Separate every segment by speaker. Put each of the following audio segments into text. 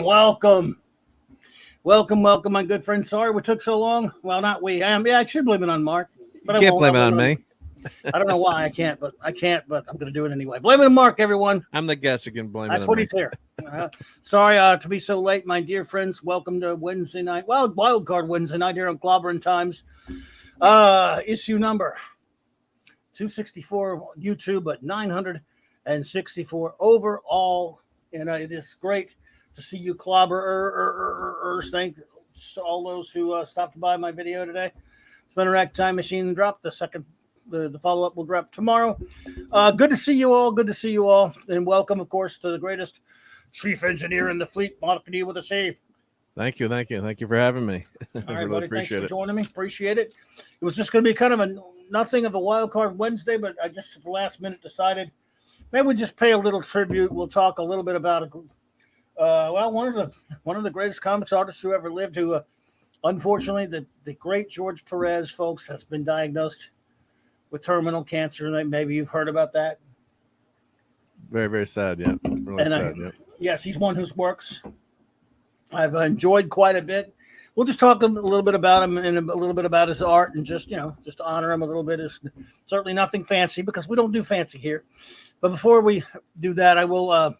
Speaker 1: welcome. Welcome, my good friend. Sorry we took so long. Well, not we. I should blame it on Mark.
Speaker 2: But you can't blame it on me.
Speaker 1: I don't know why I can't, but I'm going to do it anyway. Blame it on Mark, everyone.
Speaker 2: I'm the guest. You can blame
Speaker 1: That's
Speaker 2: it on
Speaker 1: what
Speaker 2: me.
Speaker 1: he's here. Sorry to be so late, my dear friends. Welcome to Wednesday night. Well, wild card Wednesday night here on Clobberin Times. Issue number 264 on YouTube, but 964 overall. And it is great to see you clobberers. Thank all those who stopped by my video today. Spinner Time Machine dropped. The follow-up will drop tomorrow. Good to see you all. And welcome, of course, to the greatest chief engineer in the fleet, Mark D with a C.
Speaker 2: Thank you for having me.
Speaker 1: All right, buddy. Thanks for joining me. Appreciate it. It was just going to be kind of nothing of a wild card Wednesday, but I just at the last minute decided maybe we just pay a little tribute. We'll talk a little bit about it. One of the greatest comics artists who ever lived, who unfortunately the great George Perez, folks, has been diagnosed with terminal cancer. Maybe you've heard about that.
Speaker 2: Very, very sad. Yeah. Really sad. Yeah.
Speaker 1: Yes, he's one whose works I've enjoyed quite a bit. We'll just talk a little bit about him and a little bit about his art, and just honor him a little bit. It's certainly nothing fancy because we don't do fancy here. But before we do that, I will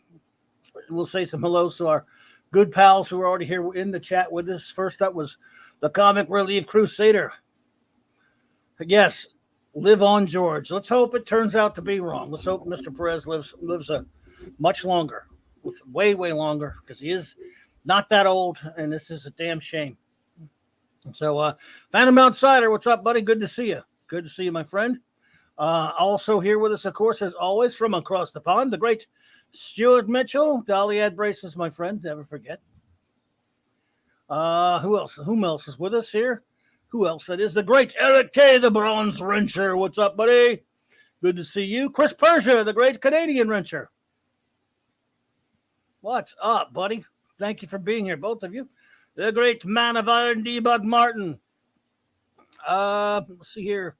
Speaker 1: we'll say some hellos to our good pals who are already here in the chat with us. First up was the Comic Relief Crusader. Yes, live on, George. Let's hope it turns out to be wrong. Let's hope Mr. Perez lives a much longer, way longer, because he is not that old, and this is a damn shame. So, Phantom Outsider, what's up, buddy? Good to see you. Good to see you, my friend. Also here with us, of course, as always, from across the pond, the great Stuart Mitchell. Dolly ad braces, my friend. Never forget. Who else is with us here? Who else? That is the great Eric K., the Bronze Wrencher. What's up, buddy? Good to see you. Chris Persia, the great Canadian Wrencher. What's up, buddy? Thank you for being here, both of you. The great Man of Iron, D. Bud Martin. Let's see here.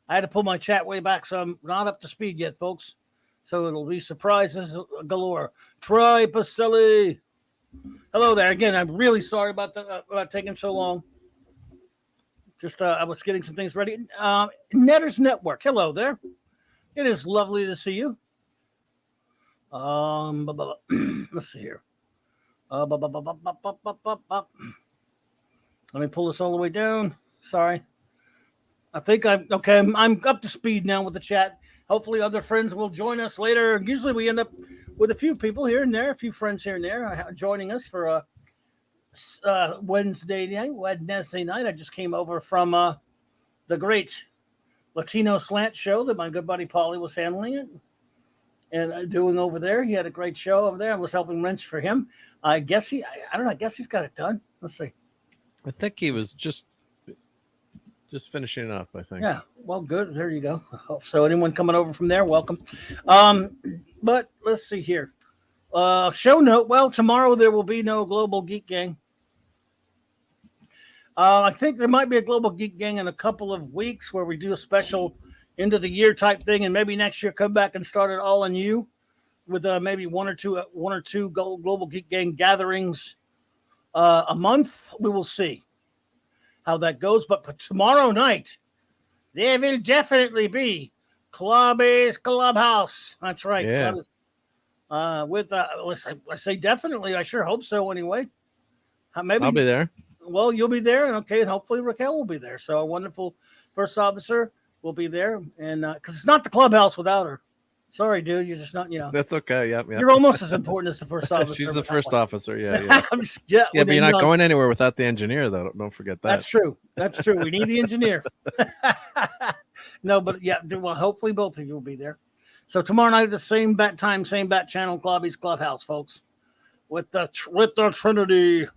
Speaker 1: I had to pull my chat way back, so I'm not up to speed yet, folks. So it'll be surprises galore. Troy Pacelli. Hello there. Again, I'm really sorry about taking so long. Just I was getting some things ready. Netters Network. Hello there. It is lovely to see you. Let's see here. Let me pull this all the way down. Sorry. I think I'm okay. I'm up to speed now with the chat. Hopefully other friends will join us later. Usually we end up with a few people here and there, a few friends here and there joining us for Wednesday night. I just came over from the great Latino Slant show that my good buddy Paulie was handling it and doing over there. He had a great show over there. I was helping wrench for him. I guess I don't know. I guess he's got it done. Let's see.
Speaker 2: I think he was just finishing up, I think.
Speaker 1: Yeah, well, good. There you go. So anyone coming over from there, welcome. But let's see here. Show note. Well, tomorrow there will be no Global Geek Gang. I think there might be a Global Geek Gang in a couple of weeks where we do a special end of the year type thing, and maybe next year come back and start it all on you with maybe one or two Global Geek Gang gatherings a month. We will see how that goes. But tomorrow night, there will definitely be Clubby's Clubhouse. That's right.
Speaker 2: Yeah.
Speaker 1: I say definitely. I sure hope so anyway. Maybe
Speaker 2: I'll be there.
Speaker 1: Well, you'll be there. Okay. And hopefully Raquel will be there. So a wonderful first officer will be there. And because it's not the clubhouse without her. Sorry, dude. You're just not,
Speaker 2: That's okay. Yep.
Speaker 1: You're almost as important as the first officer.
Speaker 2: She's the first officer. Yeah.
Speaker 1: Yeah,
Speaker 2: but you're not going anywhere without the engineer, though. Don't forget that.
Speaker 1: That's true. We need the engineer. No, but yeah, well, hopefully both of you will be there. So tomorrow night at the same bat time, same bat channel, Clobby's Clubhouse, folks, with the Trinity.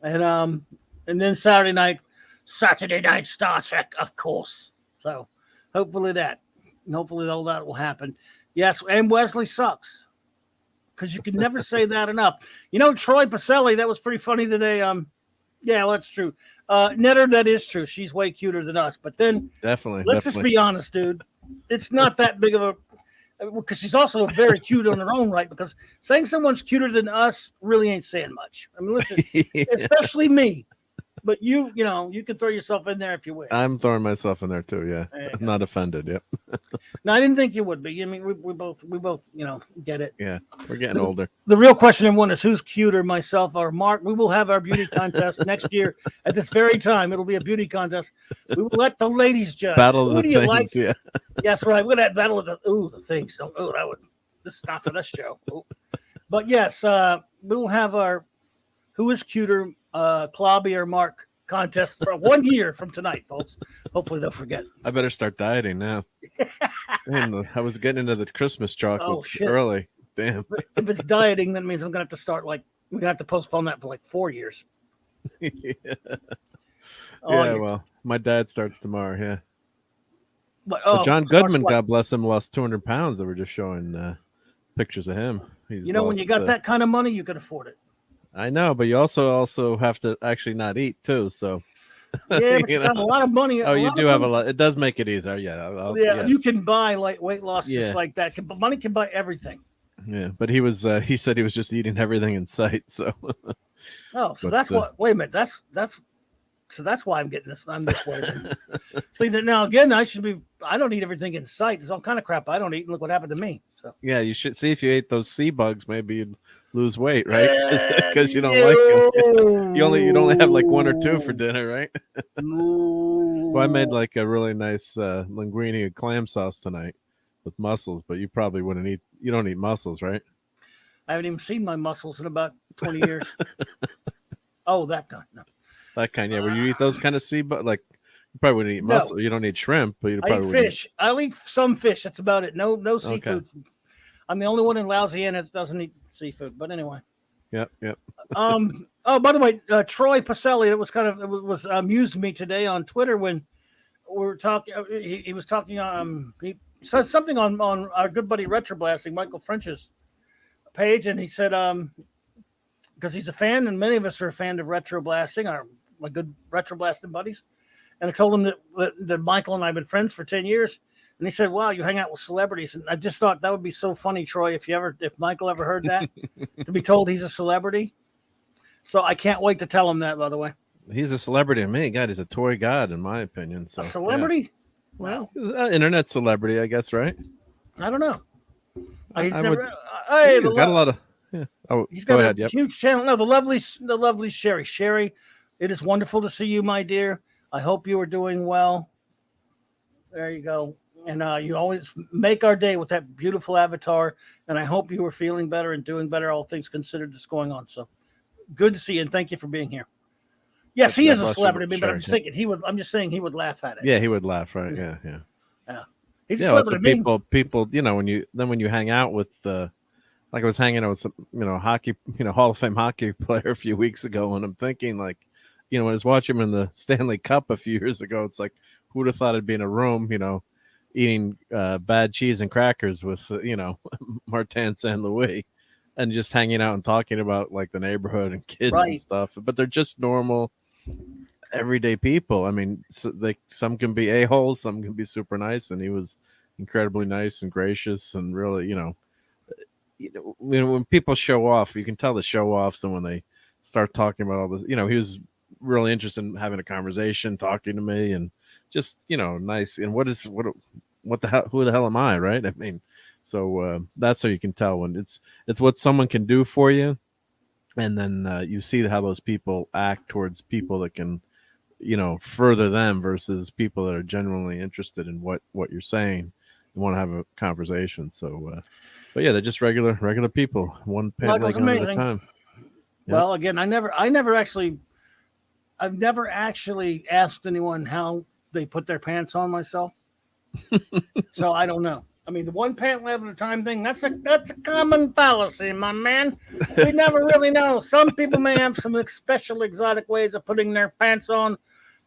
Speaker 1: And then Saturday night Star Trek, of course. So hopefully all that will happen. Yes, and Wesley sucks. Because you can never say that enough. Troy Pacelli, that was pretty funny today. Yeah, well, that's true. Netter, that is true. She's way cuter than us. But then
Speaker 2: definitely.
Speaker 1: Just be honest, dude. It's not that big of a because she's also very cute on her own right. Because saying someone's cuter than us really ain't saying much. I mean, listen, especially me. But you know, you can throw yourself in there if you wish.
Speaker 2: I'm throwing myself in there too. Yeah, I'm not offended. Yep.
Speaker 1: No, I didn't think you would be. I mean, we both, you know, get it.
Speaker 2: Yeah, we're getting older.
Speaker 1: The real question in one is who's cuter, myself or Mark. We will have our beauty contest next year at this very time. It'll be a beauty contest. We will let the ladies judge.
Speaker 2: Battle of
Speaker 1: Who
Speaker 2: the
Speaker 1: do you
Speaker 2: things.
Speaker 1: like?
Speaker 2: Yeah.
Speaker 1: Yes, right. We're gonna battle of the things. Don't. Oh, that would. This is not for this show. Ooh. But yes, we will have our who is cuter, Clobby or Mark contest for 1 year from tonight, folks. Hopefully they'll forget.
Speaker 2: I better start dieting now. Man, I was getting into the Christmas chocolates early. Damn.
Speaker 1: If it's dieting, that means I'm gonna have to start we're gonna have to postpone that for 4 years.
Speaker 2: Yeah.
Speaker 1: Oh,
Speaker 2: Well, my dad starts tomorrow. Yeah.
Speaker 1: But
Speaker 2: John Goodman, God bless him, lost 200 pounds. They were just showing pictures of him.
Speaker 1: You know, when you got that kind of money, you can afford it.
Speaker 2: I know, but you also have to actually not eat too. So
Speaker 1: yeah, but you got a lot of money.
Speaker 2: Oh, you do have a lot. It does make it easier. Yeah,
Speaker 1: yes. You can buy weight loss just like that. But money can buy everything.
Speaker 2: Yeah, but he said he was just eating everything in sight. So
Speaker 1: that's what. Wait a minute. That's why I'm getting this. I'm this way. See that now again. I don't eat everything in sight. There's all kind of crap I don't eat. And look what happened to me. So
Speaker 2: yeah, you should see if you ate those sea bugs, maybe you'd lose weight, right? Because you don't like them. You'd only have like 1 or 2 for dinner, right? Well, I made like a really nice linguine and clam sauce tonight with mussels, but you probably wouldn't eat. You don't eat mussels, right?
Speaker 1: I haven't even seen my mussels in about 20 years. Oh, that kind. No.
Speaker 2: That kind, yeah. Would you eat those kind of sea, but like you probably wouldn't eat mussel. You don't eat shrimp, but you probably
Speaker 1: eat fish. I'll eat some fish. That's about it. No seafood. Okay. I'm the only one in Louisiana that doesn't eat seafood. But anyway.
Speaker 2: Yep.
Speaker 1: Oh, by the way, Troy Pacelli. It was amused me today on Twitter when we were talking. He was talking. He said something on our good buddy Retroblasting, Michael French's page, and he said because he's a fan, and many of us are a fan of Retroblasting, my good Retroblasting buddies. And I told him that Michael and I have been friends for 10 years. And he said, wow, you hang out with celebrities. And I just thought that would be so funny, Troy, if Michael ever heard that, to be told he's a celebrity. So I can't wait to tell him that, by the way.
Speaker 2: He's a celebrity to me. God, he's a toy god, in my opinion. So,
Speaker 1: a celebrity?
Speaker 2: Yeah. Well, internet celebrity, I guess, right?
Speaker 1: I don't know.
Speaker 2: He's got a lot of... Yeah. Oh,
Speaker 1: he's got a huge channel. No, the lovely Sherry. Sherry, it is wonderful to see you, my dear. I hope you are doing well. There you go. And you always make our day with that beautiful avatar. And I hope you are feeling better and doing better, all things considered, that's going on. So good to see you, and thank you for being here. Yes, he is a celebrity, but I'm just thinking I'm just saying he would laugh at it.
Speaker 2: Yeah, he would laugh, right? Yeah.
Speaker 1: He's a celebrity.
Speaker 2: People, you know, when you hang out with like I was hanging out with some, hockey, Hall of Fame hockey player a few weeks ago, and I'm thinking like, when I was watching him in the Stanley Cup a few years ago, it's like, who would have thought I'd be in a room, eating bad cheese and crackers with, Martin St. Louis, and just hanging out and talking about like the neighborhood and kids and stuff. But they're just normal, everyday people. I mean, some can be a-holes, some can be super nice, and he was incredibly nice and gracious and really, when people show off, you can tell the show offs, and when they start talking about all this, he was really interested in having a conversation, talking to me, and just nice. And what the hell? Who the hell am I, right? I mean, so that's how you can tell when it's what someone can do for you, and then you see how those people act towards people that can, further them versus people that are genuinely interested in what you're saying and want to have a conversation. So. But yeah, they're just regular people, one pant leg at a time. Yep.
Speaker 1: Well, again, I've never actually asked anyone how they put their pants on myself. So I don't know. I mean, the one pant leg at a time thing, that's a common fallacy, my man. We never really know. Some people may have some special exotic ways of putting their pants on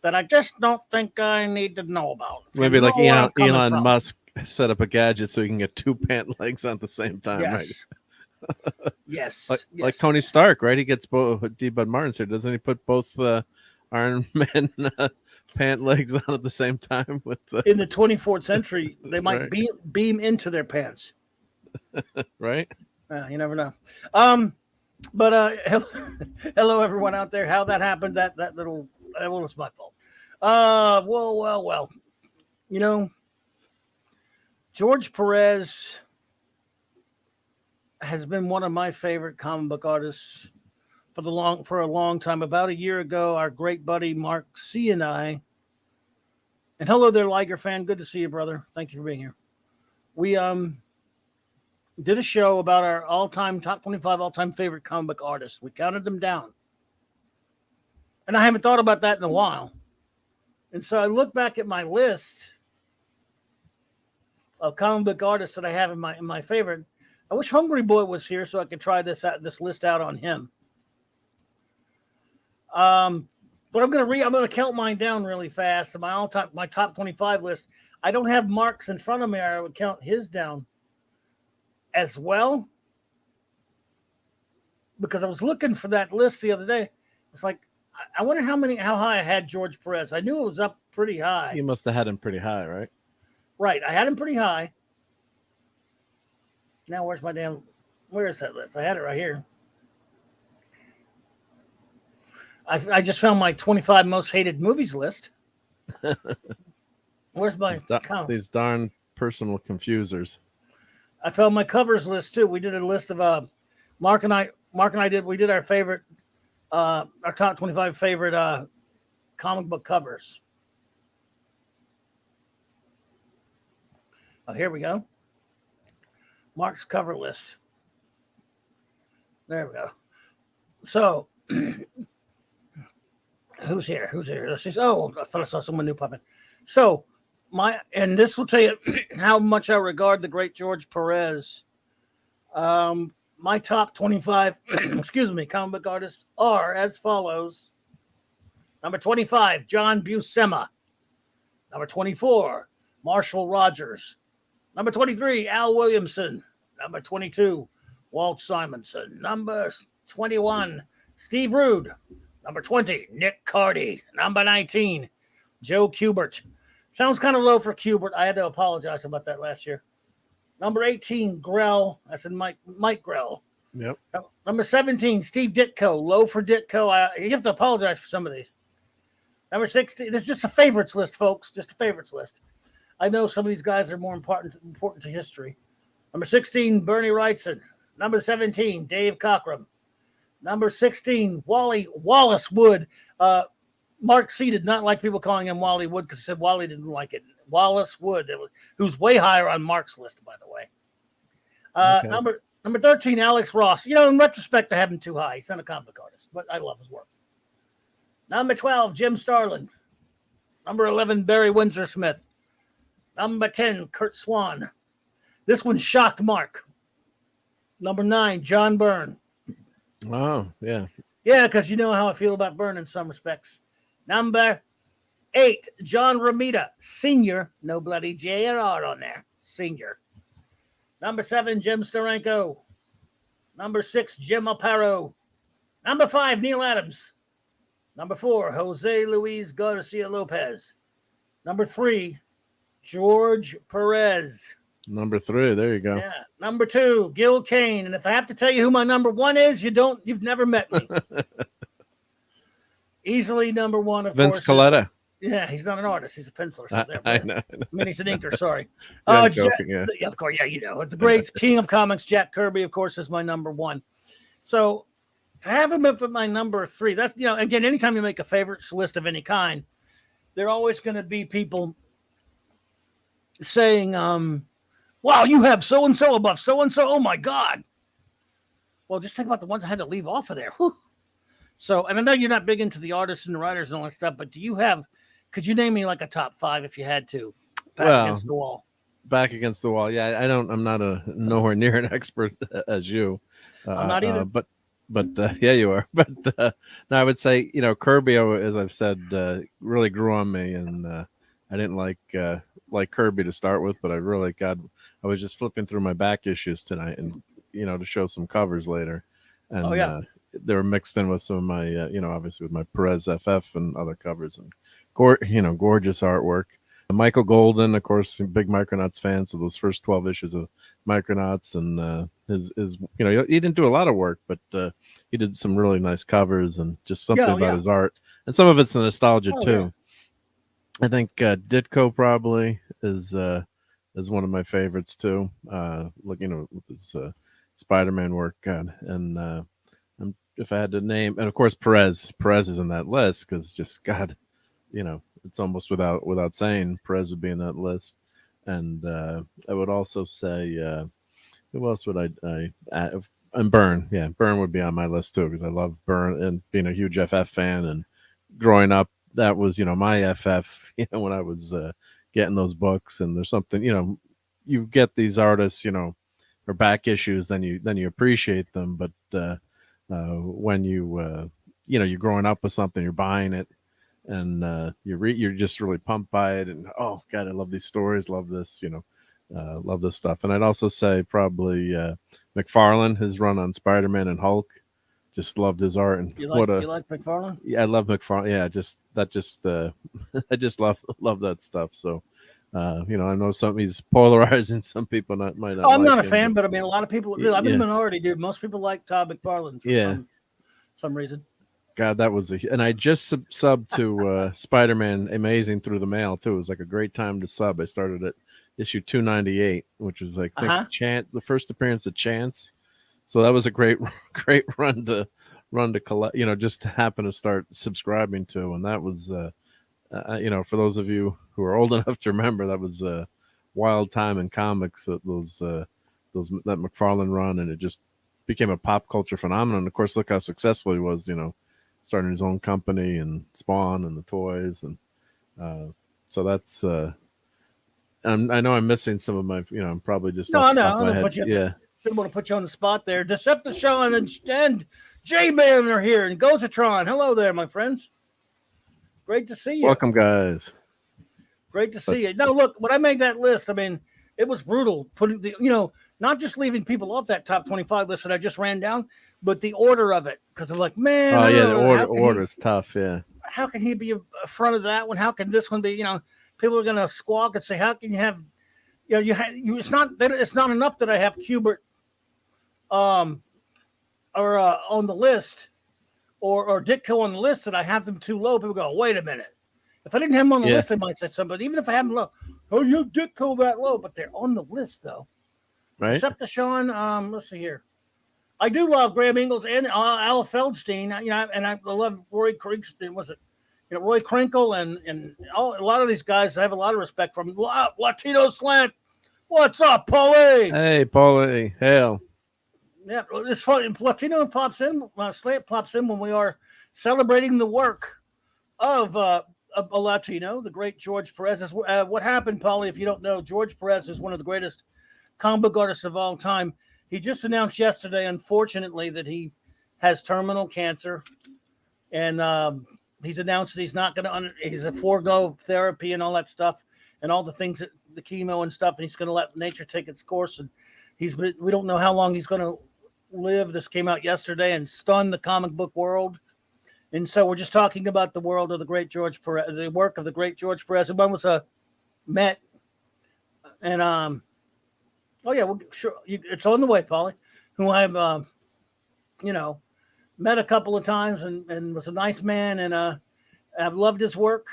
Speaker 1: that I just don't think I need to know about.
Speaker 2: Maybe like Elon Musk set up a gadget so he can get 2 pant legs at the same time,
Speaker 1: yes.
Speaker 2: Right?
Speaker 1: Yes.
Speaker 2: Like Tony Stark, right? He gets both. D. Bud Martin's here, doesn't he? Put both Iron Man pant legs on at the same time. In
Speaker 1: the 24th century, they might beam into their pants.
Speaker 2: Right?
Speaker 1: You never know. But hello everyone out there. How that happened? That little well, it's my fault. Well. You know, George Perez has been one of my favorite comic book artists for a long time. About a year ago, our great buddy Mark C and I, and hello there, Liger fan. Good to see you, brother. Thank you for being here. We did a show about our top 25 all-time favorite comic book artists. We counted them down. And I haven't thought about that in a while. And so I look back at my list of comic book artists that I have in my favorite. I wish Hungry Boy was here so I could try this list out on him. But I'm gonna count mine down really fast. My top 25 list. I don't have Mark's in front of me. I would count his down as well, because I was looking for that list the other day. It's like, I wonder how high I had George Perez. I knew it was up pretty high.
Speaker 2: You must have had him pretty high, right?
Speaker 1: Right, I had him pretty high. Now where is that list? I had it right here. I just found my 25 most hated movies list. Where's my
Speaker 2: these darn personal confusers?
Speaker 1: I found my covers list too. We did a list of Mark and I did our favorite our top 25 favorite comic book covers. Oh, here we go. Mark's cover list. There we go. So who's here? Let's see. Oh, I thought I saw someone new pop in. So and this will tell you how much I regard the great George Perez. My top 25, comic book artists are as follows. Number 25, John Buscema. Number 24, Marshall Rogers. Number 23, Al Williamson. Number 22, Walt Simonson. Number 21, Steve Rude. Number 20, Nick Cardy. Number 19, Joe Kubert. Sounds kind of low for Kubert. I had to apologize about that last year. Number 18, Grell. I said Mike Grell.
Speaker 2: Yep.
Speaker 1: Number 17, Steve Ditko. Low for Ditko. You have to apologize for some of these. Number 16, this is just a favorites list, folks. Just a favorites list. I know some of these guys are more important to history. Number 16, Bernie Wrightson. Number 17, Dave Cockrum. Number 16, Wallace Wood. Mark C did not like people calling him Wally Wood because he said Wally didn't like it. Wallace Wood, who's way higher on Mark's list, by the way. Okay. Number 13, Alex Ross. You know, in retrospect, I have him too high. He's not a comic book artist, but I love his work. Number 12, Jim Starlin. Number 11, Barry Windsor Smith. Number 10, Kurt Swan. This one shocked Mark. Number 9, John Byrne.
Speaker 2: Oh, yeah.
Speaker 1: Yeah, because you know how I feel about Byrne in some respects. Number 8, John Romita, Senior. No bloody J or R on there. Senior. Number 7, Jim Steranko. Number 6, Jim Aparo. Number 5, Neil Adams. Number 4, Jose Luis Garcia Lopez. Number 3, George Perez.
Speaker 2: Number 3, there you go.
Speaker 1: Yeah. Number 2, Gil Kane. And if I have to tell you who my number 1 is, you've never met me. Easily number 1, of
Speaker 2: Vince
Speaker 1: course.
Speaker 2: Coletta.
Speaker 1: Yeah, he's not an artist. He's a penciler. So
Speaker 2: I know.
Speaker 1: I mean, he's an inker. Sorry.
Speaker 2: Yeah, joking, yeah.
Speaker 1: Yeah, of course. Yeah, you know. The great king of comics, Jack Kirby, of course, is my number 1. So to have him up at my number 3, that's, you know, again, anytime you make a favorites list of any kind, there are always going to be people saying, wow, you have so-and-so above so-and-so. Oh, my God. Well, just think about the ones I had to leave off of there. Whew. So, and I know you're not big into the artists and the writers and all that stuff, but could you name me like a top 5 if you had to? Against the wall.
Speaker 2: Back against the wall. Yeah, I'm not nowhere near an expert as you.
Speaker 1: I'm not either.
Speaker 2: But yeah, you are. But no, I would say, you know, Kirby, as I've said, really grew on me, and I didn't like Kirby to start with, but I was just flipping through my back issues tonight, and you know, to show some covers later, and they were mixed in with some of my, you know, obviously with my Perez FF and other covers, and gorgeous artwork. Michael Golden, of course, a big Micronauts fan. So those first 12 issues of Micronauts, and his he didn't do a lot of work, but he did some really nice covers and just something about his art. And some of it's nostalgia too. I think Ditko probably is one of my favorites too. Looking with his Spider-Man work, God, and if I had to name, and of course Perez is in that list because just God, it's almost without saying Perez would be in that list. And I would also say who else would I add? And Byrne, yeah, Byrne would be on my list too because I love Byrne and being a huge FF fan and growing up. That was my FF. When I was getting those books, and there's something you get these artists or back issues, then you appreciate them. But when you're growing up with something, you're buying it, and you're just really pumped by it, and oh God, I love these stories, love this, love this stuff. And I'd also say probably McFarlane, his run on Spider-Man and Hulk, just loved his art. And
Speaker 1: you like McFarlane?
Speaker 2: Yeah, I love McFarlane. Yeah, I just love that stuff. So I know he's polarizing. Some people might not.
Speaker 1: I'm
Speaker 2: like
Speaker 1: not a
Speaker 2: him,
Speaker 1: fan, but I mean, a lot of people. I'm in the minority, dude. Most people like Todd McFarlane for some reason.
Speaker 2: God, that was and I just subbed to Spider-Man Amazing through the mail too. It was like a great time to sub. I started at issue 298, which was like the first appearance of Chance. So that was a great run to collect. Just to happen to start subscribing to, and that was for those of you who are old enough to remember, that was a wild time in comics. That McFarlane run, and it just became a pop culture phenomenon. Of course, look how successful he was. Starting his own company and Spawn and the toys, and so that's. I know I'm missing some of my. I'm probably just
Speaker 1: no. I'm gonna put you. Yeah, didn't want to put you on the spot there. Decepticon and J-Man are here, and Gozatron. Hello there, my friends. Great to see you.
Speaker 2: Welcome, guys.
Speaker 1: Great to see you. No, look, when I made that list, I mean, it was brutal. Putting not just leaving people off that top 25 list that I just ran down, but the order of it. Because I'm like, man.
Speaker 2: Oh yeah, the order is tough. Yeah.
Speaker 1: How can he be in front of that one? How can this one be? People are gonna squawk and say, how can you have? It's not enough that I have Kubert, on the list, or Ditko on the list that I have them too low. People go, wait a minute. If I didn't have them on the list, they might say something. But even if I have them low, oh, you Ditko that low, but they're on the list though.
Speaker 2: Right.
Speaker 1: Decepticon, let's see here. I do love Graham Ingalls and Al Feldstein. And I love Roy Krinkle. Was it? Roy Krinkle and a lot of these guys. I have a lot of respect from. Latino Slant. What's up, Paulie?
Speaker 2: Hey, Paulie. Hail.
Speaker 1: Yeah, it's funny. Latino pops in. Slant pops in when we are celebrating the work of a Latino, the great George Perez. What happened, Paulie? If you don't know, George Perez is one of the greatest comic book artists of all time. He just announced yesterday, unfortunately, that he has terminal cancer, and he's announced that he's not going to. He's a forego therapy and all that stuff, and all the things, the chemo and stuff. And he's going to let nature take its course. And we don't know how long he's going to live. This came out yesterday and stunned the comic book world. And so we're just talking about the world of the great George Perez, the work of the great George Perez. And one was Met, and oh yeah, well, sure, it's on the way, Paulie, who I've met a couple of times and was a nice man, and I've loved his work.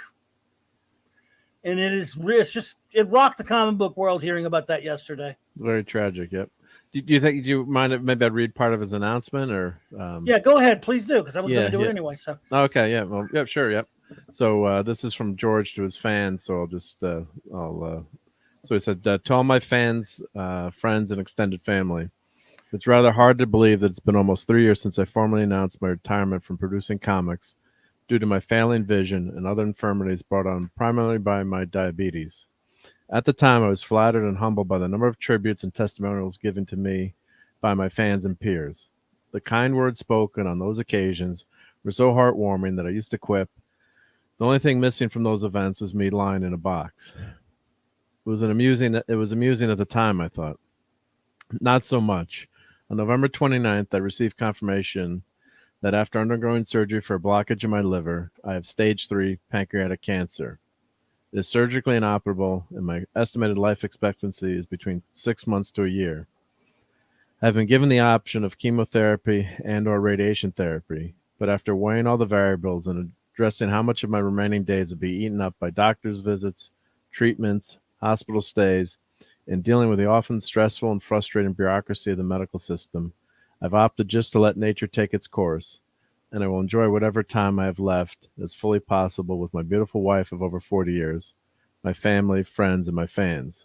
Speaker 1: And it rocked the comic book world hearing about that yesterday.
Speaker 2: Very tragic. Yep. Do you mind if maybe I'd read part of his announcement, or?
Speaker 1: Yeah, go ahead, please do, because I was going to do it anyway. So.
Speaker 2: Okay. Yeah. Well. Yep. Sure. Yep. So this is from George to his fans. So I'll just So he said, to all my fans, friends, and extended family, it's rather hard to believe that it's been almost 3 years since I formally announced my retirement from producing comics due to my failing vision and other infirmities brought on primarily by my diabetes. At the time, I was flattered and humbled by the number of tributes and testimonials given to me by my fans and peers. The kind words spoken on those occasions were so heartwarming that I used to quip, the only thing missing from those events was me lying in a box. It was amusing at the time, I thought. Not so much. On November 29th, I received confirmation that after undergoing surgery for a blockage in my liver, I have stage 3 pancreatic cancer. It is surgically inoperable, and my estimated life expectancy is between 6 months to a year. I have been given the option of chemotherapy and or radiation therapy, but after weighing all the variables and addressing how much of my remaining days will be eaten up by doctor's visits, treatments, hospital stays, and dealing with the often stressful and frustrating bureaucracy of the medical system, I've opted just to let nature take its course, and I will enjoy whatever time I have left as fully possible with my beautiful wife of over 40 years, my family, friends, and my fans.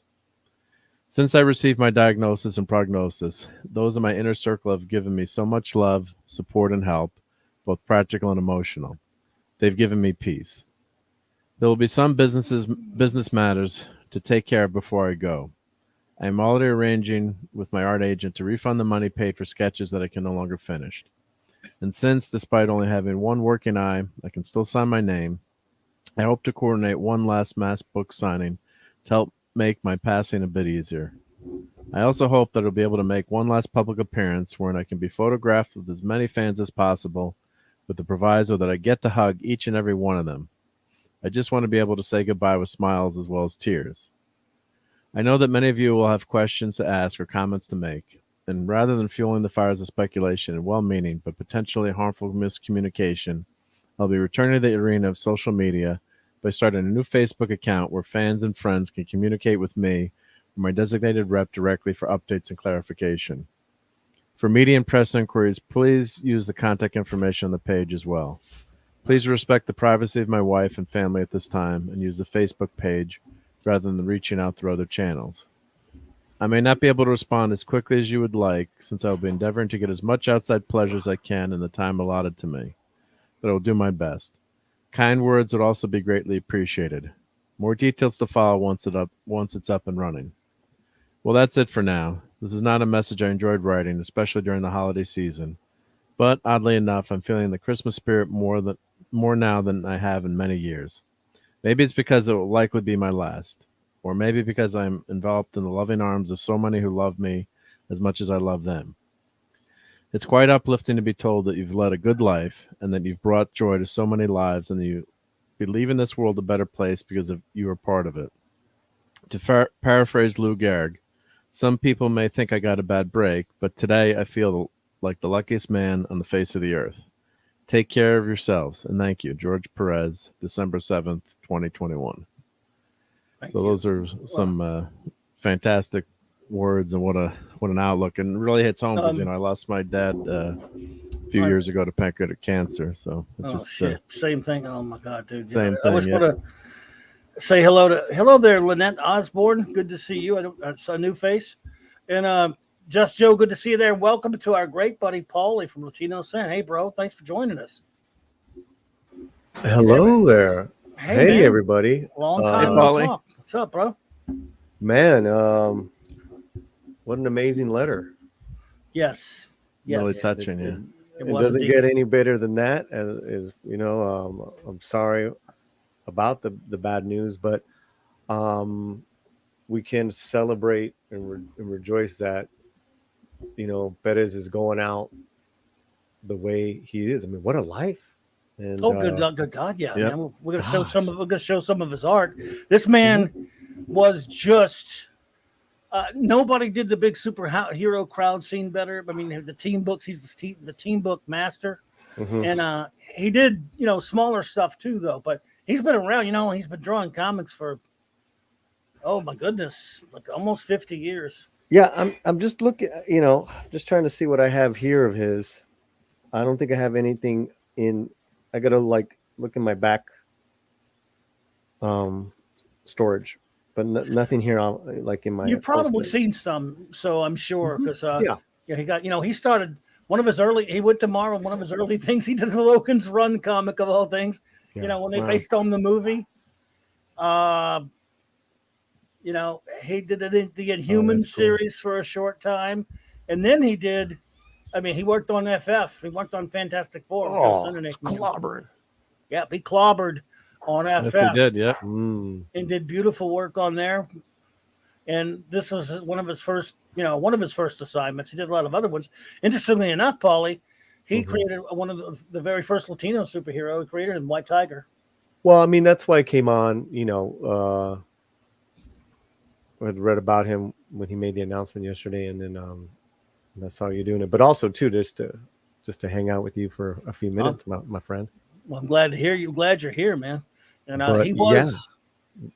Speaker 2: Since I received my diagnosis and prognosis, those in my inner circle have given me so much love, support, and help, both practical and emotional. They've given me peace. There will be some business matters to take care of before I go. I am already arranging with my art agent to refund the money paid for sketches that I can no longer finish. And since, despite only having one working eye, I can still sign my name, I hope to coordinate one last mass book signing to help make my passing a bit easier. I also hope that I'll be able to make one last public appearance wherein I can be photographed with as many fans as possible, with the proviso that I get to hug each and every one of them. I just want to be able to say goodbye with smiles as well as tears. I know that many of you will have questions to ask or comments to make, and rather than fueling the fires of speculation and well-meaning but potentially harmful miscommunication, I'll be returning to the arena of social media by starting a new Facebook account where fans and friends can communicate with me or my designated rep directly for updates and clarification. For media and press inquiries, please use the contact information on the page as well. Please respect the privacy of my wife and family at this time and use the Facebook page rather than reaching out through other channels. I may not be able to respond as quickly as you would like, since I will be endeavoring to get as much outside pleasure as I can in the time allotted to me, but I will do my best. Kind words would also be greatly appreciated. More details to follow once it's up and running. Well, that's it for now. This is not a message I enjoyed writing, especially during the holiday season, but oddly enough, I'm feeling the Christmas spirit more now than I have in many years. Maybe it's because it will likely be my last, or maybe because I'm enveloped in the loving arms of so many who love me as much as I love them. It's quite uplifting to be told that you've led a good life and that you've brought joy to so many lives and that you be leaving this world a better place because you are part of it. To paraphrase Lou Gehrig, some people may think I got a bad break, but today I feel like the luckiest man on the face of the earth. Take care of yourselves, and thank you. George Perez, December 7th, 2021. Those are some fantastic words, and what an outlook, and really hits home because I lost my dad a few years ago to pancreatic cancer. So it's
Speaker 1: same thing. Oh my God, dude.
Speaker 2: Same thing.
Speaker 1: I just want to say hello there, Lynette Osborne. Good to see you. It's a new face, and Just Joe, good to see you there. Welcome to our great buddy Paulie from Latino Sin. Hey, bro, thanks for joining us.
Speaker 3: Hello there. Hey everybody.
Speaker 1: Long time no talk. What's up, bro?
Speaker 3: Man, what an amazing letter.
Speaker 1: Yes.
Speaker 2: Really touching, yeah.
Speaker 3: It doesn't get any better than that. I'm sorry about the bad news, but we can celebrate and rejoice that Perez is going out the way he is. I mean, what a life! And,
Speaker 1: good God, yeah. Yep. Man, we're gonna show some. We're gonna show some of his art. This man was just. Nobody did the big superhero crowd scene better. I mean, the team books. He's the team book master, and he did smaller stuff too, though. But he's been around. He's been drawing comics for. Oh my goodness, like almost 50 years.
Speaker 3: Yeah, I'm just looking. Just trying to see what I have here of his. I don't think I have anything in. I gotta look in my back storage, but nothing here like in my.
Speaker 1: You've probably seen some, so I'm sure because he got he started one of his early. He went to Marvel. One of his early things he did the Logan's Run comic of all things.
Speaker 3: Yeah.
Speaker 1: When they based on the movie. He did the Inhuman series for a short time, and then he did. I mean, he worked on FF. He worked on Fantastic Four.
Speaker 3: Clobberin.
Speaker 1: Yeah, he clobbered on FF.
Speaker 2: Yes, he did. Yeah,
Speaker 1: and did beautiful work on there. And this was one of his first assignments. He did a lot of other ones. Interestingly enough, Paulie, he created one of the very first Latino superhero. He created him, White Tiger.
Speaker 3: Well, I mean, that's why I came on. You know, I had read about him when he made the announcement yesterday, and then I saw you doing it. But also too, just to hang out with you for a few minutes, my friend.
Speaker 1: Well, I'm glad to hear you. Glad you're here, man. And
Speaker 3: But
Speaker 1: he was.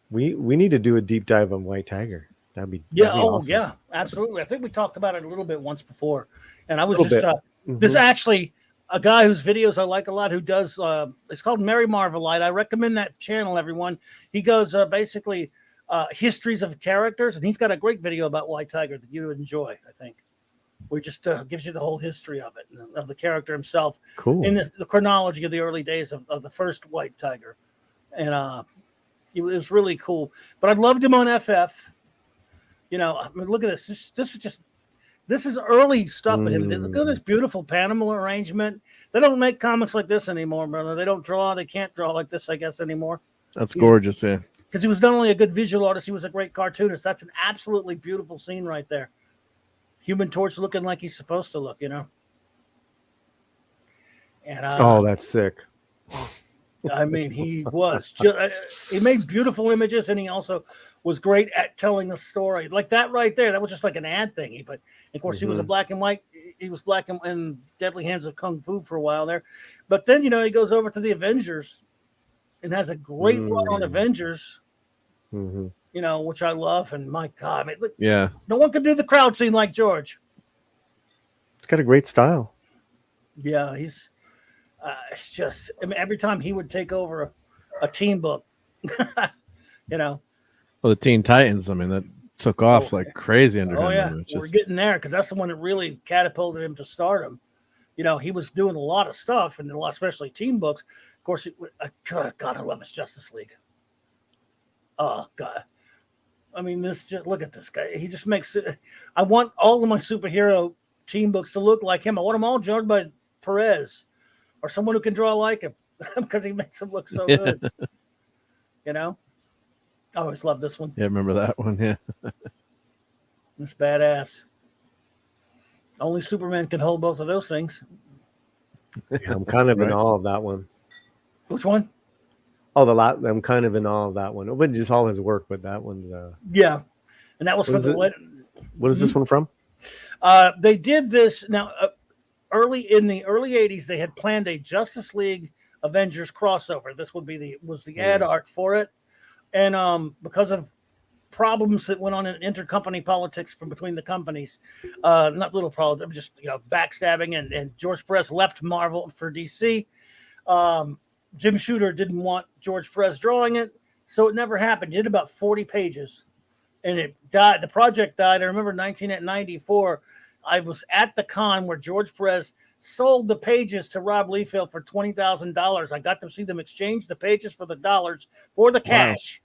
Speaker 3: we need to do a deep dive on White Tiger. That'd be awesome.
Speaker 1: Yeah, absolutely. I think we talked about it a little bit once before, and I was just
Speaker 3: Mm-hmm.
Speaker 1: this actually a guy whose videos I like a lot who does. It's called Mary Marvelite. I recommend that channel, everyone. He goes basically histories of characters, and he's got a great video about White Tiger that you would enjoy. I think. Where just gives you the whole history of it, of the character himself,
Speaker 3: Cool.
Speaker 1: in the chronology of the early days of the first White Tiger, and it was really cool. But I loved him on FF. You know, I mean, look at this. This is early stuff with him. Look at this beautiful Panama arrangement. They don't make comics like this anymore, brother. They don't draw. They can't draw like this, I guess, anymore.
Speaker 2: That's gorgeous, yeah.
Speaker 1: Because he was not only a good visual artist, he was a great cartoonist. That's an absolutely beautiful scene right there. Human Torch looking like he's supposed to look, you know. And
Speaker 3: oh, that's sick.
Speaker 1: I mean, he was just he made beautiful images, and he also was great at telling the story. Like that right there, that was just like an ad thingy. But of course, he was a black and white. He was black and in Deadly Hands of Kung Fu for a while there. But then, you know, he goes over to the Avengers and has a great run on Avengers.
Speaker 3: Mm-hmm.
Speaker 1: You know, which I love, and my God, I mean, look,
Speaker 2: Yeah,
Speaker 1: no one could do the crowd scene like George.
Speaker 3: It's got a great style.
Speaker 1: Yeah, he's. It's just, I mean, every time he would take over a team book, you know.
Speaker 2: well, the Teen Titans. I mean, that took off like crazy under him.
Speaker 1: Oh yeah,
Speaker 2: It's
Speaker 1: we're
Speaker 2: just,
Speaker 1: getting there because that's the one that really catapulted him to stardom. You know, he was doing a lot of stuff, and especially team books. Of course, God, I love his Justice League. Oh God. I mean, look at this guy. He just makes it. I want all of my superhero team books to look like him. I want them all drawn by Perez or someone who can draw like him because he makes them look so good. You know? I always love this one.
Speaker 2: yeah, remember that one? Yeah.
Speaker 1: It's badass. Only Superman can hold both of those things.
Speaker 3: Yeah, I'm kind of in awe of that one.
Speaker 1: Which one?
Speaker 3: Oh, I'm kind of in awe of that one. But just all his work, but that one's
Speaker 1: Yeah. And that was for the
Speaker 3: what is this one from?
Speaker 1: They did this now in the early 80s. They had planned a Justice League Avengers crossover. This would be the ad art for it. And because of problems that went on in intercompany politics between the companies, not little problems, just backstabbing, and George Perez left Marvel for DC. Jim Shooter didn't want George Perez drawing it, so it never happened. He did about 40 pages, and it died. The project died. I remember 1994. I was at the con where George Perez sold the pages to Rob Liefeld for $20,000. I got to see them exchange the pages for the dollars for the cash.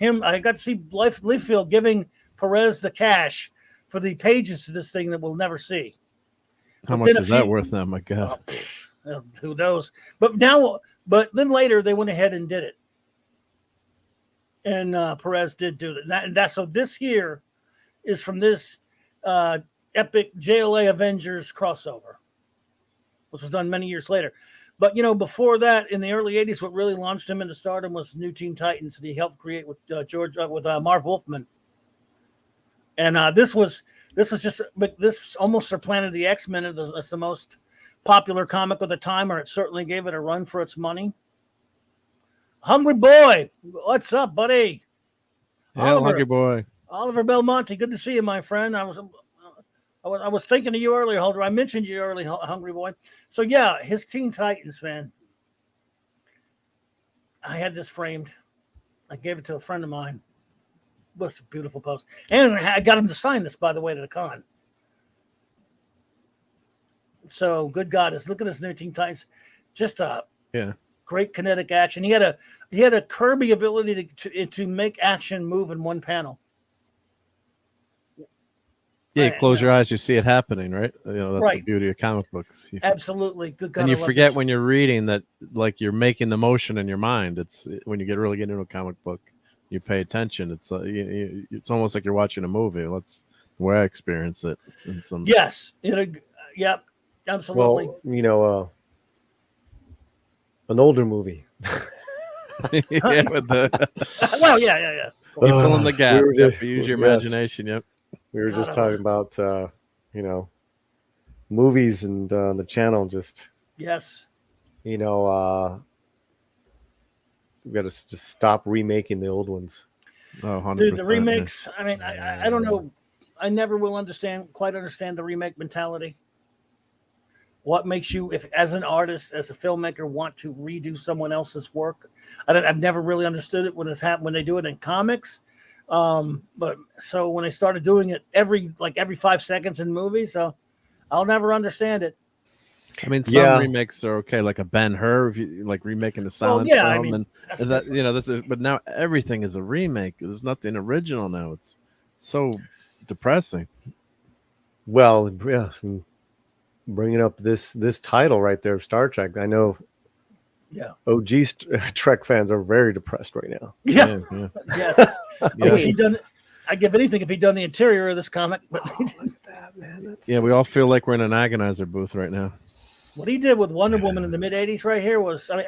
Speaker 1: Wow. I got to see Liefeld giving Perez the cash for the pages to this thing that we'll never see.
Speaker 2: How much is that worth now? My God.
Speaker 1: Who knows? But then later they went ahead and did it, and Perez did do that. So this here is from this epic JLA Avengers crossover, which was done many years later. But before that, in the early '80s, what really launched him into stardom was New Teen Titans that he helped create with Marv Wolfman. And this almost supplanted the X-Men as the most popular comic of the time, or it certainly gave it a run for its money. Hungry Boy, what's up, buddy?
Speaker 2: Yeah, Hungry Boy.
Speaker 1: Oliver Belmonte, good to see you, my friend. I was thinking of you earlier, Holder. I mentioned you earlier, Hungry Boy. So yeah, his Teen Titans, man. I had this framed. I gave it to a friend of mine. What's a beautiful post. And I got him to sign this, by the way, to the con. So good God, look at this New Teen Titans. Just a great kinetic action. He had a Kirby ability to make action move in one panel.
Speaker 2: Yeah, you close your eyes, you see it happening, right? That's
Speaker 1: right.
Speaker 2: The beauty of comic books.
Speaker 1: Absolutely. Good God.
Speaker 2: And you forget when you're reading that, like, you're making the motion in your mind. It's when you get into a comic book, you pay attention. It's it's almost like you're watching a movie. That's where I experience it.
Speaker 1: Yes. Yep. Absolutely.
Speaker 3: Well, an older movie
Speaker 2: Yeah, with the
Speaker 1: Well, yeah.
Speaker 2: you fill in the gaps.
Speaker 3: were
Speaker 2: Yep,
Speaker 3: just-
Speaker 2: use your
Speaker 3: yes.
Speaker 2: imagination. Yep.
Speaker 3: We were
Speaker 1: God,
Speaker 3: just
Speaker 1: I
Speaker 3: talking about, movies and the channel. Just,
Speaker 1: Yes.
Speaker 3: we got to just stop remaking the old ones.
Speaker 2: Oh, 100%.
Speaker 1: Dude, the
Speaker 2: yeah.
Speaker 1: remakes. I mean, I don't know. I never will quite understand the remake mentality. What makes you, if as an artist, as a filmmaker, want to redo someone else's work? I've never really understood it when it's happened when they do it in comics. But so when they started doing it every 5 seconds in movies, so I'll never understand it.
Speaker 2: I mean, some
Speaker 3: Yeah.
Speaker 2: remakes are okay, like a Ben-Hur, if you like remaking the silent
Speaker 1: yeah,
Speaker 2: film,
Speaker 1: I mean,
Speaker 2: and
Speaker 1: that's
Speaker 2: that
Speaker 1: different.
Speaker 2: that's it. But now everything is a remake. There's nothing original now. It's so depressing.
Speaker 3: Well, yeah, and bringing up this title right there of Star Trek. I know
Speaker 1: Yeah.
Speaker 3: OG Trek fans are very depressed right now.
Speaker 1: Yeah.
Speaker 2: yeah.
Speaker 1: Yes. I
Speaker 2: Yeah.
Speaker 1: wish he'd done. I'd give anything if he'd done the interior of this comic, but he didn't.
Speaker 3: That man, that's
Speaker 2: Yeah, we all feel like we're in an agonizer booth right now.
Speaker 1: What he did with Wonder Woman in the mid '80s right here was, I mean,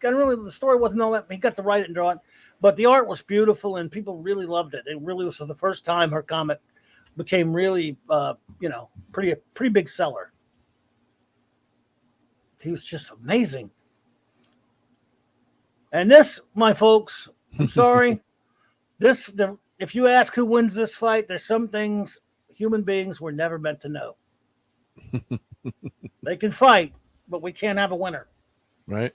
Speaker 1: the story wasn't all that. He got to write it and draw it, but the art was beautiful and people really loved it. It really was the first time her comic became really, pretty big seller. He was just amazing. And this, my folks, I'm sorry, if you ask who wins this fight, there's some things human beings were never meant to know. They can fight, but we can't have a winner.
Speaker 2: Right?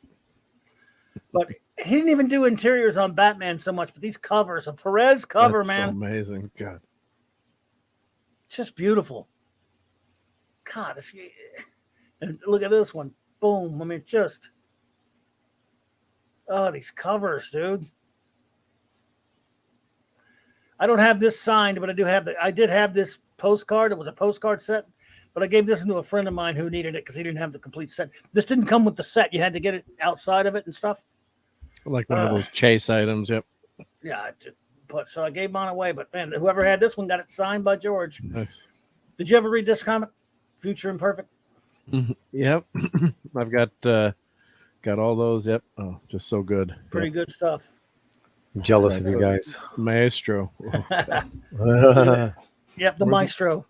Speaker 1: But he didn't even do interiors on Batman so much, but these covers, a Perez cover,
Speaker 2: That's
Speaker 1: man,
Speaker 2: so amazing. God.
Speaker 1: it's just beautiful. God, and look at this one. Boom. I mean, these covers, dude. I don't have this signed, but I did have this postcard. It was a postcard set, but I gave this to a friend of mine who needed it because he didn't have the complete set. This didn't come with the set. You had to get it outside of it and stuff.
Speaker 2: Like one of those chase items. Yep.
Speaker 1: Yeah, so I gave mine away. But man, whoever had this one got it signed by George.
Speaker 2: Nice.
Speaker 1: Did you ever read this comic, Future Imperfect?
Speaker 2: Yep. I've got all those. Yep. Oh, just so good.
Speaker 1: Pretty good stuff.
Speaker 3: I'm jealous of you guys.
Speaker 2: Maestro.
Speaker 1: Yep, the Maestro.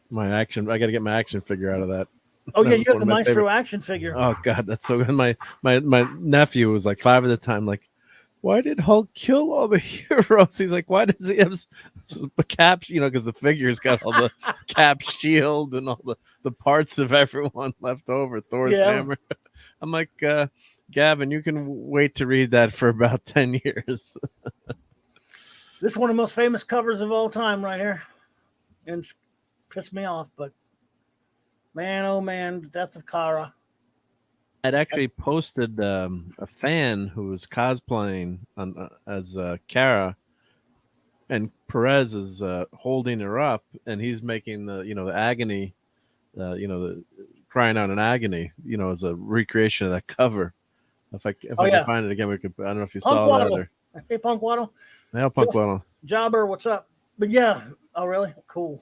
Speaker 2: My action. I got to get my action figure out of that.
Speaker 1: Oh
Speaker 2: That
Speaker 1: yeah,
Speaker 2: was
Speaker 1: you have
Speaker 2: one
Speaker 1: the
Speaker 2: of my
Speaker 1: Maestro
Speaker 2: favorite-
Speaker 1: action figure.
Speaker 2: Oh God, that's so good. My nephew was like 5 at the time. Like, why did Hulk kill all the heroes? He's like, why does he have caps? Because the figure's got all the cap shield and all the parts of everyone left over. Thor's hammer. I'm like, Gavin, you can wait to read that for about 10 years.
Speaker 1: This is one of the most famous covers of all time, right here, and it's pissed me off. But man, oh man, the death of Kara.
Speaker 2: I'd actually posted a fan who was cosplaying as Kara, and Perez is holding her up, and he's making the agony, the crying out in agony, as a recreation of that cover. If I can find it again, we could. I don't know if you saw that. Or,
Speaker 1: Hey, Punk Waddle.
Speaker 2: yeah, Punk Waddle.
Speaker 1: Jobber, what's up? But yeah, oh really? Cool.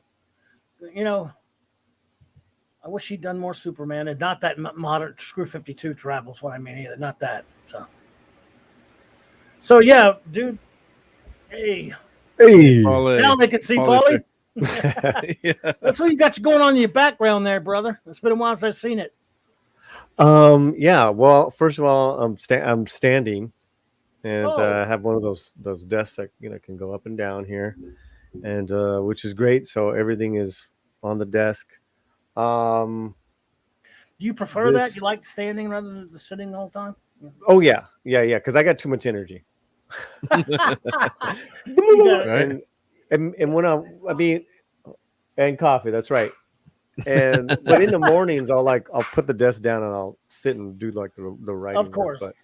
Speaker 1: I wish he'd done more Superman and not that modern Screw 52 travels. What I mean, either not that. So yeah, dude. Hey,
Speaker 2: Paulie.
Speaker 1: now they can see
Speaker 2: Paulie,
Speaker 1: Paulie.
Speaker 2: Yeah.
Speaker 1: That's what you got going on in your background there, brother. It's been a while since I've seen it.
Speaker 3: Yeah. Well, first of all, I'm standing, and have one of those desks that can go up and down here, and which is great. So everything is on the desk.
Speaker 1: Do you prefer that? You like standing rather than sitting the whole time?
Speaker 3: Oh yeah. Because I got too much energy.
Speaker 2: Right.
Speaker 3: And when and coffee. That's right. But in the mornings, I'll put the desk down and I'll sit and do like the writing.
Speaker 1: Of course.
Speaker 3: But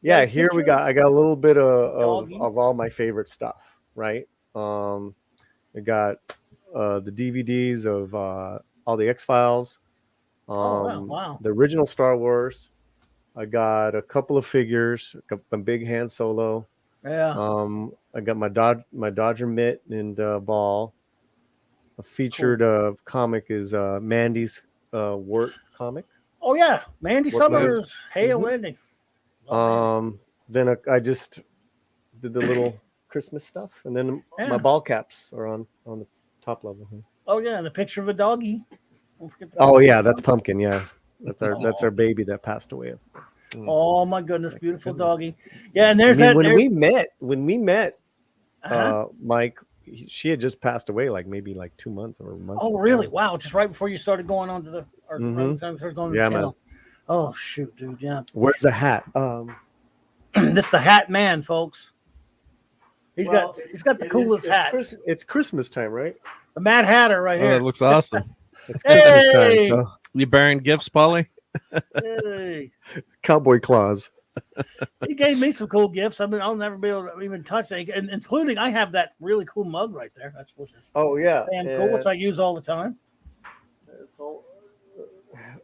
Speaker 3: here I got a little bit of all my favorite stuff. Right. I got the DVDs of all the X-Files.
Speaker 1: Wow.
Speaker 3: The original Star Wars. I got a couple of figures. I got a big Han Solo.
Speaker 1: Yeah.
Speaker 3: I got my Dodger mitt and ball. A featured comic is Mandy's Wirt comic.
Speaker 1: Oh yeah, Mandy
Speaker 3: What was-
Speaker 1: Summers. Hey,
Speaker 3: Mhm.
Speaker 1: Wendy. Oh, man.
Speaker 3: Then I just did the little Christmas stuff, and then
Speaker 1: Yeah.
Speaker 3: my ball caps are on the top level here.
Speaker 1: Oh yeah, and a picture of a doggy. Don't forget the
Speaker 3: Oh
Speaker 1: picture.
Speaker 3: yeah, that's Pumpkin. Yeah, that's our baby that passed away.
Speaker 1: Oh my goodness, beautiful doggy. Yeah, and there's
Speaker 3: I mean,
Speaker 1: that.
Speaker 3: when we met,
Speaker 1: Uh-huh.
Speaker 3: Mike, she had just passed away, like maybe like 2 months or a month.
Speaker 1: Oh really? Wow! Just right before you started going on to the or right
Speaker 3: Mhm.
Speaker 1: before you started going to
Speaker 3: Yeah,
Speaker 1: the
Speaker 3: man.
Speaker 1: channel. Oh shoot, dude. Yeah.
Speaker 3: Where's the hat?
Speaker 1: This is the Hat Man, folks. He's got the coolest hats.
Speaker 3: It's Christmas time, right?
Speaker 1: The Mad Hatter right
Speaker 2: Oh, that
Speaker 1: here.
Speaker 2: looks awesome.
Speaker 3: It's Christmas time.
Speaker 1: Hey!
Speaker 3: So
Speaker 2: You bearing gifts, Polly?
Speaker 1: Hey.
Speaker 3: cowboy claws.
Speaker 1: He gave me some cool gifts. I mean, I'll never be able to even touch it, and including I have that really cool mug right there. That's which is
Speaker 3: Oh yeah,
Speaker 1: damn cool, which I use all the time.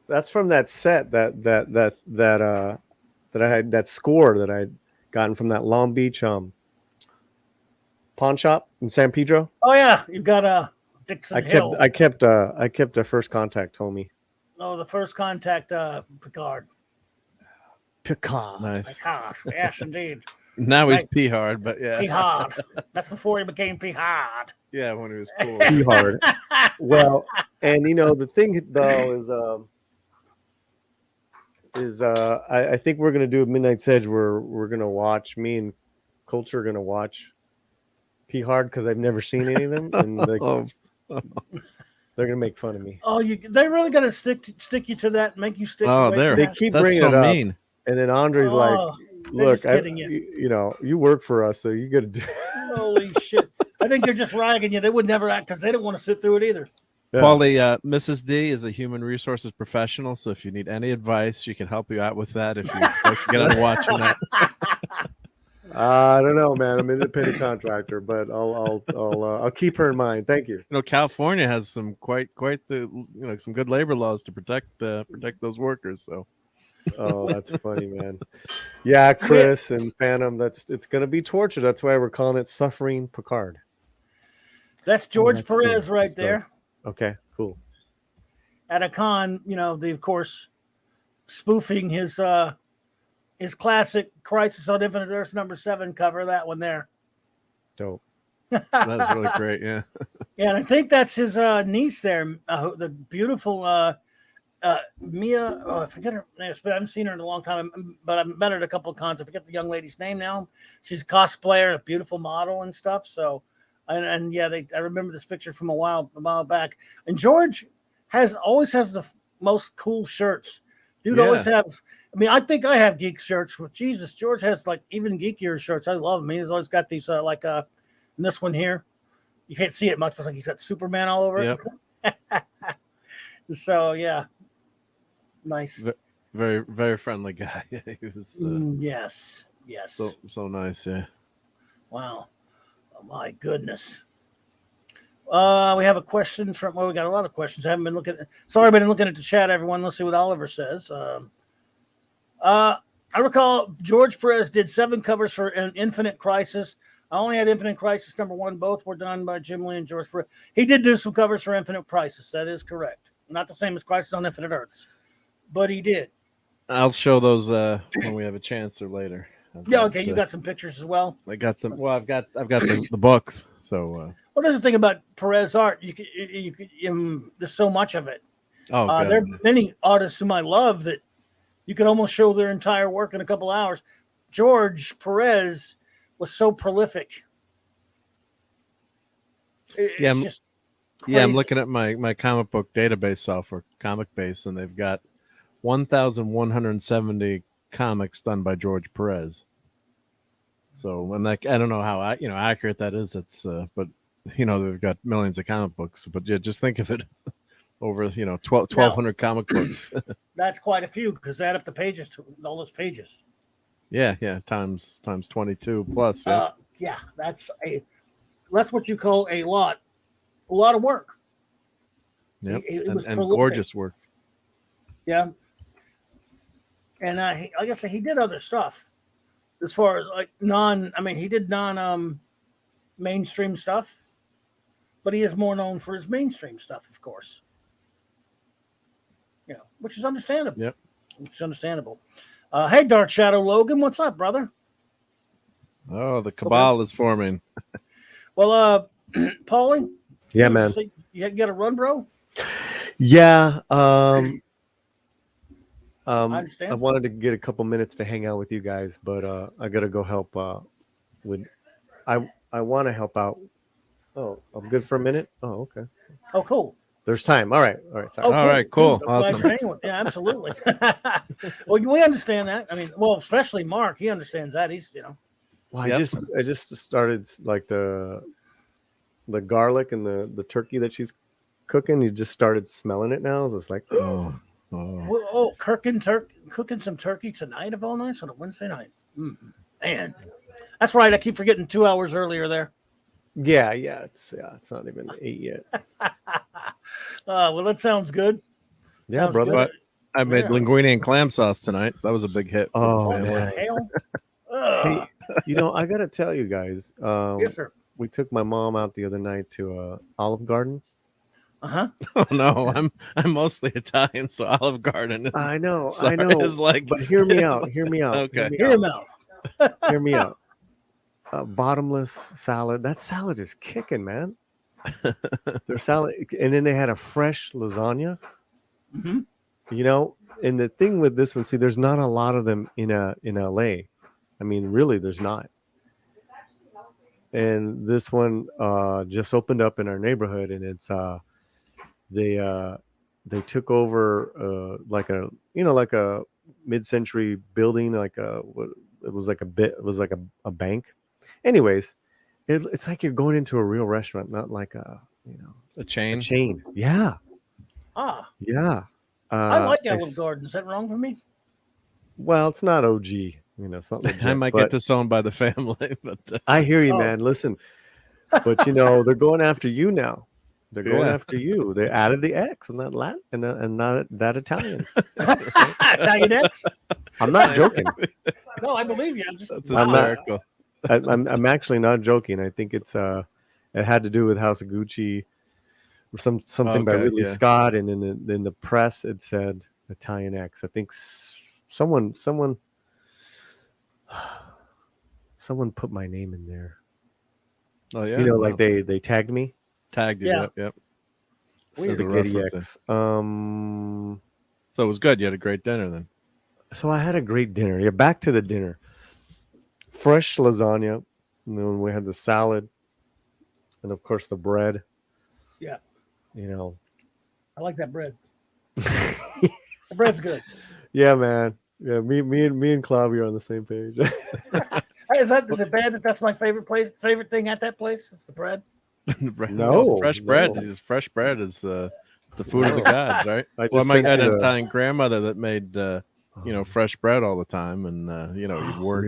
Speaker 3: that's from that set that I had, that score that I'd gotten from that Long Beach pawn shop in San Pedro.
Speaker 1: Oh yeah, you've got a Dixon Hill.
Speaker 3: I kept a First Contact homie.
Speaker 1: Oh, the First Contact Picard.
Speaker 3: Picard.
Speaker 2: Nice.
Speaker 1: Picard. Yes, indeed.
Speaker 2: Now he's
Speaker 1: Right.
Speaker 2: pee hard, but yeah.
Speaker 1: Picard. That's before he became Picard.
Speaker 2: Yeah, when he was cool.
Speaker 3: Pee hard. Well, and the thing though is I think we're gonna do a Midnight's Edge where we're gonna watch, me and Culture are gonna watch Pee Hard, because I've never seen any of them, and
Speaker 2: Oh,
Speaker 3: they're gonna make fun of me.
Speaker 1: Oh, they really got to stick you to that, make you stick.
Speaker 2: oh,
Speaker 1: away
Speaker 2: there.
Speaker 1: from
Speaker 3: They
Speaker 1: that?
Speaker 3: keep
Speaker 2: That's
Speaker 3: bringing
Speaker 2: so
Speaker 3: it up.
Speaker 2: mean.
Speaker 3: And then Andre's
Speaker 1: Oh,
Speaker 3: like,
Speaker 1: they're
Speaker 3: "Look,
Speaker 1: just kidding you.
Speaker 3: you work for us, so you got to do."
Speaker 1: Holy shit! I think they're just ragging you. They would never act because they don't want to sit through it either.
Speaker 3: Yeah.
Speaker 2: Polly, Mrs. D is a human resources professional, so if you need any advice, she can help you out with that. If you like to get on watching that,
Speaker 3: I don't know, man. I'm an independent contractor, but I'll keep her in mind. Thank you.
Speaker 2: California has some quite the some good labor laws to protect those workers. So
Speaker 3: Oh, that's funny, man. Yeah, Chris and Phantom. It's gonna be torture. That's why we're calling it Suffering Picard.
Speaker 1: That's George
Speaker 3: that's
Speaker 1: Perez
Speaker 3: cool.
Speaker 1: right
Speaker 3: That's
Speaker 1: there
Speaker 3: Okay, cool.
Speaker 1: at a con. Of course, spoofing his classic Crisis on Infinite Earths #7 cover. That one there.
Speaker 3: Dope.
Speaker 2: that's really great. Yeah.
Speaker 1: Yeah, and I think that's his niece there, the beautiful Mia. Oh, I forget her name, but I haven't seen her in a long time. But I've met her at a couple of cons. I forget the young lady's name now. She's a cosplayer, a beautiful model and stuff. So, and yeah, I remember this picture from a while back. And George always has the most cool shirts. Dude always have. I mean, I think I have geek shirts. But Jesus, George has like even geekier shirts. I love him. He's always got these this one here. You can't see it much, but he's got Superman all over it. So yeah, nice.
Speaker 2: Very, very friendly guy. He was
Speaker 1: Yes.
Speaker 2: so nice. Yeah.
Speaker 1: Wow. Oh, my goodness. We have a question from. Well, we got a lot of questions. I haven't been looking. Sorry, I've been looking at the chat. Everyone, let's see what Oliver says. I recall George Perez did 7 covers for Infinite Crisis. I only had Infinite Crisis #1. Both were done by Jim Lee and George Perez. He did do some covers for Infinite Crisis. That is correct. Not the same as Crisis on Infinite Earths, but he did.
Speaker 2: I'll show those when we have a chance or later.
Speaker 1: Yeah, okay. You got some pictures as well.
Speaker 2: I got some. Well, I've got the books. So.
Speaker 1: Well, that's the thing about Perez art. There's so much of it.
Speaker 2: Oh, God.
Speaker 1: There are many artists whom I love that you could almost show their entire work in a couple hours. George Perez was so prolific.
Speaker 2: I'm
Speaker 1: crazy.
Speaker 2: looking at my comic book database software, Comic Base, and they've got 1,170 comics done by George Perez. So, and I don't know how accurate that is. It's but they've got millions of comic books. But yeah, just think of it over 1,200 comic books.
Speaker 1: That's quite a few because add up the pages to all those pages.
Speaker 2: Yeah, times 22 plus.
Speaker 1: Yeah, that's what you call a lot of work.
Speaker 2: Yep.
Speaker 1: It was
Speaker 2: and
Speaker 1: prolific.
Speaker 2: gorgeous work.
Speaker 1: Yeah, and like I said, he did other stuff as far as like he did non mainstream stuff, but he is more known for his mainstream stuff, of course. which is understandable.
Speaker 2: Yep.
Speaker 1: It's understandable. Hey, Dark Shadow Logan, what's up, brother?
Speaker 2: Oh, the cabal is forming.
Speaker 1: Well, Paulie?
Speaker 3: Yeah, man.
Speaker 1: You got a run, bro?
Speaker 3: Yeah.
Speaker 1: I understand.
Speaker 3: I wanted to get a couple minutes to hang out with you guys, but I gotta go help with. I want to help out. Oh, I'm good for a minute. Oh, okay.
Speaker 1: Oh, cool.
Speaker 3: There's time. All right. Sorry.
Speaker 1: Oh,
Speaker 2: All right, cool.
Speaker 1: Dude, I'm glad
Speaker 2: Awesome.
Speaker 1: you're hanging with- Yeah, absolutely. Well, we understand that. I mean, especially Mark. He understands that. He's,
Speaker 3: Well,
Speaker 2: Yep.
Speaker 3: I just started like the garlic and the turkey that she's cooking. You just started smelling it now. It's like,
Speaker 1: cooking some turkey tonight of all nights on a Wednesday night. Man, that's right. I keep forgetting 2 hours earlier there.
Speaker 3: yeah, it's not even 8 yet.
Speaker 1: Well, that sounds good.
Speaker 3: Yeah,
Speaker 1: Sounds
Speaker 3: brother.
Speaker 1: good.
Speaker 2: But I made
Speaker 1: Yeah.
Speaker 2: linguine and clam sauce tonight. That was a big hit.
Speaker 3: Oh,
Speaker 1: What the
Speaker 3: man.
Speaker 1: hell?
Speaker 3: Hey, I gotta tell you guys.
Speaker 1: Yes, sir.
Speaker 3: We took my mom out the other night to Olive Garden.
Speaker 1: Uh-huh.
Speaker 2: Oh no, I'm mostly Italian, so Olive Garden.
Speaker 3: I know.
Speaker 2: Is like,
Speaker 3: But hear me out.
Speaker 2: Okay.
Speaker 1: Hear him out.
Speaker 3: Hear me out. Bottomless salad. That salad is kicking, man. Their salad, and then they had a fresh lasagna.
Speaker 1: Mm-hmm.
Speaker 3: And the thing with this one, see, there's not a lot of them in LA. I mean, really, there's not. And this one just opened up in our neighborhood, and it's they took over like a mid-century building, it was like a bank. Anyways, it's like you're going into a real restaurant, not like a
Speaker 2: chain.
Speaker 3: chain. Yeah. Yeah.
Speaker 1: I like Olive Garden. Is that wrong for me?
Speaker 3: Well, it's not OG. It's not legit,
Speaker 2: I might get this owned by the family, but
Speaker 3: I hear you,
Speaker 1: Oh.
Speaker 3: man. Listen, but they're going after you now. They're going
Speaker 2: Yeah.
Speaker 3: after you. They added the X and that Latin and not that Italian.
Speaker 1: Italian X?
Speaker 3: I'm not joking.
Speaker 1: No, I believe you.
Speaker 2: that's
Speaker 3: I'm not-
Speaker 2: hysterical.
Speaker 3: I'm actually not joking. I think it had to do with House of Gucci or something by
Speaker 2: Okay,
Speaker 3: Ridley
Speaker 2: yeah.
Speaker 3: Scott, and in the press it said Italian X. I think someone put my name in there.
Speaker 2: Oh yeah,
Speaker 3: Like they tagged me.
Speaker 2: tagged you.
Speaker 1: Yeah.
Speaker 2: Yep.
Speaker 1: We
Speaker 2: As a
Speaker 3: Spaghetti
Speaker 2: reference.
Speaker 3: X.
Speaker 2: So it was good. You had a great dinner then.
Speaker 3: So I had a great dinner. Yeah, back to the dinner. Fresh lasagna. And then we had the salad, and of course the bread.
Speaker 1: Yeah.
Speaker 3: I
Speaker 1: like that bread. The bread's good.
Speaker 3: Yeah, man. Yeah, me and Clobberin are on the same page.
Speaker 1: Hey, is it bad that that's my favorite thing at that place? It's the bread.
Speaker 3: No,
Speaker 2: fresh bread.
Speaker 3: no.
Speaker 2: Fresh bread is it's the food of the gods, right?
Speaker 3: I
Speaker 2: Well,
Speaker 3: just
Speaker 2: my
Speaker 3: sent
Speaker 2: had
Speaker 3: you
Speaker 2: an
Speaker 3: the-
Speaker 2: Italian grandmother that made fresh bread all the time, and you'd work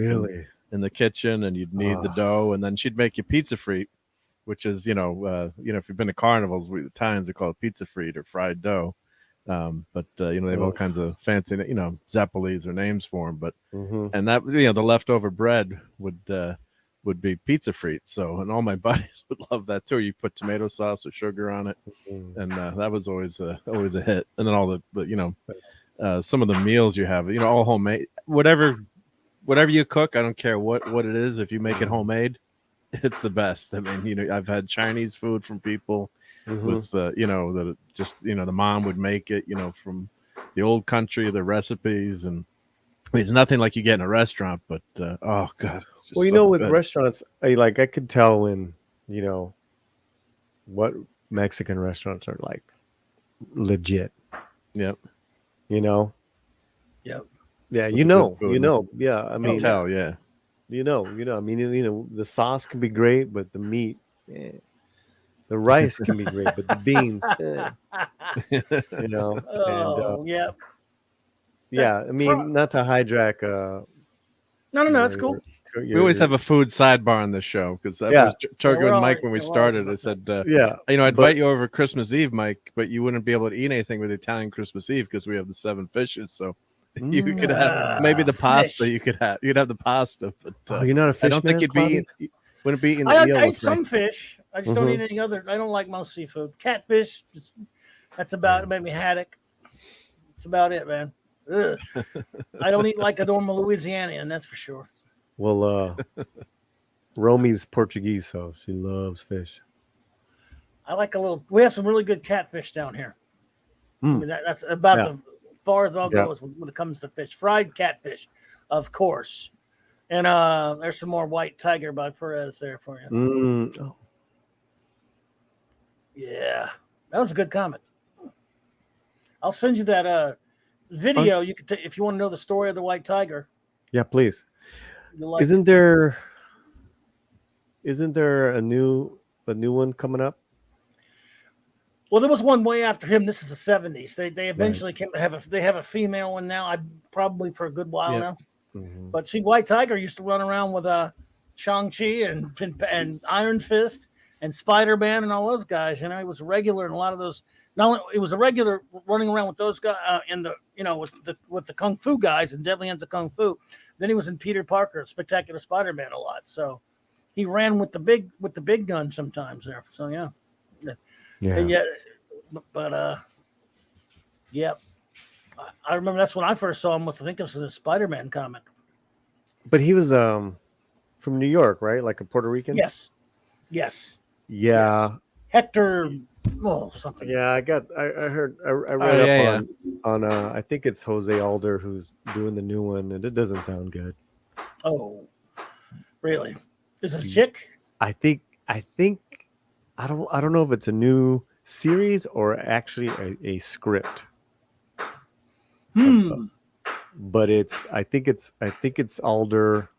Speaker 2: in the kitchen, and you'd knead the dough, and then she'd make you pizza frite, which is if you've been to carnivals, the Italians are called pizza frite or fried dough. But they have all kinds of fancy, Zeppelis or names for them. But and that the leftover bread would be pizza frite. So, and all my buddies would love that too. You put tomato sauce or sugar on it, and that was always a hit. And then all the some of the meals you have, all homemade, whatever you cook. I don't care what it is. If you make it homemade, it's the best. I mean, I've had Chinese food from people. With the mom would make it, from the old country, the recipes, and it's nothing like you get in a restaurant. But oh god, it's just
Speaker 3: with
Speaker 2: good.
Speaker 3: restaurants, I could tell when what Mexican restaurants are like legit.
Speaker 2: Yep.
Speaker 1: Yep.
Speaker 3: Yeah,
Speaker 2: With the good food.
Speaker 3: Yeah, I
Speaker 2: I
Speaker 3: mean,
Speaker 2: can tell. Yeah.
Speaker 3: I mean, the sauce can be great, but the meat. The rice can be great, but the beans,
Speaker 1: Oh, yeah.
Speaker 3: yeah. I mean, not to hijack.
Speaker 1: No, that's cool.
Speaker 2: We always have a food sidebar on this show because I was joking with Mike when we started. I said, I'd invite you over Christmas Eve, Mike, but you wouldn't be able to eat anything with Italian Christmas Eve because we have the 7 fishes. So you could have maybe the pasta.
Speaker 1: Fish.
Speaker 2: You could have. You'd have the pasta, but
Speaker 3: you're not a fish
Speaker 2: I don't think
Speaker 3: man,
Speaker 2: wouldn't be eating the
Speaker 1: I
Speaker 2: eel
Speaker 1: eat
Speaker 2: with
Speaker 1: some
Speaker 2: me.
Speaker 1: fish. I just don't eat any other. I don't like most seafood. Catfish, that's about it. Maybe haddock. That's about it, man. Ugh. I don't eat like a normal Louisianian, that's for sure.
Speaker 3: Well, Romy's Portuguese, so she loves fish.
Speaker 1: I like a little. We have some really good catfish down here. I
Speaker 3: Mm.
Speaker 1: mean, that's about
Speaker 3: Yeah.
Speaker 1: the far as I'll
Speaker 3: Yeah.
Speaker 1: go when it comes to fish. Fried catfish, of course. And there's some more white tiger by Perez there for you.
Speaker 3: Oh,
Speaker 1: Yeah, that was a good comment. I'll send you that video. You could if you want to know the story of the white tiger.
Speaker 3: yeah, please.
Speaker 1: You'll like
Speaker 3: Isn't there a new one coming up?
Speaker 1: Well, there was one way after him. This is the 70s. They eventually came to have a female one now. I probably for a good while now.
Speaker 3: Mm-hmm.
Speaker 1: But see, White Tiger used to run around with Shang-Chi and Iron Fist and Spider-Man and all those guys. You know, he was a regular in a lot of those. Not only it was a regular running around with those guys in the with the Kung Fu guys and Deadly Ends of Kung Fu. Then he was in Peter Parker, Spectacular Spider-Man a lot. So he ran with the big gun sometimes there. So yeah. And yet, but yeah, I remember that's when I first saw him. I think it was a Spider-Man comic.
Speaker 3: But he was from New York, right? Like a Puerto Rican.
Speaker 1: Yes.
Speaker 3: Yeah.
Speaker 1: Yes. Hector. Oh, something.
Speaker 3: Yeah, I heard. I read on I think it's Jose Alder who's doing the new one, and it doesn't sound good.
Speaker 1: Oh, really? Is it a chick?
Speaker 3: I think I don't know if it's a new series or actually a script. But I think it's Alder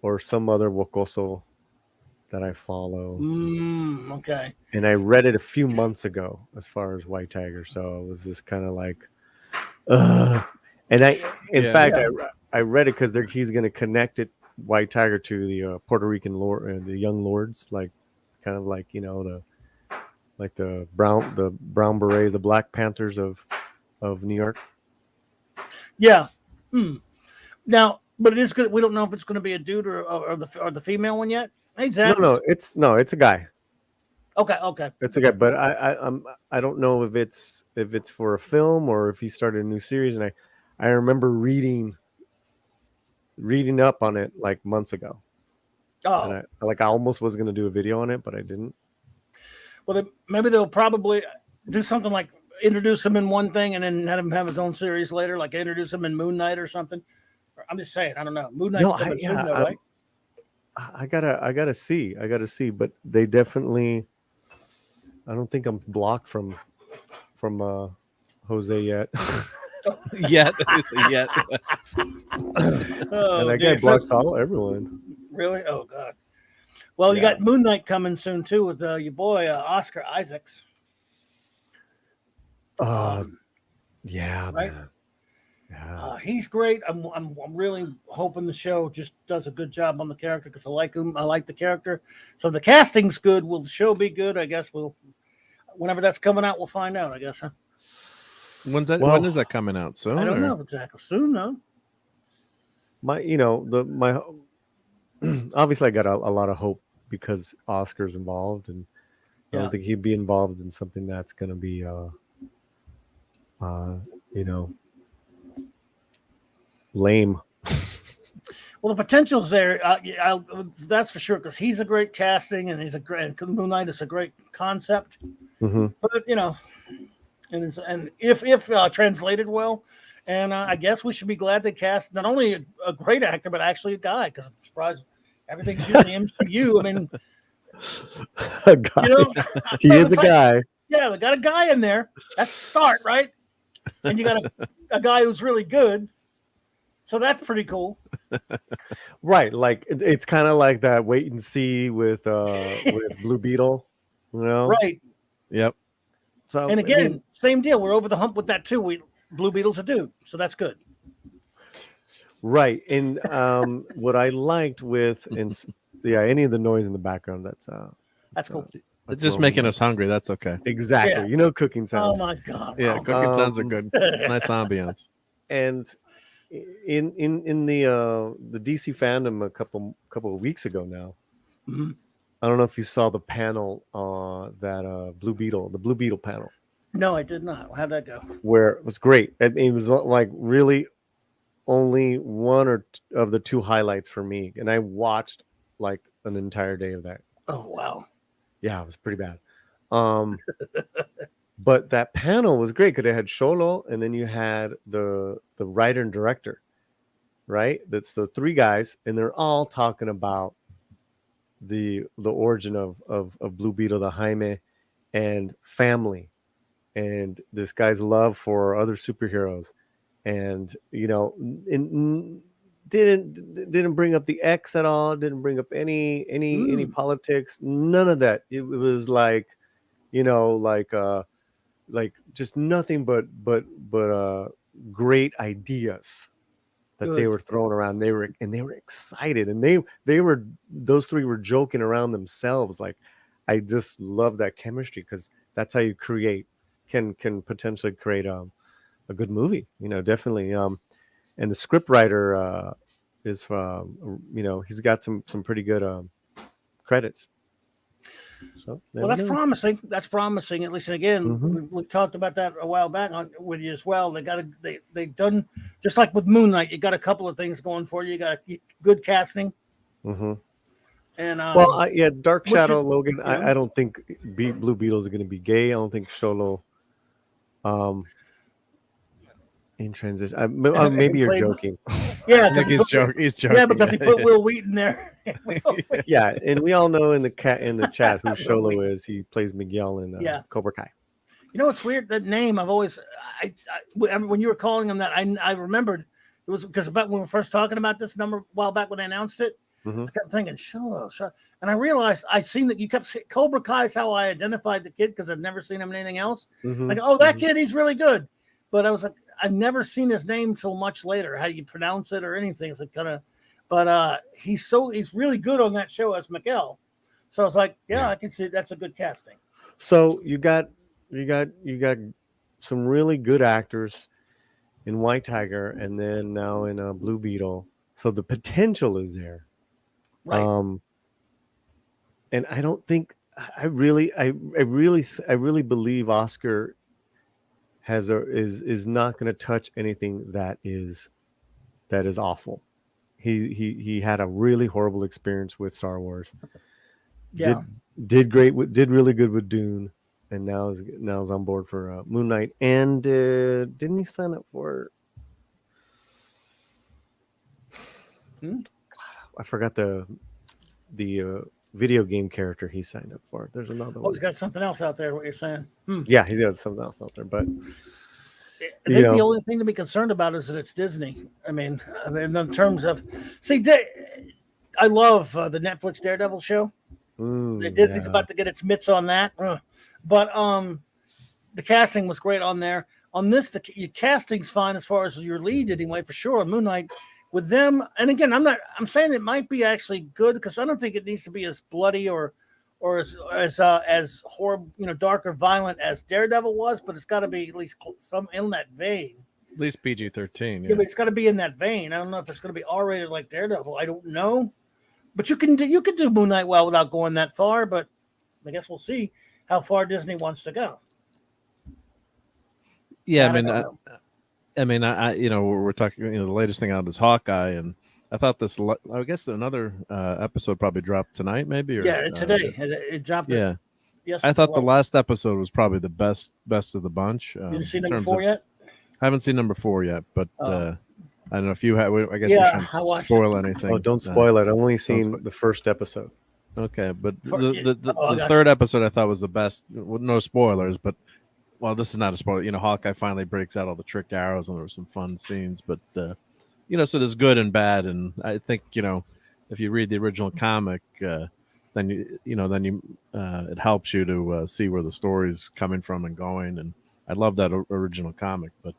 Speaker 3: or some other Wokoso that I follow.
Speaker 1: Okay.
Speaker 3: And I read it a few months ago as far as White Tiger, so it was just kind of like, and in fact, I read it because he's going to connect it White Tiger to the Puerto Rican lord, the young lords, like kind of like the brown berets, the Black Panthers of New York.
Speaker 1: Yeah. Now, but it is good. We don't know if it's going to be a dude or the female one yet. Exactly.
Speaker 3: No, it's a guy.
Speaker 1: Okay.
Speaker 3: It's a guy, but I don't know if it's for a film or if he started a new series. And I remember reading up on it like months ago.
Speaker 1: Oh,
Speaker 3: and I almost was going to do a video on it, but I didn't.
Speaker 1: Well, maybe they'll probably do something like introduce him in one thing and then have him have his own series later, like introduce him in Moon Knight or something. I'm just saying, I don't know. Moon Knight's coming soon, though, right?
Speaker 3: I gotta see, but they definitely. I don't think I'm blocked from Jose yet.
Speaker 2: yet.
Speaker 3: And that guy blocks everyone.
Speaker 1: Really? Oh God. Well, you got Moon Knight coming soon too with your boy Oscar Isaacs.
Speaker 3: Yeah,
Speaker 1: right.
Speaker 3: Man. Yeah.
Speaker 1: He's great. I'm really hoping the show just does a good job on the character because I like him. I like the character. So the casting's good. Will the show be good? I guess whenever that's coming out, we'll find out. I guess. Huh?
Speaker 2: When is that coming out? Soon?
Speaker 1: I don't know exactly. Soon, though.
Speaker 3: Obviously I got a lot of hope because Oscar's involved, and I don't think he'd be involved in something that's going to be, lame.
Speaker 1: Well, the potential's there. That's for sure because he's a great casting, and Moon Knight is a great concept.
Speaker 3: Mm-hmm.
Speaker 1: But and if translated well, and I guess we should be glad they cast not only a great actor but actually a guy because I'm surprised everything's usually MCU. I mean,
Speaker 3: a guy. He is a guy.
Speaker 1: Yeah, they got a guy in there. That's the start, right? And you got a guy who's really good. So that's pretty cool.
Speaker 3: Right. Like it's kind of like that wait and see with Blue Beetle,
Speaker 1: Right.
Speaker 2: Yep.
Speaker 1: So and again, same deal. We're over the hump with that too. Blue Beetle's a dude, so that's good.
Speaker 3: Right. And what I liked with any of the noise in the background, that's
Speaker 1: cool.
Speaker 2: It's just making us hungry. That's okay.
Speaker 3: Exactly.
Speaker 1: Yeah.
Speaker 3: Cooking sounds.
Speaker 1: Oh my God.
Speaker 2: Yeah, cooking sounds are good. It's nice ambiance.
Speaker 3: And in the DC fandom a couple of weeks ago now,
Speaker 1: mm-hmm.
Speaker 3: I don't know if you saw the panel the Blue Beetle panel.
Speaker 1: No, I did not. How'd that go?
Speaker 3: where it was great. I mean, it was like really only one or of the two highlights for me, and I watched like an entire day of that.
Speaker 1: Oh wow.
Speaker 3: Yeah, it was pretty bad. But that panel was great because it had Sholo, and then you had the writer and director, right? That's the three guys, and they're all talking about the origin of Blue Beetle, the Jaime, and family, and this guy's love for other superheroes, and didn't bring up the X at all, didn't bring up any politics, none of that. It was like, like just nothing but great ideas that they were throwing around. They were excited, and those three were joking around themselves. Like, I just love that chemistry, because that's how you can potentially create a good movie, definitely. And the script writer is he's got some pretty good credits. So
Speaker 1: well, that's promising. That's promising. At least, again, we talked about that a while back with you as well. They've done just like with Moon Knight. You got a couple of things going for you. You got good casting.
Speaker 3: Mm-hmm.
Speaker 1: And
Speaker 3: Dark Shadow Logan. I don't think Blue Beetle is going to be gay. I don't think Sholo. In transition, maybe you're joking.
Speaker 1: Yeah,
Speaker 2: I think he's joking.
Speaker 1: Yeah, because he put Will Wheaton there.
Speaker 3: Yeah, and we all know in the chat who Sholo is. He plays Miguel in Cobra Kai.
Speaker 1: You know what's weird? That name I've always, when you were calling him that, I remembered it was because about when we were first talking about this number a while back when they announced it. I kept thinking Sholo, and I realized I'd seen that you kept saying Cobra Kai is how I identified the kid, because I've never seen him in anything else. Like, oh, that kid, he's really good. But I was like, I've never seen his name till much later, how you pronounce it or anything. It's like kind of, but he's really good on that show as Miguel. So I was like, yeah, I can see that's a good casting.
Speaker 3: So you got some really good actors in White Tiger, and then now in Blue Beetle. So the potential is there.
Speaker 1: Right.
Speaker 3: And I don't think I really believe Oscar is not going to touch anything that is awful. He had a really horrible experience with Star Wars.
Speaker 1: Yeah.
Speaker 3: Did really good with Dune, and now is on board for Moon Knight. And didn't he sign up for? I forgot the video game character he signed up for. There's another one.
Speaker 1: He's got something else out there. What you're saying?
Speaker 3: Yeah, he's got something else out there. But
Speaker 1: I think the only thing to be concerned about is that it's Disney. I mean, in terms of, I love the Netflix Daredevil show. Disney's about to get its mitts on that, but the casting was great on there. On this, your casting's fine as far as your lead anyway, for sure. Moon Knight. With them, and again, I'm saying it might be actually good, because I don't think it needs to be as bloody or as horrible, dark or violent as Daredevil was, but it's got to be at least some in that vein.
Speaker 2: At least PG-13.
Speaker 1: Yeah, but it's got to be in that vein. I don't know if it's going to be R-rated like Daredevil. I don't know, but you can do Moon Knight well without going that far. But I guess we'll see how far Disney wants to go.
Speaker 2: Yeah, I mean, we're talking, the latest thing out is Hawkeye, and I thought I guess another episode probably dropped tonight, maybe. Or,
Speaker 1: today. It dropped.
Speaker 2: Yeah. Yes. I thought the last episode was probably the best of the bunch.
Speaker 1: Did you see number 4 yet?
Speaker 2: I haven't seen number 4 yet, but I don't know if you have. I guess we shouldn't spoil anything.
Speaker 3: Oh, don't spoil it. I've only seen the first episode.
Speaker 2: Okay, but the third episode I thought was the best. No spoilers, but. Well, this is not a spoiler. Hawkeye finally breaks out all the trick arrows, and there were some fun scenes. But so there's good and bad, and I think if you read the original comic, then it helps you to see where the story's coming from and going. And I love that original comic, but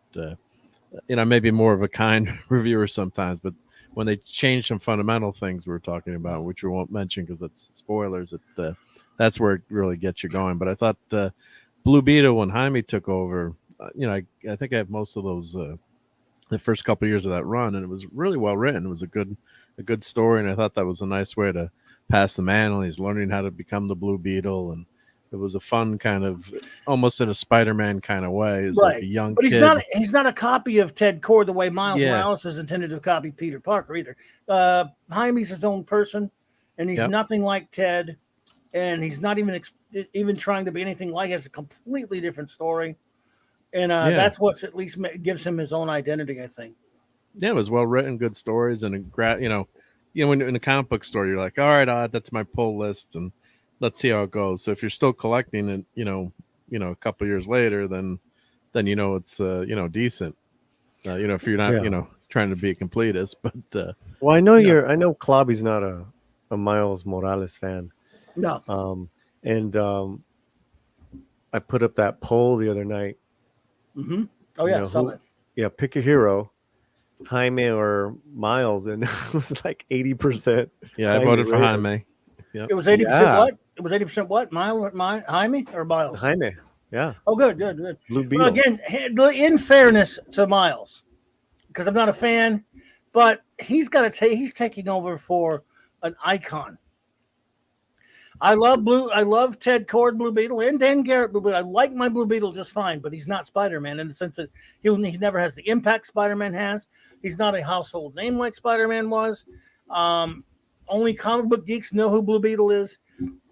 Speaker 2: maybe more of a kind reviewer sometimes. But when they change some fundamental things we were talking about, which we won't mention because it's spoilers, that's where it really gets you going. But I thought. Blue Beetle, when Jaime took over, I think I have most of those the first couple of years of that run, and it was really well written. It was a good story, and I thought that was a nice way to pass the mantle. He's learning how to become the Blue Beetle, and It was a fun kind of, almost in a Spider-Man kind of way. It's
Speaker 1: Right.
Speaker 2: like a young
Speaker 1: But
Speaker 2: kid.
Speaker 1: he's not a copy of Ted Cord the way Miles
Speaker 2: Yeah.
Speaker 1: Morales is intended to copy Peter Parker either. Jaime's his own person, and he's
Speaker 2: Yep.
Speaker 1: nothing like Ted, and he's not even trying to be anything like. He has a completely different story, and that's what at least gives him his own identity, I think.
Speaker 2: Yeah, it was well written, good stories, and when in a comic book store, you're like, all right, I'll add that to my pull list, and let's see how it goes. So if you're still collecting it, a couple years later, then it's decent. If you're not trying to be a completist, but
Speaker 3: well, I know Clobby's not a Miles Morales fan.
Speaker 1: No.
Speaker 3: And I put up that poll the other night.
Speaker 1: Mm-hmm. Oh yeah, saw that.
Speaker 3: Yeah, pick a hero, Jaime or Miles, and it was like 80%.
Speaker 2: Yeah, I voted for Jaime. Yep.
Speaker 1: It was 80% what? It was 80% what? Jaime or Miles?
Speaker 3: Jaime. Yeah.
Speaker 1: Oh, good.
Speaker 3: Blue Beetle.
Speaker 1: Well, again, in fairness to Miles, because I'm not a fan, but he's taking over for an icon. I love Ted Cord Blue Beetle and Dan Garrett Blue Beetle. I like my Blue Beetle just fine, but he's not Spider-Man in the sense that he never has the impact Spider-Man has. He's not a household name like Spider-Man was. Only comic book geeks know who Blue Beetle is.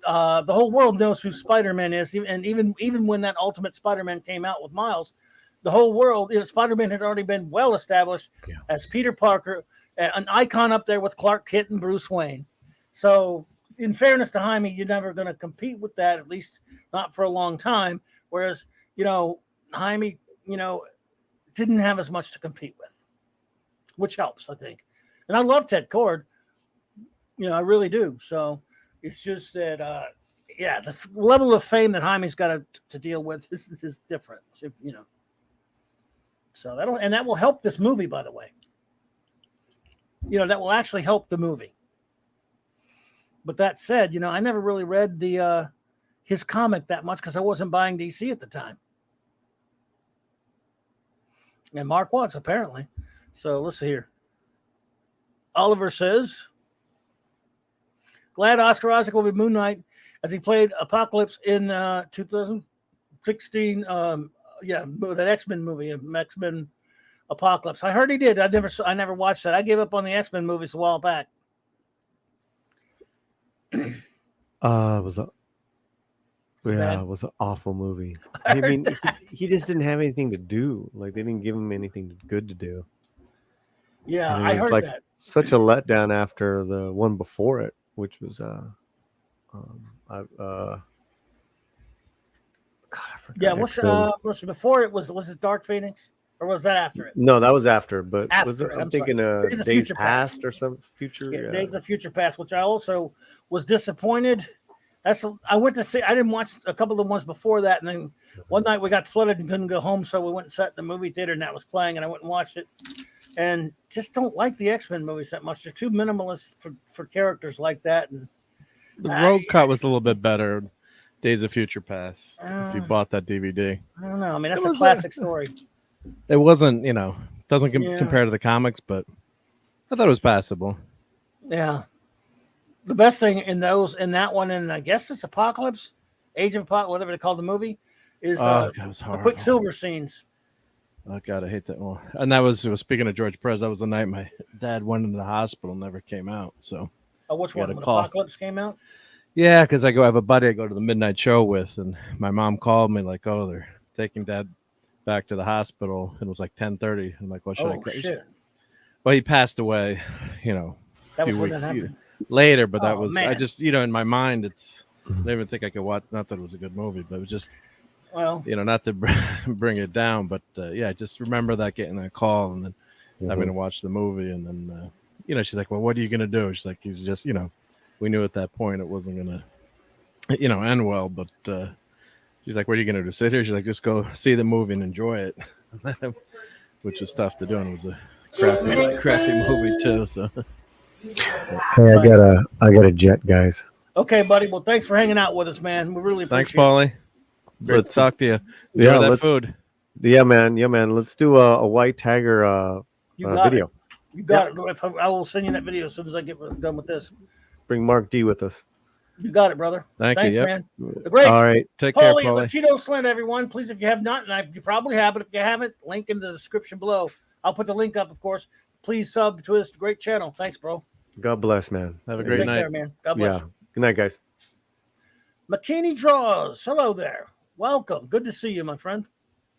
Speaker 1: The whole world knows who Spider-Man is, and even when that Ultimate Spider-Man came out with Miles, the whole world, Spider-Man had already been well established as Peter Parker, an icon up there with Clark Kent and Bruce Wayne. So, in fairness to Jaime, you're never going to compete with that, at least not for a long time. Whereas, Jaime, didn't have as much to compete with, which helps, I think. And I love Ted Cord. I really do. So it's just that, the level of fame that Jaime's got to deal with is different. So that will help this movie, by the way. That will actually help the movie. But that said, I never really read his comic that much because I wasn't buying DC at the time. And Mark was, apparently. So let's see here. Oliver says, glad Oscar Isaac will be Moon Knight as he played Apocalypse in 2016. That X-Men movie, X-Men Apocalypse. I heard he did. I never watched that. I gave up on the X-Men movies a while back.
Speaker 3: It was an awful movie. I mean, he just didn't have anything to do. Like, they didn't give him anything good to do.
Speaker 1: Yeah, I heard that.
Speaker 3: Such a letdown after the one before it, which was God, I forgot.
Speaker 1: Yeah, what's before it? Was it Dark Phoenix? Or was that after it?
Speaker 3: No, that was after. But
Speaker 1: I'm
Speaker 3: thinking Days Past or some future.
Speaker 1: Yeah, Days of Future Past, which I also was disappointed. I went to see. I didn't watch a couple of the ones before that, and then one night we got flooded and couldn't go home, so we went and sat in the movie theater, and that was playing, and I went and watched it. And just don't like the X-Men movies that much. They're too minimalist for characters like that. And
Speaker 2: the road cut was a little bit better. Days of Future Past. If you bought that DVD,
Speaker 1: I don't know. I mean, that's a classic story.
Speaker 2: It wasn't, doesn't compare to the comics, but I thought it was passable.
Speaker 1: Yeah. The best thing in that one, and I guess it's Apocalypse, Age of Apocalypse, whatever they call the movie, is the Quicksilver scenes.
Speaker 2: Oh God, I hate that one. And that was speaking of George Perez. That was the night my dad went into the hospital, never came out. So,
Speaker 1: which one? When Apocalypse came out?
Speaker 2: Yeah, because I have a buddy I go to the midnight show with, and my mom called me like, "Oh, they're taking Dad back to the hospital." It was like 10:30. I'm like, "What should I?"
Speaker 1: Oh shit!
Speaker 2: Well, he passed away.
Speaker 1: That was when that happened.
Speaker 2: Later, but that was man. I just in my mind I didn't even think I could watch. Not that it was a good movie, but it was just not to bring it down, but I just remember that getting that call and then having to watch the movie, and then she's like, "Well, what are you gonna do?" She's like, "He's just we knew at that point it wasn't gonna end well, but she's like, "What are you gonna do? Sit here?" She's like, "Just go see the movie and enjoy it," which was tough to do, and it was a crappy movie too. So.
Speaker 3: Hey, I got a jet, guys.
Speaker 1: Okay, buddy. Well, thanks for hanging out with us, man. We really appreciate
Speaker 2: it. Thanks, Paulie. Let's talk to you. Enjoy that food.
Speaker 3: Yeah, man. Let's do a White Tiger video.
Speaker 1: You got it. I will send you that video as soon as I get done with this.
Speaker 3: Bring Mark D with us.
Speaker 1: You got it, brother.
Speaker 2: Thank
Speaker 1: Thanks,
Speaker 2: you. Yep.
Speaker 1: man. The great
Speaker 3: All right.
Speaker 2: Take care,
Speaker 1: Paulie
Speaker 2: Paulie.
Speaker 1: Latino Slant, everyone. Please, if you have not, and you probably have, but if you haven't, link in the description below. I'll put the link up, of course. Please sub to this great channel. Thanks, bro.
Speaker 3: God bless, man.
Speaker 2: Have a great
Speaker 1: Take
Speaker 2: night.
Speaker 1: care, man. God bless you.
Speaker 3: Good night, guys.
Speaker 1: McKinney Draws. Hello there. Welcome. Good to see you, my friend.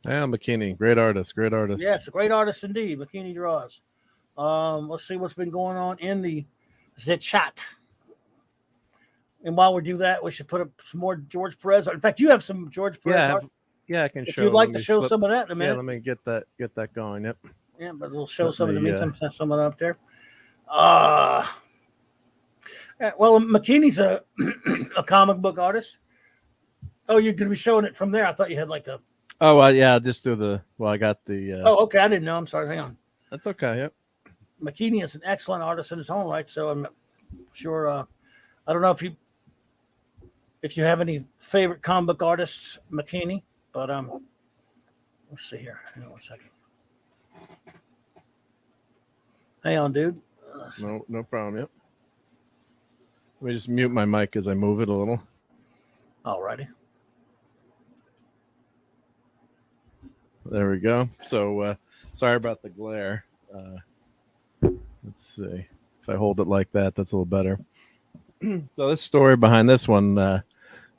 Speaker 2: Yeah, McKinney. Great artist. Great artist.
Speaker 1: Yes, a great artist indeed. McKinney Draws. Let's see what's been going on in the chat. And while we do that, we should put up some more George Perez. In fact, you have some George Perez art.
Speaker 2: Yeah, I can
Speaker 1: If
Speaker 2: show.
Speaker 1: you'd like to show some of that in a minute.
Speaker 2: Yeah, let me get that going. Yep.
Speaker 1: Yeah, but we'll show some in the
Speaker 2: me,
Speaker 1: meantime. Some of that up there. Well, McKinney's a comic book artist. Oh, you're going to be showing it from there. I thought you had like a.
Speaker 2: Oh, well, yeah, I'll just do the. Well, I got the.
Speaker 1: Oh, okay. I didn't know. I'm sorry. Hang on.
Speaker 2: That's okay. Yep.
Speaker 1: McKinney is an excellent artist in his own right. So I'm sure. I don't know if you have any favorite comic book artists, McKinney, but let's see here. Hang on 1 second. Hang on, dude.
Speaker 2: No problem. Yep. Let me just mute my mic as I move it a little.
Speaker 1: Alrighty.
Speaker 2: There we go. So sorry about the glare. Let's see. If I hold it like that, that's a little better. So this story behind this one,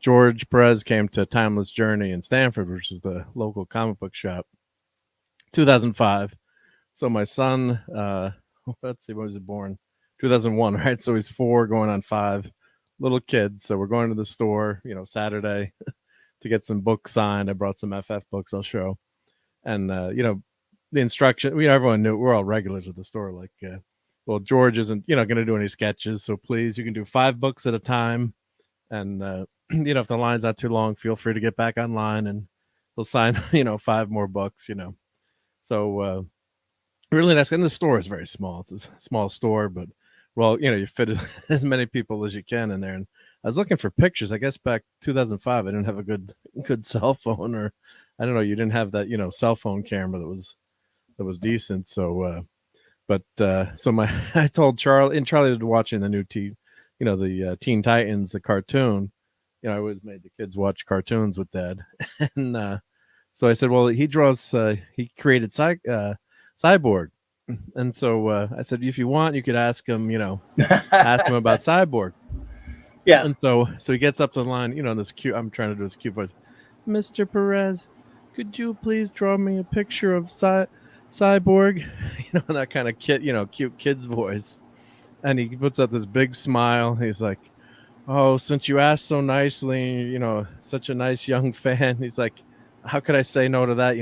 Speaker 2: George Perez came to Timeless Journey in Stanford, which is the local comic book shop, 2005. So my son, let's see, when was he born? 2001, right? So he's 4 going on 5, little kid. So we're going to the store, Saturday to get some books signed. I brought some FF books I'll show. And, the instruction, everyone knew we're all regulars at the store. Like, well, George isn't, going to do any sketches. So please, you can do 5 books at a time. And, if the line's not too long, feel free to get back online and he'll sign, 5 more books, So, really nice. And the store is very small. It's a small store, but you fit as many people as you can in there. And I was looking for pictures. I guess back 2005, I didn't have a good cell phone, or I don't know. You didn't have that, cell phone camera that was decent. So, I told Charlie, and Charlie was watching the new the Teen Titans, the cartoon. I always made the kids watch cartoons with Dad, and so I said, well, he draws. He created Cyborg. And so I said, if you want, you could ask him, ask him about Cyborg.
Speaker 1: Yeah.
Speaker 2: And so he gets up to the line, this cute, I'm trying to do this cute voice. Mr. Perez, could you please draw me a picture of Cyborg? That kind of cute kid's voice. And he puts up this big smile. He's like, oh, since you asked so nicely, such a nice young fan. He's like, how could I say no to that?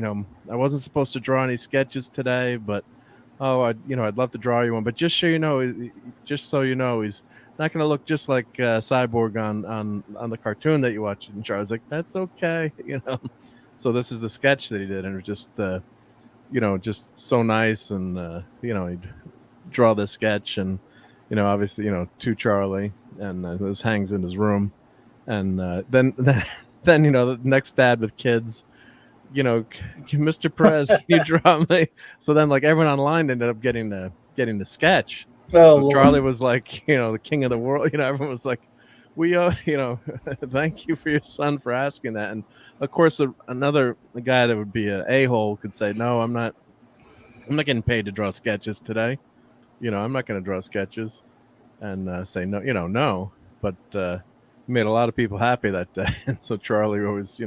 Speaker 2: I wasn't supposed to draw any sketches today, but I'd love to draw you one. But just so you know, he's not going to look just like Cyborg on the cartoon that you watch. And Charlie's like, that's okay, So this is the sketch that he did, and it was just, just so nice, and he'd draw this sketch, and obviously, to Charlie, and this hangs in his room, and then the next dad with kids. Mr. Perez, can you draw me? So then, like, everyone online ended up getting the sketch.
Speaker 1: Oh,
Speaker 2: so Charlie was like, the king of the world. Everyone was like, we, thank you for your son for asking that. And of course, another guy that would be an a-hole could say, no, I'm not getting paid to draw sketches today. I'm not going to draw sketches, and say no, no. But made a lot of people happy that day. And so Charlie always,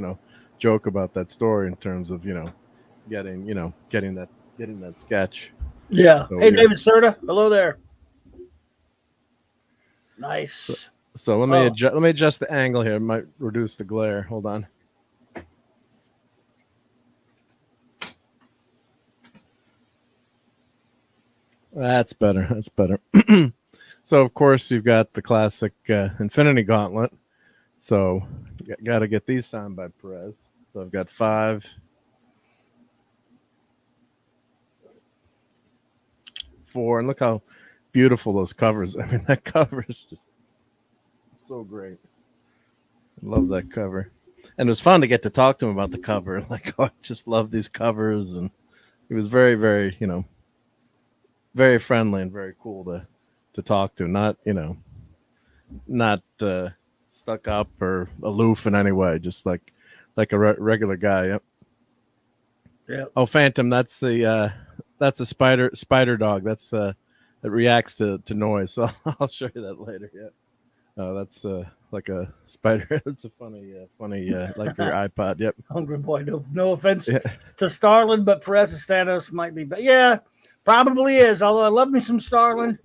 Speaker 2: joke about that story in terms of getting that sketch.
Speaker 1: Yeah.
Speaker 2: So,
Speaker 1: hey, David Serta, hello there. Nice.
Speaker 2: So let me adjust the angle here. It might reduce the glare. Hold on. That's better. So of course you've got the classic Infinity Gauntlet. So got to get these signed by Perez. So I've got 5. 4, and look how beautiful those covers. I mean, that cover is just so great. I love that cover. And it was fun to get to talk to him about the cover. Like, oh, I just love these covers. And he was very, very, very friendly and very cool to talk to. Not stuck up or aloof in any way, just like a regular guy. Yep.
Speaker 1: Yeah.
Speaker 2: Oh, Phantom, that's a spider dog. That's it reacts to noise. So I'll show you that later. Yeah. Oh, that's like a spider. It's a funny like your iPod. Yep.
Speaker 1: Hungry boy. No offense
Speaker 2: Yeah.
Speaker 1: to Starlin, but Perez Thanos might be. But yeah, probably is. Although I love me some Starlin.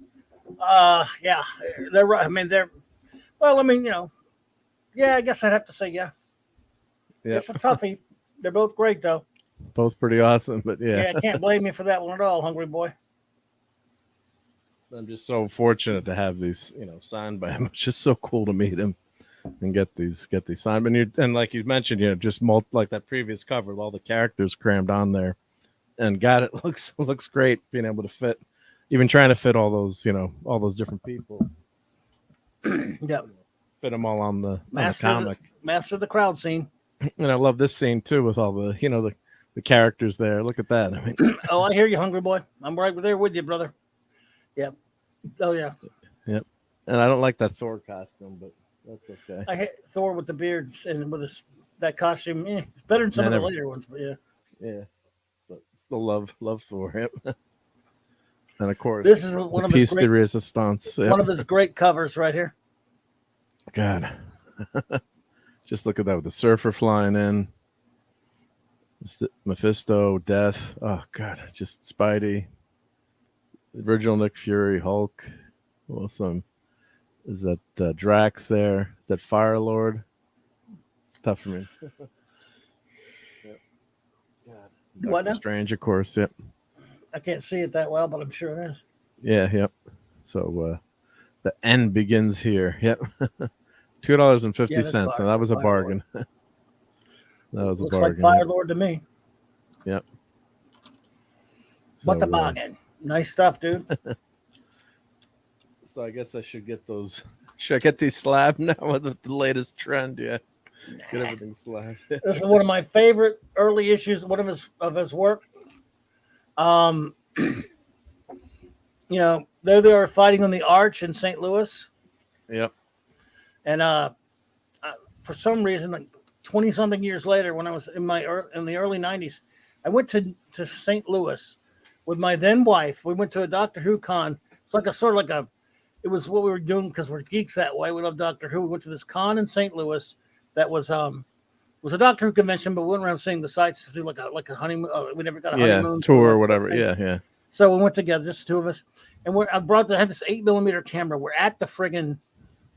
Speaker 1: Yeah, they're right. I mean, they're. Well, I mean, yeah. I guess I'd have to say yeah.
Speaker 2: Yeah.
Speaker 1: It's a toughie. They're both great though.
Speaker 2: Both pretty awesome, but
Speaker 1: Yeah, I can't blame you for that one at all, Hungry boy.
Speaker 2: I'm just so fortunate to have these, signed by him. It's just so cool to meet him and get these signed. And like you mentioned, just like that previous cover with all the characters crammed on there. And God, it looks great being able to fit, even trying to fit all those, all those different people.
Speaker 1: Yep.
Speaker 2: Fit them all on the
Speaker 1: Master of the crowd scene.
Speaker 2: And I love this scene too with all the, the characters there. Look at that. I mean,
Speaker 1: oh, I hear you, Hungry boy. I'm right there with you, brother. Yep. Oh yeah.
Speaker 2: Yep. And I don't like that Thor costume, but that's okay.
Speaker 1: I hate Thor with the beard and with that costume. It's better than some of the later ones, but yeah.
Speaker 2: Yeah. But still love Thor. Yep. And of course,
Speaker 1: this is one of his
Speaker 2: great de resistance. Yep.
Speaker 1: One of his great covers right here.
Speaker 2: God. Just look at that with the surfer flying in. Mephisto, Death. Oh God, just Spidey. The original Nick Fury, Hulk. Awesome. Is that Drax there? Is that Fire Lord? It's tough for me. Yep. God.
Speaker 1: What now?
Speaker 2: Strange, of course. Yep.
Speaker 1: I can't see it that well, but I'm sure it is.
Speaker 2: Yeah. Yep. So the end begins here. Yep. $2.50. Now that was a bargain. That was
Speaker 1: Looks
Speaker 2: a bargain.
Speaker 1: Like Fire Lord to me.
Speaker 2: Yep.
Speaker 1: What the bargain? Nice stuff, dude.
Speaker 2: So I guess I should get those. Should I get these slabbed now with the latest trend? Yeah. Get everything slabbed.
Speaker 1: This is one of my favorite early issues. One of his work. There they are fighting on the Arch in St. Louis.
Speaker 2: Yep.
Speaker 1: And for some reason, like 20-something years later, when I was in the early 90s, I went to St. Louis with my then wife. We went to a Doctor Who con. It's like it was what we were doing because we're geeks that way. We love Doctor Who. We went to this con in St. Louis that was a Doctor Who convention, but we went around seeing the sights to do like a honeymoon. We never got a honeymoon
Speaker 2: tour or whatever. Yeah.
Speaker 1: So we went together, just the two of us, and I had this 8mm camera. We're at the friggin'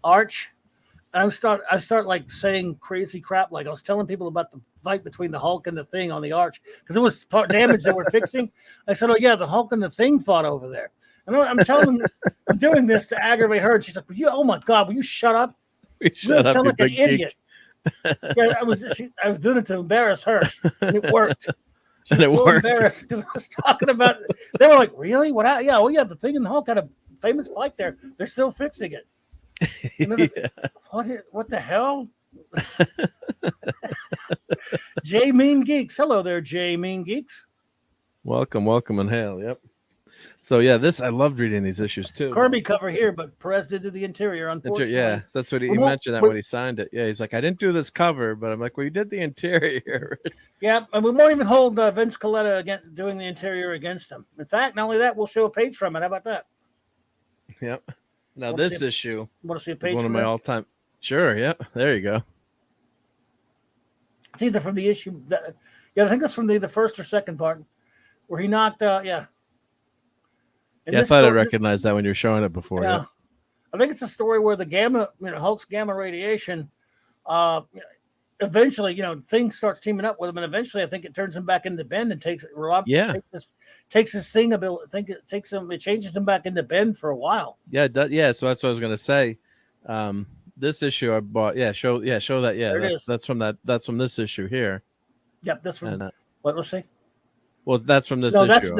Speaker 1: Arch. And I start like saying crazy crap. Like I was telling people about the fight between the Hulk and the Thing on the Arch because it was damage that we're fixing. I said, "Oh yeah, the Hulk and the Thing fought over there." And I'm telling them, I'm doing this to aggravate her. And she's like, "Oh my God, will you shut up? You sound like an idiot." Yeah, I was doing it to embarrass her, and it worked. She was so embarrassed because I was talking about it. They were like, "Really? What? Yeah, well, yeah, the Thing and the Hulk had a famous fight there. They're still fixing it." What the hell? J Mean Geeks. Hello there, J Mean Geeks.
Speaker 2: Welcome and hail. Yep. So yeah, I loved reading these issues too.
Speaker 1: Kirby cover here, but Perez did the interior, unfortunately.
Speaker 2: Yeah, that's what he mentioned that when he signed it. Yeah, he's like, I didn't do this cover, but I'm like, well, you did the interior. Yeah,
Speaker 1: and we won't even hold Vince Coletta doing the interior against him. In fact, not only that, we'll show a page from it. How about that?
Speaker 2: Yep. Now this issue
Speaker 1: want to see a page
Speaker 2: is one of my all-time. Sure, yeah. There you go.
Speaker 1: It's either from the issue I think that's from the first or second part where he knocked
Speaker 2: I thought I recognized that when you were showing it before.
Speaker 1: Yeah. I think it's a story where the Hulk's gamma radiation eventually, Thing starts teaming up with him, and eventually I think it turns him back into Ben and takes his thing ability. I think it changes him back into Ben for a while.
Speaker 2: Yeah, so that's what I was gonna say. This issue I bought. Show that. Yeah, that's from this issue here.
Speaker 1: Yep, that's from let's see.
Speaker 2: Well, that's from this issue.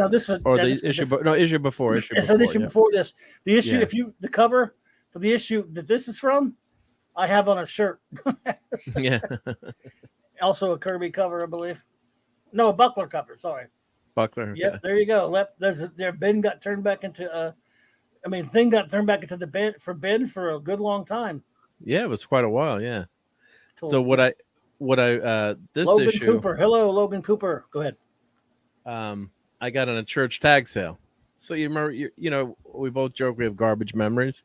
Speaker 2: Issue before.
Speaker 1: It's an issue before this. The issue, the cover for the issue that this is from, I have on a shirt.
Speaker 2: Yeah.
Speaker 1: Also a Kirby cover, I believe. No, a Buckler cover. Sorry.
Speaker 2: Buckler.
Speaker 1: Yep. There you go. Ben got turned back into. Thing got turned back into the Ben for a good long time.
Speaker 2: Yeah, it was quite a while. Yeah. So
Speaker 1: Totally.
Speaker 2: this
Speaker 1: Logan
Speaker 2: issue,
Speaker 1: Cooper. Hello, Logan Cooper. Go ahead.
Speaker 2: I got on a church tag sale. So you remember, you know, we both joke we have garbage memories,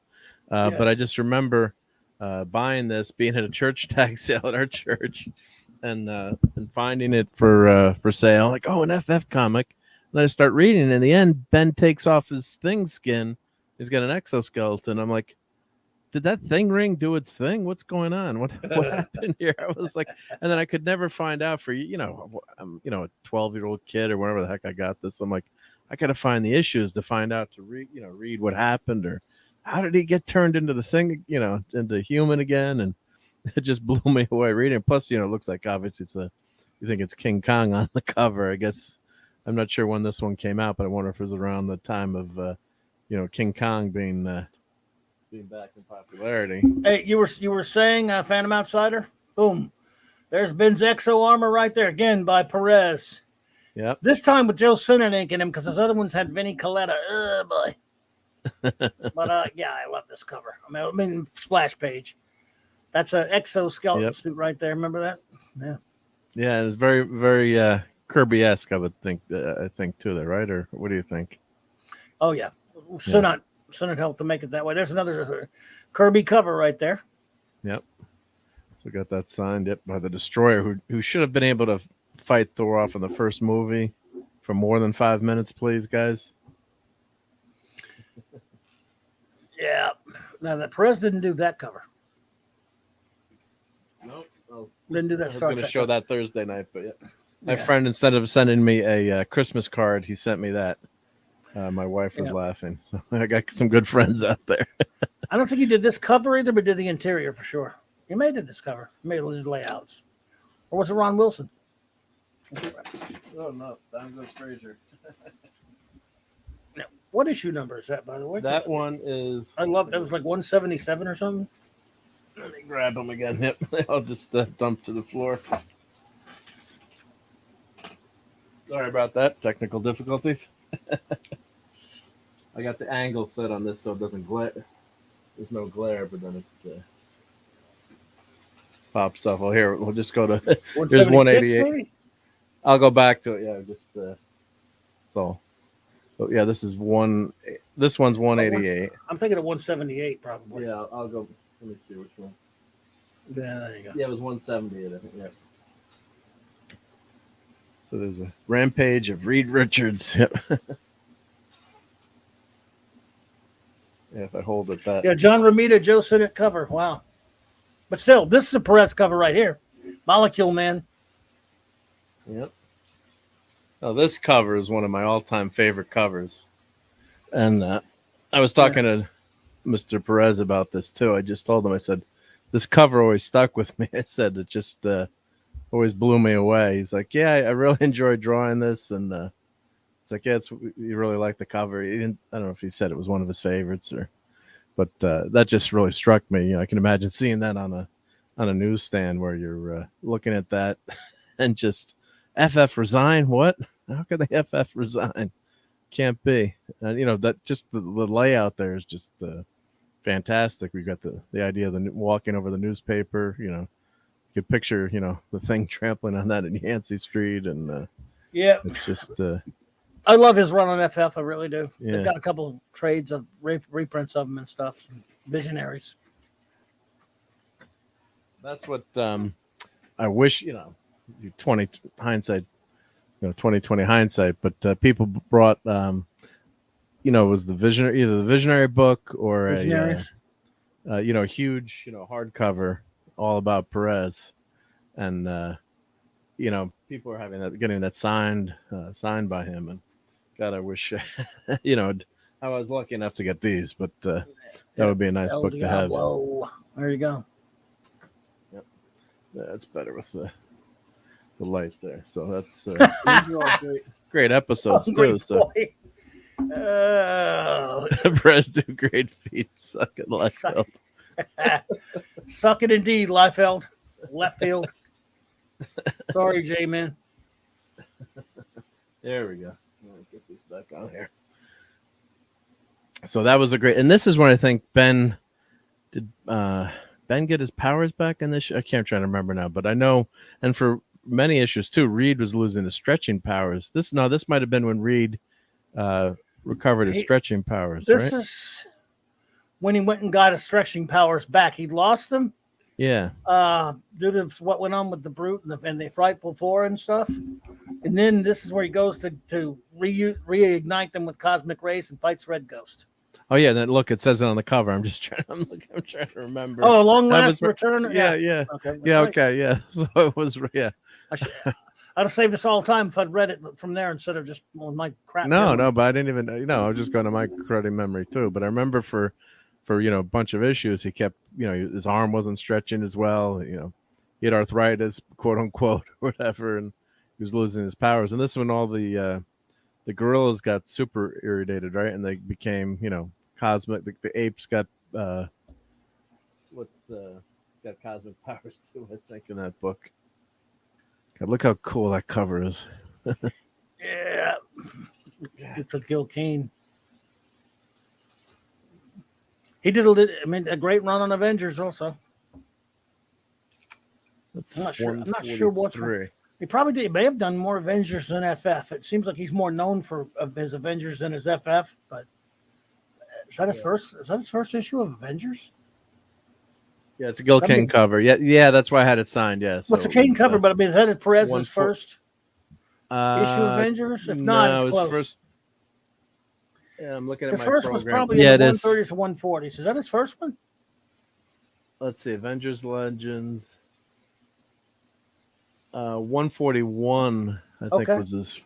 Speaker 2: but I
Speaker 1: Yes.
Speaker 2: just remember buying this, being at a church tag sale at our church, and finding it for sale. Like, oh, an FF comic. And then I start reading. And in the end, Ben takes off his thing skin. He's got an exoskeleton. I'm like, did that thing ring do its thing? What's going on? What happened here? I was like, and then I could never find out for I'm a 12-year-old kid or whatever the heck I got this. I'm like, I got to find the issues to find out to read what happened or how did he get turned into the thing, into human again? And it just blew me away reading. Plus, it looks like obviously you think it's King Kong on the cover. I guess I'm not sure when this one came out, but I wonder if it was around the time of King Kong being back in popularity.
Speaker 1: Hey, you were saying Phantom Outsider? Boom. There's Ben's Exo armor right there again by Perez.
Speaker 2: Yep.
Speaker 1: This time with Joe Sinnott inking him because his other ones had Vinny Coletta. Oh boy. But yeah, I love this cover. I mean splash page. That's an exoskeleton suit right there. Remember that? Yeah.
Speaker 2: Yeah, it's very, very Kirby-esque, I would think. I think too, there, right? Or what do you think?
Speaker 1: Oh yeah, Sinnott helped to make it that way. There's another Kirby cover right there.
Speaker 2: Yep. So got that signed by the Destroyer, who should have been able to fight Thor off in the first movie for more than 5 minutes, please, guys.
Speaker 1: Yeah. Now that Perez didn't do that cover.
Speaker 2: Nope. Oh,
Speaker 1: didn't do that.
Speaker 2: I was going to show that Thursday night, but yeah. My
Speaker 1: Yeah.
Speaker 2: friend, instead of sending me a Christmas card, he sent me that. My wife was laughing. So I got some good friends out there.
Speaker 1: I don't think he did this cover either, but did the interior for sure. He made this cover. He made his layouts. Or was it Ron Wilson?
Speaker 2: Oh, no. Down goes Frazier.
Speaker 1: Now, what issue number is that, by the way?
Speaker 2: That one is...
Speaker 1: I love that. It was like 177 or something.
Speaker 2: Let me grab them again. Yep. I'll just dump to the floor. Sorry about that. Technical difficulties. I got the angle set on this so it doesn't glare. There's no glare, but then it pops up. Well, here, we'll just go to... Here's 188. Maybe? I'll go back to it. Yeah, just... that's all. But yeah, this one's 188.
Speaker 1: I'm thinking of 178 probably.
Speaker 2: Yeah, I'll go... Let me see which one.
Speaker 1: Yeah, there you go.
Speaker 2: Yeah, it was 178, I think. Yeah. So there's a Rampage of Reed Richards. Yep. Yeah, if I hold it that.
Speaker 1: Yeah, John Romita, Joe Sinnott cover. Wow. But still, this is a Perez cover right here. Molecule Man.
Speaker 2: Yep. Now, this cover is one of my all-time favorite covers. And I was talking to Mr. Perez about this, too. I just told him, I said, this cover always stuck with me. I said, it just always blew me away. He's like, yeah, I really enjoyed drawing this. And it's like, yeah, you really like the cover. I don't know if he said it was one of his favorites, but that just really struck me. I can imagine seeing that on a newsstand where you're looking at that and just FF resign. What? How could they FF resign? Can't be. And that just the layout there is just fantastic. We got the idea of walking over the newspaper. You could picture the thing trampling on that in Yancey Street, and it's just.
Speaker 1: I love his run on FF. I really do.
Speaker 2: Yeah.
Speaker 1: They've got a couple of trades of reprints of them and stuff. Visionaries.
Speaker 2: That's what I wish. 2020 hindsight. 2020 hindsight. But people brought. It was either the Visionary book or a huge hardcover all about Perez, and people are getting that signed by him, and God, I wish I was lucky enough to get these, but that would be a nice book to have.
Speaker 1: Whoa, there you go.
Speaker 2: Yep, that's better with the light there. So that's these are all great episodes too. So. Perez do great feet. Suck it, Liefeld.
Speaker 1: Suck it indeed, Liefeld. Left field. Sorry, Jay, man.
Speaker 2: There we go. Get this back on here. So that was a great, and this is when I think Ben did Ben get his powers back in this? I can't try to remember now, but I know. And for many issues too, Reed was losing his stretching powers. This might have been when Reed recovered his stretching powers.
Speaker 1: This
Speaker 2: right?
Speaker 1: is when he went and got his stretching powers back. He lost them.
Speaker 2: Yeah.
Speaker 1: Due to what went on with the Brute and the Frightful Four and stuff. And then this is where he goes to reignite them with cosmic rays and fights Red Ghost.
Speaker 2: Oh yeah, then look, it says it on the cover. I'm trying to remember.
Speaker 1: Oh, Long Last Return.
Speaker 2: Yeah.
Speaker 1: Okay.
Speaker 2: Yeah.
Speaker 1: Right.
Speaker 2: Okay. Yeah. So it was. Yeah.
Speaker 1: I'd have saved us all time if I'd read it from there instead of just on my crap.
Speaker 2: No, but I didn't even. I was just going to my cruddy memory too. But I remember for a bunch of issues, he kept his arm wasn't stretching as well. He had arthritis, quote unquote, or whatever, and he was losing his powers. And this is when all the gorillas got super irritated, right? And they became cosmic. The apes got got cosmic powers too, I think, in that book. God, look how cool that cover is.
Speaker 1: Yeah. It's a Gil Kane. He did a great run on Avengers also.
Speaker 2: That's
Speaker 1: I'm not sure what's one. He probably did. He may have done more Avengers than FF. It seems like he's more known for his Avengers than his FF. But is that his first? Is that his first issue of Avengers?
Speaker 2: Yeah, it's a Gil Kane cover. Yeah. That's why I had it signed. Yeah. So
Speaker 1: it's a Kane cover, but is that Perez's first issue of Avengers? If not, it's close.
Speaker 2: First. Yeah, I'm looking at
Speaker 1: his
Speaker 2: my
Speaker 1: first
Speaker 2: program.
Speaker 1: was probably in the 130s to 140s. Is that his first one?
Speaker 2: Let's see, Avengers Legends. 141, I think was his.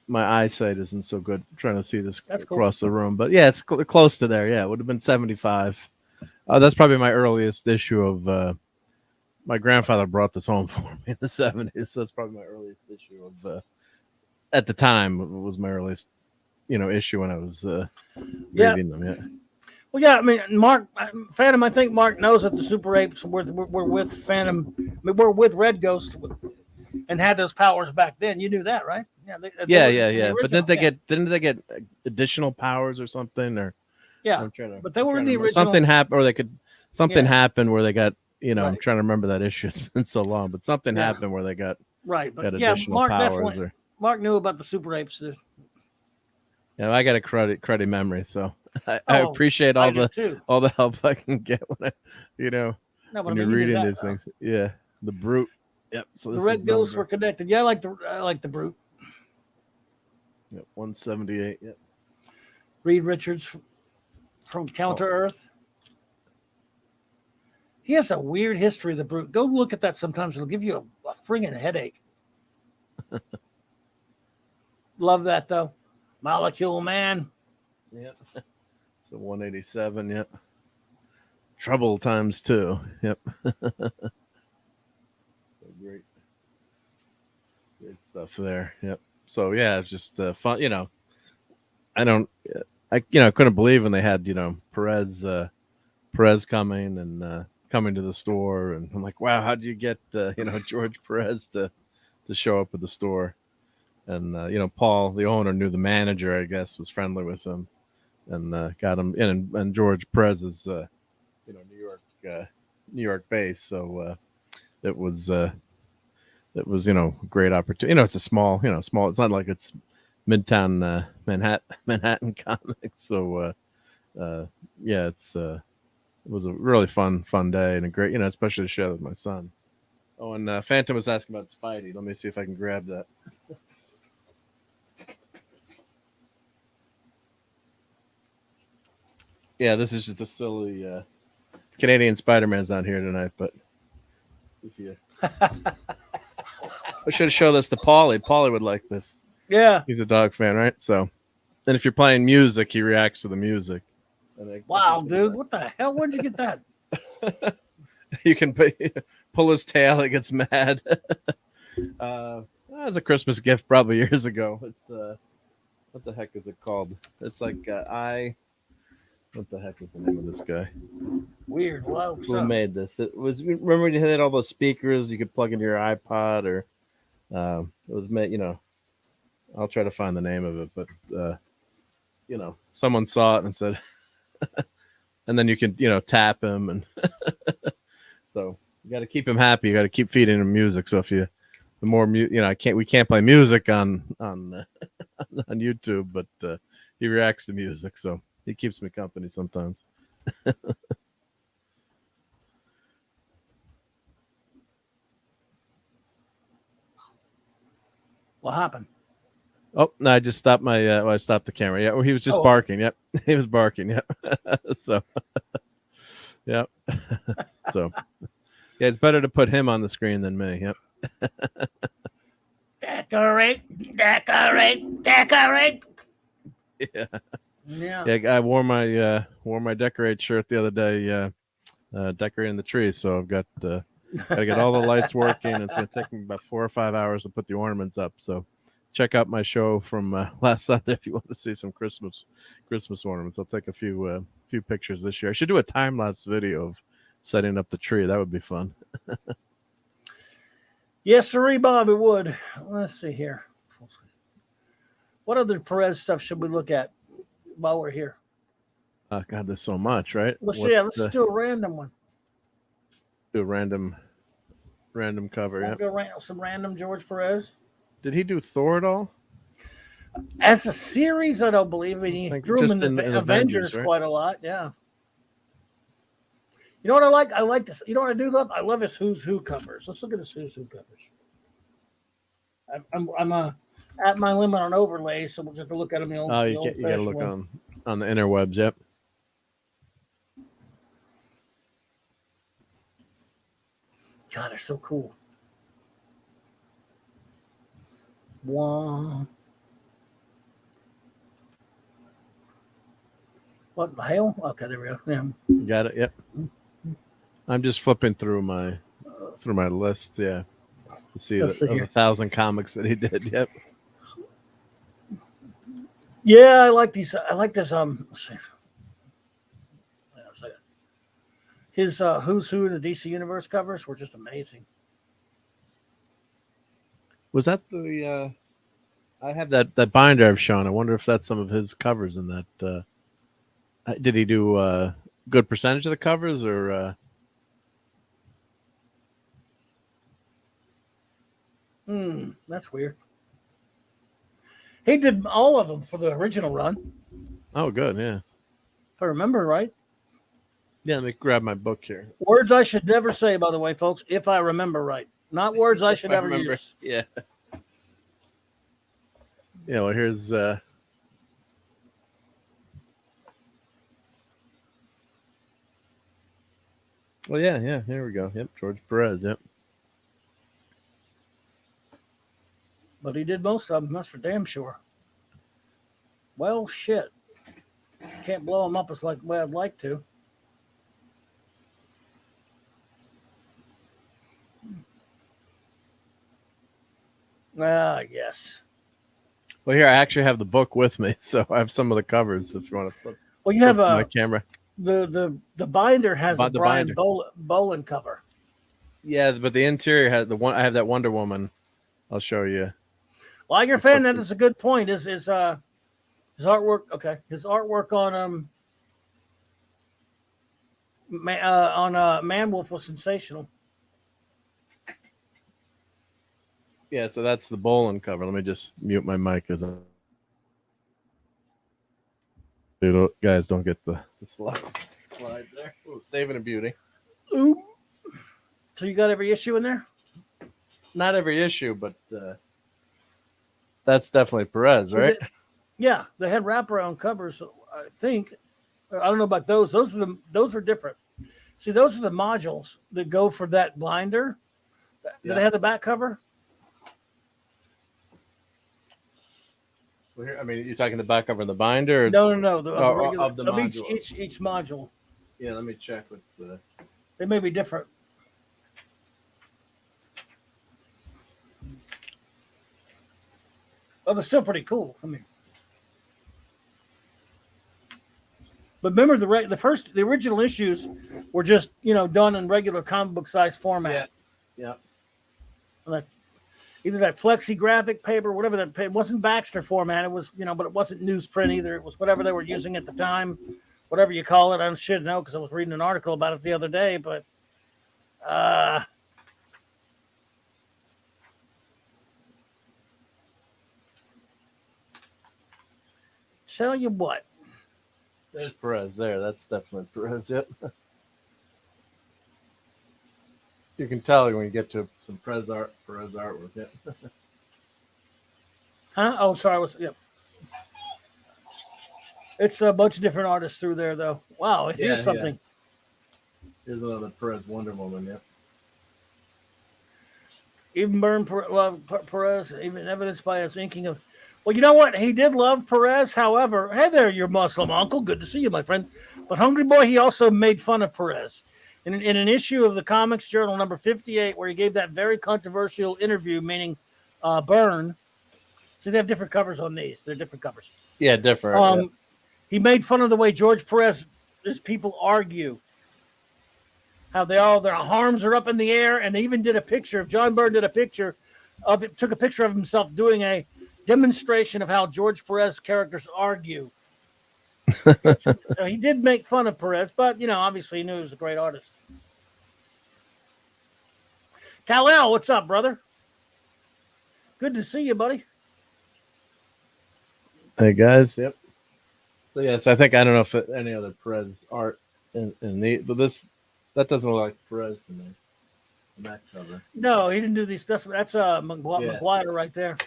Speaker 2: My eyesight isn't so good. I'm trying to see this across the room, but yeah, it's close to there. Yeah, it would have been 75. That's probably my earliest issue of. My grandfather brought this home for me in the 70s, so that's probably my earliest issue of. At the time, it was my earliest, issue when I was reading them. Yeah.
Speaker 1: Well, yeah, I mean, Phantom. I think Mark knows that the Super Apes were with Phantom. I mean, we're with Red Ghost, and had those powers back then. You knew that, right?
Speaker 2: Yeah. But didn't they get additional powers or something? Or
Speaker 1: but they were in the original.
Speaker 2: Something happened, or they could. Something happened where they got. Right. I'm trying to remember that issue. It's been so long, but something happened where they got
Speaker 1: right. But
Speaker 2: additional
Speaker 1: Mark
Speaker 2: powers.
Speaker 1: Definitely. Mark knew about the Super Apes.
Speaker 2: Yeah, I got a credit memory, so I appreciate all the help I can get when when you're reading these things. Yeah, the Brute. Yep. So
Speaker 1: the Red Ghosts were connected. Yeah, I like the Brute.
Speaker 2: Yep, 178. Yep.
Speaker 1: Reed Richards from Counter Earth. He has a weird history, the Brute. Go look at that sometimes. It'll give you a friggin' headache. Love that, though. Molecule Man.
Speaker 2: Yep. It's a 187. Yep. Trouble times 2. Yep. Great stuff there. Yep. So yeah, it's just fun. I couldn't believe when they had Perez coming and coming to the store, and I'm like, wow, how did you get George Perez to show up at the store? And Paul, the owner, knew the manager, I guess, was friendly with him, and got him in. And George Perez is New York based, so it was a great opportunity. It's a small. It's not like it's Midtown Manhattan comics. So it was a really fun day and a great, especially to share with my son. Oh, and Phantom was asking about Spidey. Let me see if I can grab that. Yeah, this is just a silly Canadian Spider-Man's not here tonight, but if you I should have showed this to Paulie. Paulie would like this.
Speaker 1: Yeah.
Speaker 2: He's a dog fan, right? So, and if you're playing music, he reacts to the music.
Speaker 1: Wow, dude. What the hell? Where'd you get that?
Speaker 2: You can pull his tail. It gets mad. That was a Christmas gift probably years ago. It's what the heck is it called? It's like what the heck is the name of this guy?
Speaker 1: Weird. Wow.
Speaker 2: Who made this? It was, remember when you had all those speakers you could plug into your iPod, or it was made, I'll try to find the name of it, but someone saw it and said, and then you can tap him, and so you got to keep him happy. You got to keep feeding him music. So if the more we can't play music on on YouTube, but he reacts to music, so he keeps me company sometimes.
Speaker 1: What happened?
Speaker 2: Oh no! I just stopped my. I stopped the camera. Yeah, well, he was just barking. Yep, he was barking. Yep. So, yep. So, yeah, it's better to put him on the screen than me. Yep.
Speaker 1: Decorate, decorate, decorate.
Speaker 2: Yeah.
Speaker 1: Yeah.
Speaker 2: Yeah. I wore my decorate shirt the other day. Decorating the tree. So I've got to get all the lights working. It's going to take me about 4 or 5 hours to put the ornaments up. So check out my show from last Sunday if you want to see some Christmas ornaments. I'll take a few pictures this year. I should do a time-lapse video of setting up the tree. That would be fun.
Speaker 1: Yes, sirree, Bob, it would. Let's see here. What other Perez stuff should we look at while we're here?
Speaker 2: Oh, God, there's so much, right?
Speaker 1: Let's do a random one.
Speaker 2: Do a random cover. Yeah.
Speaker 1: Some random George Perez.
Speaker 2: Did he do Thor at all?
Speaker 1: As a series, I don't believe it. He drew him in the Avengers right? Quite a lot. Yeah. You know what I like? I like this. You know what I do love? I love his Who's Who covers. Let's look at his Who's Who covers. I'm at my limit on overlays, so we'll just look at them. You got to look
Speaker 2: on the interwebs. Yep.
Speaker 1: God, they're so cool. One. What the hell? Okay, there we go. Yeah.
Speaker 2: Got it. Yep. I'm just flipping through my list. Yeah. To see of 1,000 comics that he did. Yep.
Speaker 1: Yeah, I like these. I like this. Let's see. His Who's Who in the DC Universe covers were just amazing.
Speaker 2: Was that the? I have that binder I've shown. I wonder if that's some of his covers in that. Did he do a good percentage of the covers, or?
Speaker 1: That's weird. He did all of them for the original run.
Speaker 2: Oh, good, yeah.
Speaker 1: If I remember right.
Speaker 2: Yeah, let me grab my book here.
Speaker 1: Words I should never say, by the way, folks, if I remember right. Not words I should ever use.
Speaker 2: Yeah. Yeah, well, here's... Well, yeah, here we go. Yep, George Perez, yep.
Speaker 1: But he did most of them, that's for damn sure. Well, shit. Can't blow them up as like the way I'd like to. Yes.
Speaker 2: Well, here I actually have the book with me, so I have some of the covers if you want to flip.
Speaker 1: Well, you have
Speaker 2: my camera.
Speaker 1: The binder has a Brian Bolin cover.
Speaker 2: Yeah, but the interior has I have that Wonder Woman. I'll show you.
Speaker 1: Well, you're fan. That is a good point. His artwork. Okay, his artwork on Man Wolf was sensational.
Speaker 2: Yeah, so that's the Bolin cover. Let me just mute my mic as guys don't get the slide there. Ooh, saving a beauty.
Speaker 1: Ooh. So you got every issue in there?
Speaker 2: Not every issue, but that's definitely Perez, right?
Speaker 1: Yeah, they had wraparound covers. I think. I don't know about those. Those are different. See, those are the modules that go for that binder. Do they have the back cover?
Speaker 2: Well, here, I mean, you're talking the back cover of the binder? Or
Speaker 1: No. The
Speaker 2: module.
Speaker 1: Each module.
Speaker 2: Yeah, let me check with the.
Speaker 1: They may be different. Oh, they're still pretty cool. I mean, but remember the original issues were just done in regular comic book size format.
Speaker 2: Yeah.
Speaker 1: And that's either that flexi graphic paper, whatever that. It wasn't Baxter format. It was but it wasn't newsprint either. It was whatever they were using at the time. whatever you call it. I should know because I was reading an article about it the other day. But tell you what.
Speaker 2: There's Perez there. That's definitely Perez. Yep. You can tell when you get to some Perez artwork. Yep.
Speaker 1: Huh? Oh, sorry. Yep. It's a bunch of different artists through there, though. Wow, here's something.
Speaker 2: Yeah. Here's another Perez Wonder Woman. Yep.
Speaker 1: Even Byrne loved Perez, even evidenced by his inking of. Well, you know what? He did love Perez. However, hey there, your Muslim uncle. Good to see you, my friend. But Hungry Boy, he also made fun of Perez. In an issue of the Comics Journal number 58, where he gave that very controversial interview, meaning Byrne. See, they have different covers on these. They're different covers.
Speaker 2: Yeah, different.
Speaker 1: He made fun of the way George Perez, his people argue. How their arms are up in the air, and they even did a picture of John Byrne did a picture of it, took a picture of himself doing a demonstration of how George Perez characters argue. So he did make fun of Perez, but obviously he knew he was a great artist. Kal-El, what's up, brother? Good to see you, buddy.
Speaker 2: Hey guys, yep. So I think I don't know if any other Perez art in the, but that doesn't look like Perez to me. That cover.
Speaker 1: No, he didn't do these. That's McGuire right there.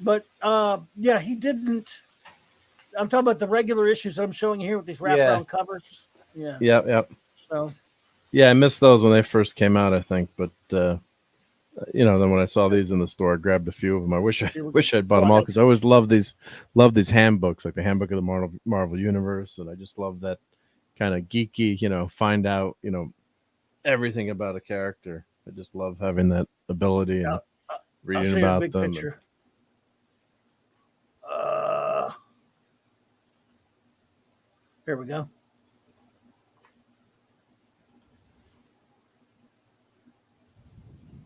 Speaker 1: But he didn't. I'm talking about the regular issues that I'm showing you here with these wraparound covers. Yeah.
Speaker 2: Yep.
Speaker 1: So.
Speaker 2: Yeah, I missed those when they first came out, I think. But then when I saw these in the store, I grabbed a few of them. I wish I'd bought them all because I always love these handbooks, like the Handbook of the Marvel Universe, and I just love that kind of geeky, find out, everything about a character. I just love having that ability and reading about
Speaker 1: big
Speaker 2: them.
Speaker 1: Picture. Here we go.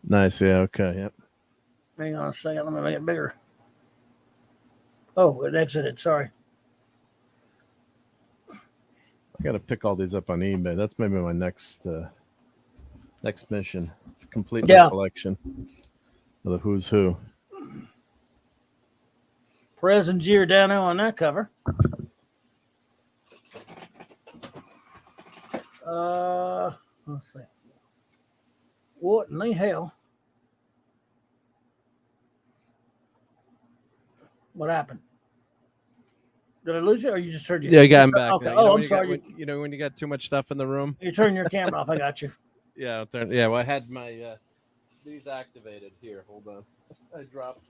Speaker 2: Nice, yeah, okay, yep.
Speaker 1: Hang on a second, let me make it bigger. Oh, it exited, sorry.
Speaker 2: I got to pick all these up on eBay. That's maybe my next mission. Complete my collection of the who's who.
Speaker 1: Perez and Giordano on that cover. Let's see. What in the hell? What happened? Did I lose you, or you just turned you?
Speaker 2: Yeah, I got him back.
Speaker 1: Okay. I'm sorry.
Speaker 2: When you got too much stuff in the room,
Speaker 1: you turn your camera off. I got you.
Speaker 2: Yeah, well, I had my these activated here. Hold on, I dropped.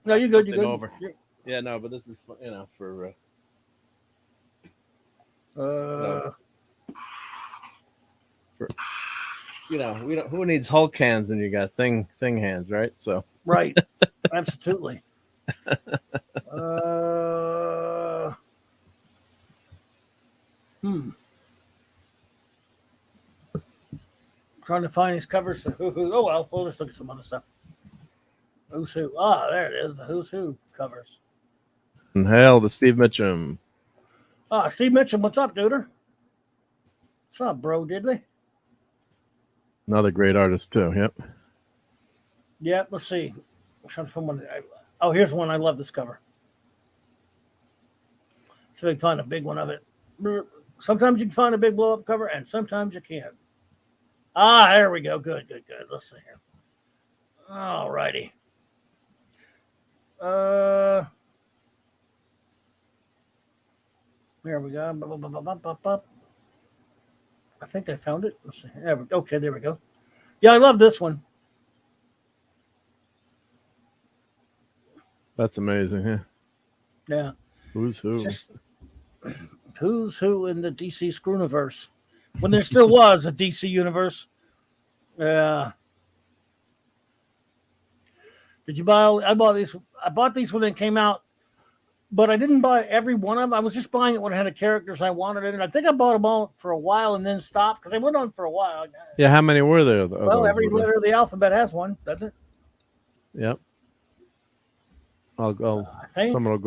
Speaker 1: No, you're good. You're good.
Speaker 2: Over. Yeah, no, but this is for. We don't. Who needs Hulk hands when you got thing hands, right? So.
Speaker 1: Right. Absolutely. Trying to find these covers. Oh well, we'll just look at some other stuff. Who's Who? There it is. The Who's Who covers.
Speaker 2: And hell, the Steve Mitchum.
Speaker 1: Steve Mitchum, what's up, duder? What's up, bro? Diddley?
Speaker 2: Another great artist too. Yep.
Speaker 1: Yeah. Let's see. I'm trying to find one. Here's one. I love this cover. So we can find a big one of it. Sometimes you can find a big blow-up cover, and sometimes you can't. There we go. Good. Let's see here. All righty. There we go. I think I found it. Let's see. Okay, there we go. Yeah, I love this one.
Speaker 2: That's amazing, huh?
Speaker 1: Yeah.
Speaker 2: Who's who?
Speaker 1: Who's who in the DC Screwniverse? When there still was a DC universe. Yeah. Did you buy? I bought these. I bought these when they came out, but I didn't buy every one of them. I was just buying it when it had the characters I wanted in it. I think I bought them all for a while and then stopped because they went on for a while.
Speaker 2: Yeah, how many were there?
Speaker 1: Well, every letter of the alphabet has one, doesn't it?
Speaker 2: Yep. I'll
Speaker 1: I think
Speaker 2: someone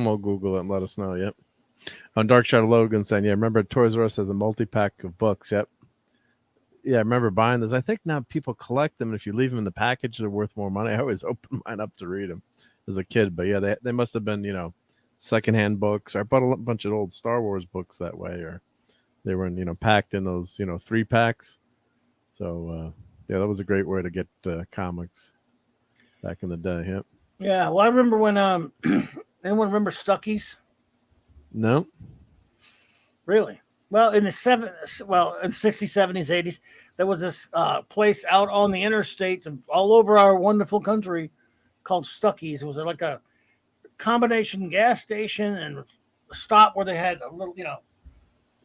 Speaker 2: will Google it and let us know. Yep. On Dark Shadow Logan saying, yeah, remember Toys R Us has a multi-pack of books. Yep. Yeah, I remember buying those. I think now people collect them. And if you leave them in the package, they're worth more money. I always open mine up to read them as a kid. But yeah, they must have been, secondhand books. Or I bought a bunch of old Star Wars books that way. Or they were, packed in those, 3-packs. So, yeah, that was a great way to get comics back in the day. Yep.
Speaker 1: Yeah. Well, I remember when, anyone remember Stuckies?
Speaker 2: No.
Speaker 1: Really? Well, in the 60s, 70s, 80s, there was this place out on the interstates and all over our wonderful country called Stuckies. It was like a combination gas station and a stop where they had a little,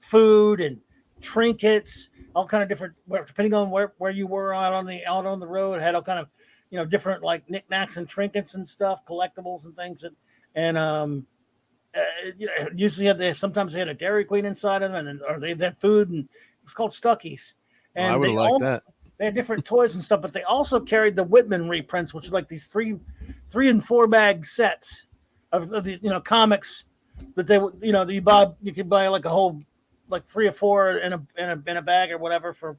Speaker 1: food and trinkets, all kind of different, depending on where you were out on the road, it had all kind of, different like knickknacks and trinkets and stuff, collectibles and things. Usually sometimes they had a Dairy Queen inside of them, or they had food, and it was called Stuckies. And
Speaker 2: I would have liked that.
Speaker 1: They had different toys and stuff, but they also carried the Whitman reprints, which are like these 3 and 4 bag sets of the comics that they would that you could buy like a whole like 3 or 4 in a bag or whatever for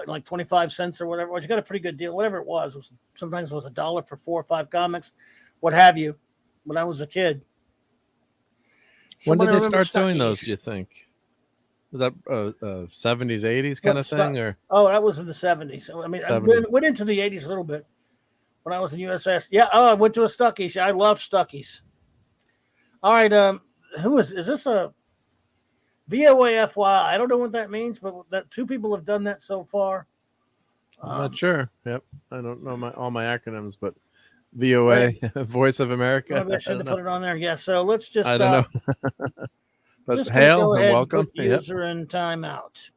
Speaker 1: like 25 cents or whatever. Well, you got a pretty good deal. Whatever it was sometimes it was $1 for 4 or 5 comics, what have you. When I was a kid.
Speaker 2: When did they start doing those, do you think? Was that 70s, 80s kind of thing? Or
Speaker 1: that was in the 70s. I mean, 70s. I went into the 80s a little bit when I was in USS. Yeah, I went to a Stuckies. I love Stuckies. All right, is this a VOAFY? I don't know what that means, but that 2 people have done that so far.
Speaker 2: I'm not sure. Yep. I don't know all my acronyms, but VOA, Voice of America.
Speaker 1: Maybe I should have put it on there. Yeah, so let's just...
Speaker 2: I don't know. But
Speaker 1: just
Speaker 2: hail
Speaker 1: go
Speaker 2: and welcome.
Speaker 1: User in timeout.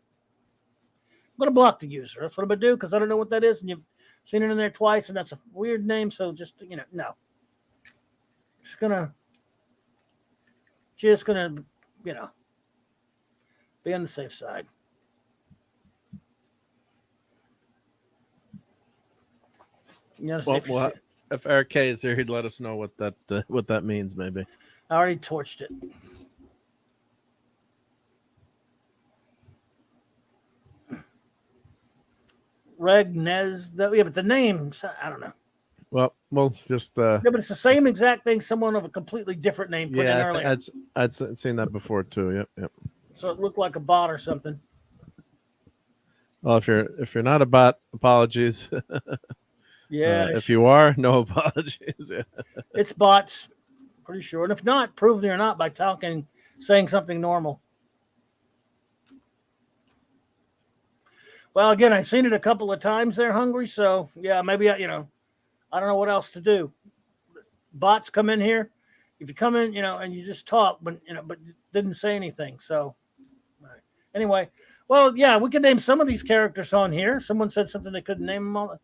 Speaker 1: I'm going to block the user. That's what I'm going to do because I don't know what that is. And you've seen it in there twice, and that's a weird name. So just, no. Just going to, be on the safe side.
Speaker 2: If Eric K is here, he'd let us know what that means, maybe.
Speaker 1: I already torched it. Reg Nez, but the names, I don't know.
Speaker 2: Well, just
Speaker 1: but it's the same exact thing. Someone of a completely different name put in earlier.
Speaker 2: I'd seen that before too. Yep.
Speaker 1: So it looked like a bot or something.
Speaker 2: Well, if you're not a bot, apologies.
Speaker 1: Yeah.
Speaker 2: If you are, no apologies. Yeah.
Speaker 1: It's bots, pretty sure. And if not, prove they're not by saying something normal. Well, again, I've seen it a couple of times there, Hungry. So, yeah, maybe, I don't know what else to do. Bots come in here. If you come in, and you just talk, but didn't say anything. So, anyway, well, yeah, we can name some of these characters on here. Someone said something they couldn't name them all.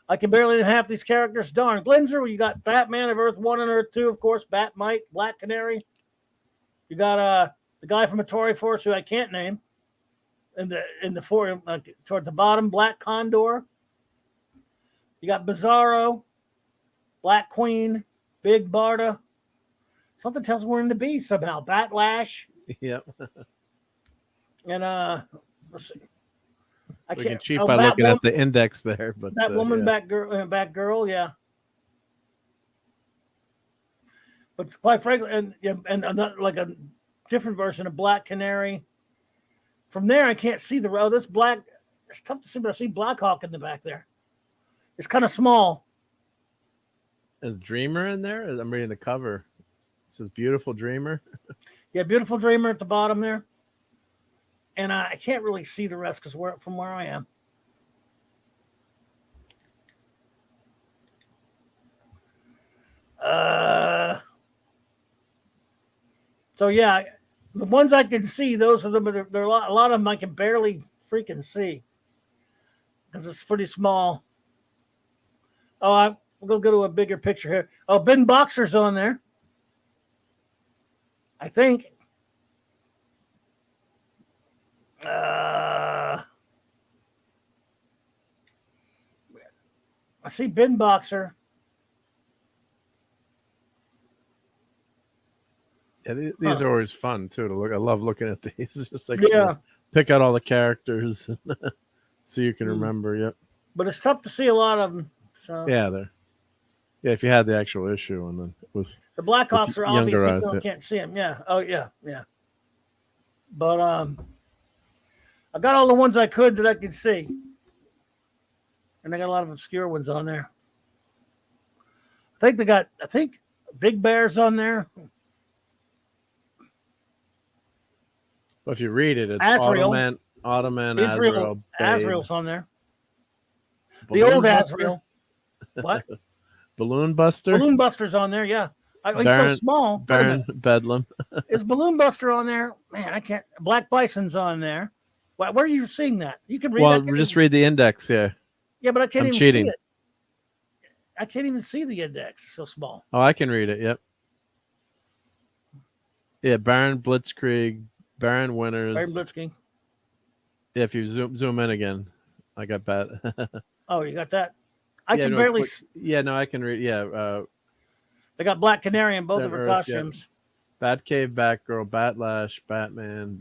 Speaker 1: I can barely name half these characters. Darn. Glenzer, you got Batman of Earth 1 and Earth 2, of course, Batmite, Black Canary. You got the guy from Atari Force who I can't name. In the forum toward the bottom, Black Condor. You got Bizarro, Black Queen, Big Barda. Something tells me we're in the B somehow. Batlash.
Speaker 2: Yep.
Speaker 1: And let's see.
Speaker 2: We can cheat by looking at the index there, but
Speaker 1: that woman, Batgirl, yeah. But quite frankly, and like a different version of Black Canary. From there, I can't see this black. It's tough to see, but I see Blackhawk in the back there. It's kind of small.
Speaker 2: Is Dreamer in there? I'm reading the cover. It says Beautiful Dreamer.
Speaker 1: Yeah, Beautiful Dreamer at the bottom there. And I can't really see the rest because from where I am. So yeah, the ones I can see, those are them. There are a lot of them I can barely freaking see because it's pretty small. Oh, we'll go to a bigger picture here. Oh, Ben Boxer's on there. I think. I see Ben Boxer.
Speaker 2: Yeah, these are always fun too to look. I love looking at these. It's just like
Speaker 1: Yeah.
Speaker 2: pick out all the characters so you can remember. Yep.
Speaker 1: But it's tough to see a lot of them. So
Speaker 2: Yeah, there. Yeah, if you had the actual issue and then it was
Speaker 1: the Blackhawks are
Speaker 2: younger
Speaker 1: obviously
Speaker 2: eyes,
Speaker 1: you can't see them. Yeah. Oh yeah. Yeah. But I got all the ones I could that I could see, and I got a lot of obscure ones on there. I think Big Bear's on there.
Speaker 2: But if you read it, it's
Speaker 1: Azrael.
Speaker 2: Ottoman,
Speaker 1: Israel.
Speaker 2: Babe,
Speaker 1: Azrael's on there. The
Speaker 2: Balloon
Speaker 1: old
Speaker 2: Buster?
Speaker 1: Azrael. What?
Speaker 2: Balloon Buster,
Speaker 1: Balloon Buster's on there. Yeah. He's so small. Wait a
Speaker 2: Byrne,
Speaker 1: minute.
Speaker 2: Bedlam.
Speaker 1: Is Balloon Buster on there? Man, I can't. Black Bison's on there. Where are you seeing that? You can read
Speaker 2: Well,
Speaker 1: that.
Speaker 2: just read the index here.
Speaker 1: Yeah, but I can't
Speaker 2: I'm
Speaker 1: even
Speaker 2: cheating.
Speaker 1: see it. I can't even see the index. It's so small.
Speaker 2: Oh, I can read it. Yep. Yeah, Baron Blitzkrieg, Baron Winters.
Speaker 1: Baron Blitzkrieg.
Speaker 2: Yeah, if you zoom in again, I got bad.
Speaker 1: Oh, you got that? I can barely.
Speaker 2: Yeah, no, I can read. Yeah.
Speaker 1: They got Black Canary in both of her
Speaker 2: Earth,
Speaker 1: costumes.
Speaker 2: Yeah. Batcave, Batgirl, Batlash, Batman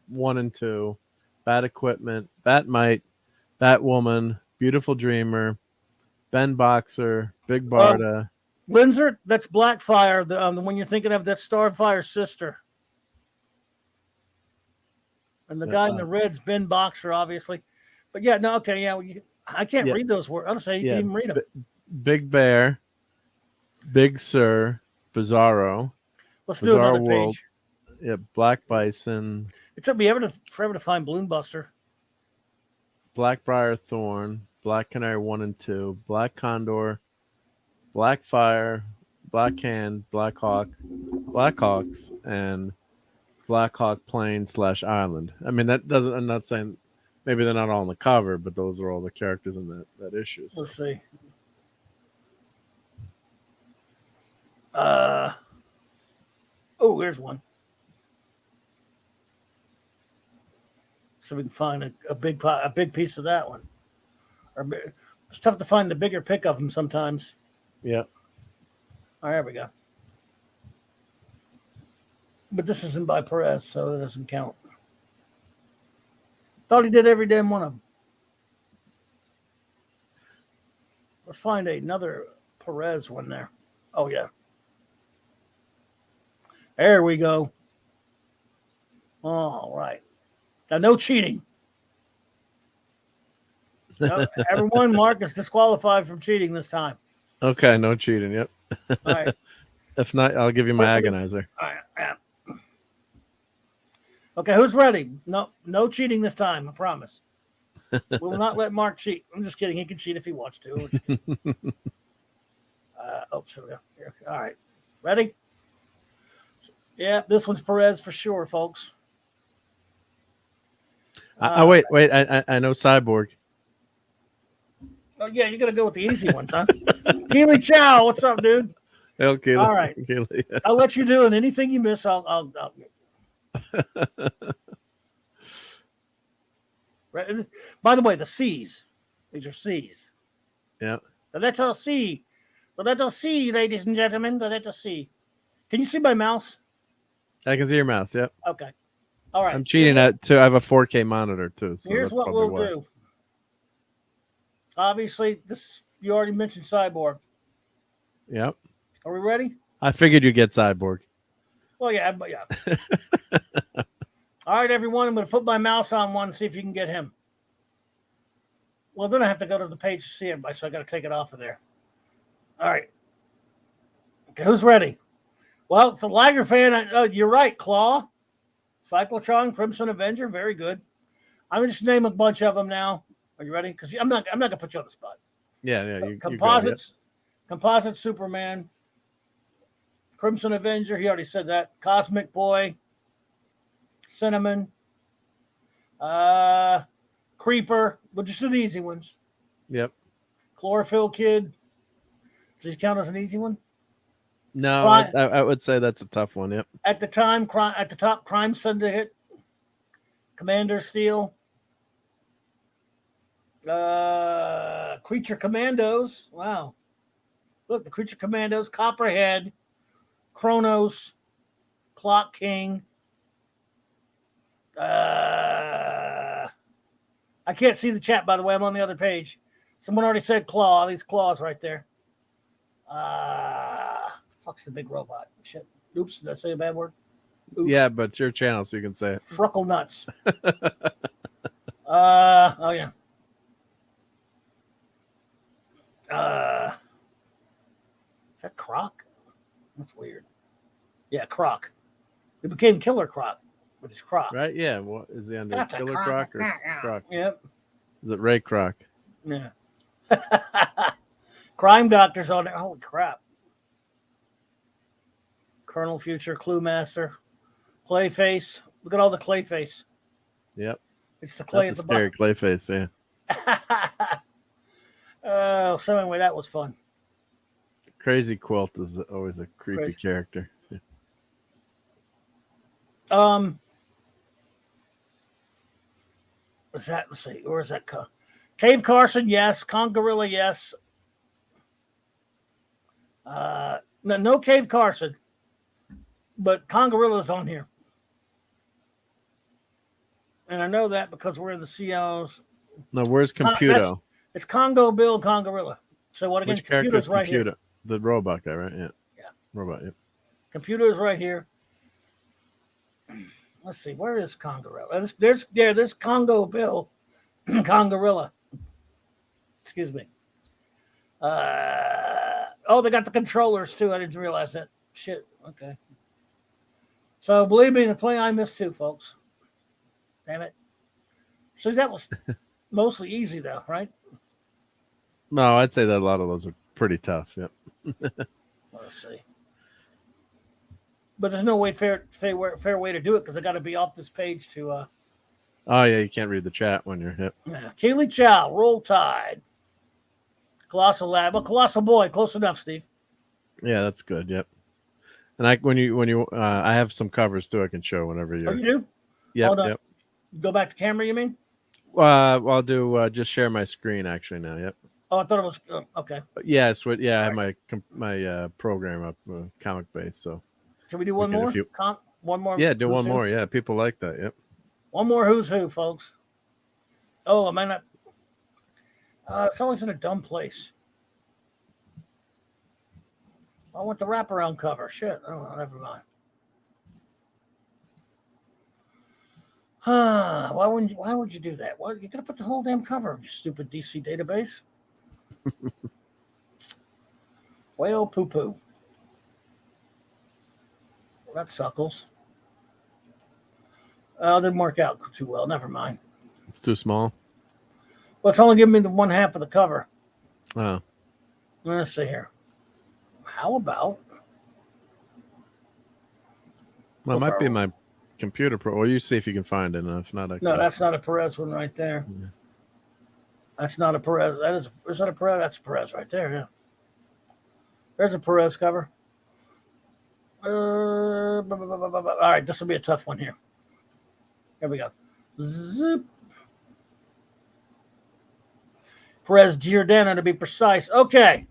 Speaker 2: 1 and 2, Bat Equipment, Batmite, Batwoman, Beautiful Dreamer, Ben Boxer, Big Barda.
Speaker 1: Windsor, that's Blackfire. The one you're thinking of, that's Starfire's sister. And the guy in the red's Ben Boxer, obviously. But yeah, no, okay, yeah. I can't read those words. I'll say you can even read them.
Speaker 2: Big Bear, Big Sur, Bizarro.
Speaker 1: Let's do another
Speaker 2: World,
Speaker 1: page.
Speaker 2: Yeah, Black Bison.
Speaker 1: It took me forever to find Balloon Buster.
Speaker 2: Blackbriar Thorn, Black Canary 1 and 2, Black Condor, Black Fire, Black Hand, Black Hawk, Black Hawks, and Black Hawk Plain / Island. I mean, that doesn't. I'm not saying maybe they're not all on the cover, but those are all the characters in that issue. So.
Speaker 1: Let's see. Oh, here's one. So we can find a big piece of that one. It's tough to find the bigger pick of them sometimes.
Speaker 2: Yeah.
Speaker 1: All right, there we go. But this isn't by Perez, so it doesn't count. Thought he did every damn one of them. Let's find another Perez one there. Oh, yeah. There we go. All right. Now, no cheating. No, everyone, Mark is disqualified from cheating this time.
Speaker 2: Okay, no cheating. Yep.
Speaker 1: All right.
Speaker 2: If not, I'll give you my agonizer.
Speaker 1: All right. Yeah. Okay, who's ready? No cheating this time. I promise. We will not let Mark cheat. I'm just kidding. He can cheat if he wants to. Here we go. Here. All right. Ready? Yeah, this one's Perez for sure, folks.
Speaker 2: Wait. I know Cyborg.
Speaker 1: Oh, yeah, you're going to go with the easy ones, huh? Keely Chow, what's up, dude?
Speaker 2: Hey, Keely.
Speaker 1: All right.
Speaker 2: Keely.
Speaker 1: I'll let you do it. Anything you miss, I'll Right. By the way, the C's. These are C's.
Speaker 2: Yeah.
Speaker 1: The letter C. The letter C, ladies and gentlemen. The letter C. Can you see my mouse?
Speaker 2: I can see your mouse. Yep.
Speaker 1: Okay. All right.
Speaker 2: I'm cheating at too. I have a 4K monitor too. So
Speaker 1: here's what we'll do. Obviously, you already mentioned Cyborg.
Speaker 2: Yep.
Speaker 1: Are we ready?
Speaker 2: I figured you'd get Cyborg.
Speaker 1: Well, yeah. All right, everyone. I'm going to put my mouse on one and see if you can get him. Well, then I have to go to the page to see everybody, so I got to take it off of there. All right. Okay, who's ready? Well, the Liger fan, you're right. Claw, Cyclotron, Crimson Avenger, very good. I'm going to just name a bunch of them now. Are you ready? Because I'm not going to put you on the spot.
Speaker 2: Yeah.
Speaker 1: Composite Superman, Crimson Avenger. He already said that. Cosmic Boy, Cinnamon, Creeper. We'll just do the easy ones.
Speaker 2: Yep.
Speaker 1: Chlorophyll Kid. Does he count as an easy one?
Speaker 2: No, I would say that's a tough one. Yep.
Speaker 1: At the top, Crime Syndicate, Commander Steel, Creature Commandos. Wow. Look, the Creature Commandos, Copperhead, Kronos, Clock King. I can't see the chat, by the way. I'm on the other page. Someone already said claw. These claws right there. Fuck's the big robot? Shit. Oops, did I say a bad word? Oops.
Speaker 2: Yeah, but it's your channel, so you can say it.
Speaker 1: Fruckle nuts. Oh yeah. Is that Croc? That's weird. Yeah, Croc. It became Killer Croc, but it's Croc.
Speaker 2: Right? Yeah. What is he under?
Speaker 1: That's a
Speaker 2: Killer
Speaker 1: Croc.
Speaker 2: Croc or Croc?
Speaker 1: Yep.
Speaker 2: Is it Ray Kroc?
Speaker 1: Yeah. Crime Doctor's on there. Holy crap. Colonel Future, Clue Master, Clayface. Look at all the Clayface.
Speaker 2: Yep.
Speaker 1: It's the clay
Speaker 2: That's
Speaker 1: at
Speaker 2: a
Speaker 1: the
Speaker 2: scary
Speaker 1: bottom.
Speaker 2: Clayface, yeah.
Speaker 1: Oh, so anyway, that was fun.
Speaker 2: Crazy Quilt is always a creepy
Speaker 1: Crazy.
Speaker 2: character. Yeah.
Speaker 1: What's that? Let's see. Where's that? Cave Carson, yes. Con Gorilla, yes. No Cave Carson, but Con Gorilla's on here. And I know that because we're in the COs.
Speaker 2: No, where's Computo?
Speaker 1: It's Congo Bill and Con Gorilla. So what again?
Speaker 2: Which character is
Speaker 1: Computer's right here.
Speaker 2: The robot guy, right? Yeah.
Speaker 1: Yeah.
Speaker 2: Robot, yeah.
Speaker 1: Computer is right here. Let's see. Where is Con Gorilla? There's Congo Bill, Con Gorilla. Excuse me. Oh, they got the controllers too. I didn't realize that. Shit. Okay. So believe me, the play I missed too, folks. Damn it. See, that was mostly easy though, right?
Speaker 2: No, I'd say that a lot of those are pretty tough. Yep.
Speaker 1: Let's see. But there's no way fair way to do it because I got to be off this page to.
Speaker 2: Oh yeah, you can't read the chat when you're hip.
Speaker 1: Yeah. Keely Chow, Roll Tide, Colossal Lab, well, Colossal Boy, close enough, Steve.
Speaker 2: Yeah, that's good. Yep. And when you I have some covers too. I can show whenever you're.
Speaker 1: Oh, you do?
Speaker 2: Yep.
Speaker 1: Hold on.
Speaker 2: Yep.
Speaker 1: Go back to camera, you mean?
Speaker 2: Well, I'll do just share my screen actually now. Yep.
Speaker 1: Oh, I thought it was okay.
Speaker 2: Yeah, I have my program up, comic base. So
Speaker 1: Can we do one more? One more.
Speaker 2: Yeah, do
Speaker 1: Who's
Speaker 2: one
Speaker 1: Who?
Speaker 2: more. Yeah, people like that. Yep.
Speaker 1: One more Who's Who, folks. Oh, am I not? It's always in a dumb place. I want the wraparound cover. Shit. Oh, never mind. Why would you do that? Well, you gotta put the whole damn cover, you stupid DC database. Whale poo poo. Well, that suckles. Didn't work out too well. Never mind.
Speaker 2: It's too small.
Speaker 1: Well, it's only giving me the one half of the cover.
Speaker 2: Oh.
Speaker 1: Let's see here. How about?
Speaker 2: Well, it might be my computer pro. Well, you see if you can find it. And if not,
Speaker 1: No, that's not a Perez one right there.
Speaker 2: Yeah.
Speaker 1: That's not a Perez. Is that a Perez? That's a Perez right there. Yeah. There's a Perez cover. All right, this will be a tough one here. Here we go. Zip. Perez Giordano to be precise. Okay.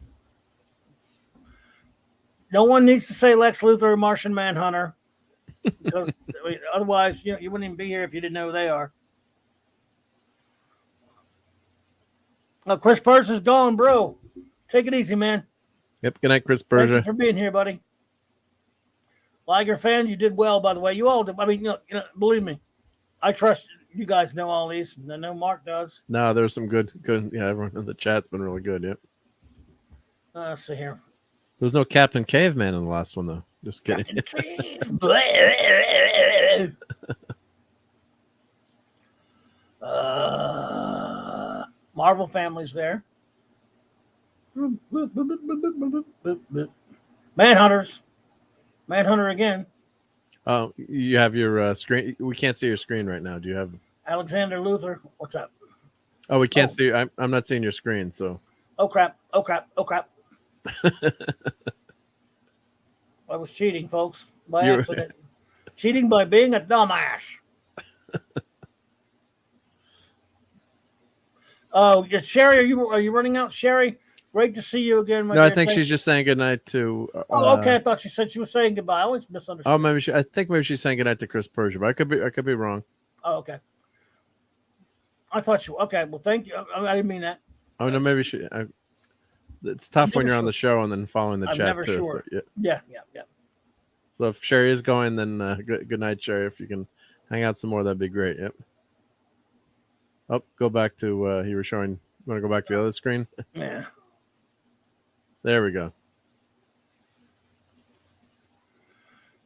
Speaker 1: No one needs to say Lex Luthor or Martian Manhunter because otherwise, you wouldn't even be here if you didn't know who they are. Chris Perez is gone, bro. Take it easy, man.
Speaker 2: Yep. Good night, Chris
Speaker 1: Thank you
Speaker 2: Berger.
Speaker 1: for being here, buddy. Liger fan, you did well, by the way. You all did. I mean, believe me, I trust you guys know all these. And I know Mark does.
Speaker 2: No, there's some good. Yeah, everyone in the chat's been really good. Yep.
Speaker 1: Let's see here.
Speaker 2: There was no Captain Caveman in the last one, though. Just kidding.
Speaker 1: Marvel family's there. Manhunters. Manhunter again.
Speaker 2: Oh, you have your screen. We can't see your screen right now. Do you have?
Speaker 1: Alexander Luthor. What's up?
Speaker 2: Oh, we can't see. I'm not seeing your screen. So.
Speaker 1: Oh crap! Oh crap! Oh crap! I was cheating, folks, by accident. Cheating by being a dumbass. Oh, Sherry, are you running out? Sherry, Great to see you again, my
Speaker 2: No, I
Speaker 1: dear.
Speaker 2: think
Speaker 1: Thank
Speaker 2: she's
Speaker 1: you.
Speaker 2: just saying goodnight to.
Speaker 1: Oh, okay. I thought she said she was saying goodbye. I always misunderstood.
Speaker 2: Oh, maybe I think maybe she's saying goodnight to Chris Persia, but I could be wrong.
Speaker 1: Oh, okay. I thought you. Okay. Well, thank you. I didn't mean that.
Speaker 2: Oh no, maybe she. It's tough when you're on the show and then following the
Speaker 1: I'm
Speaker 2: chat
Speaker 1: never
Speaker 2: too.
Speaker 1: sure.
Speaker 2: So,
Speaker 1: Yeah.
Speaker 2: So if Sherry is going, then good night, Sherry. If you can hang out some more, that'd be great. Yep. Oh, go back to you were showing. You want to go back to the other screen?
Speaker 1: Yeah.
Speaker 2: There we go.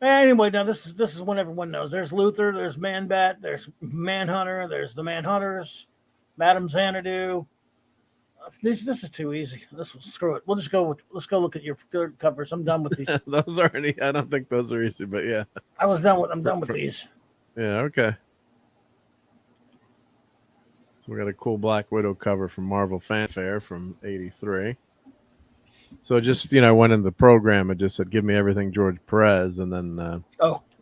Speaker 1: Anyway, now this is when everyone knows. There's Luther, there's Man-Bat, there's Manhunter, there's the Manhunters, Madame Xanadu. This is too easy. Screw it. Let's go look at your covers. I'm done with these.
Speaker 2: Those aren't. I don't think those are easy, but yeah.
Speaker 1: I'm done with these.
Speaker 2: Yeah. Okay. So we got a cool Black Widow cover from Marvel Fanfare from '83. So it just went in the program. It just said, "Give me everything George Perez," and then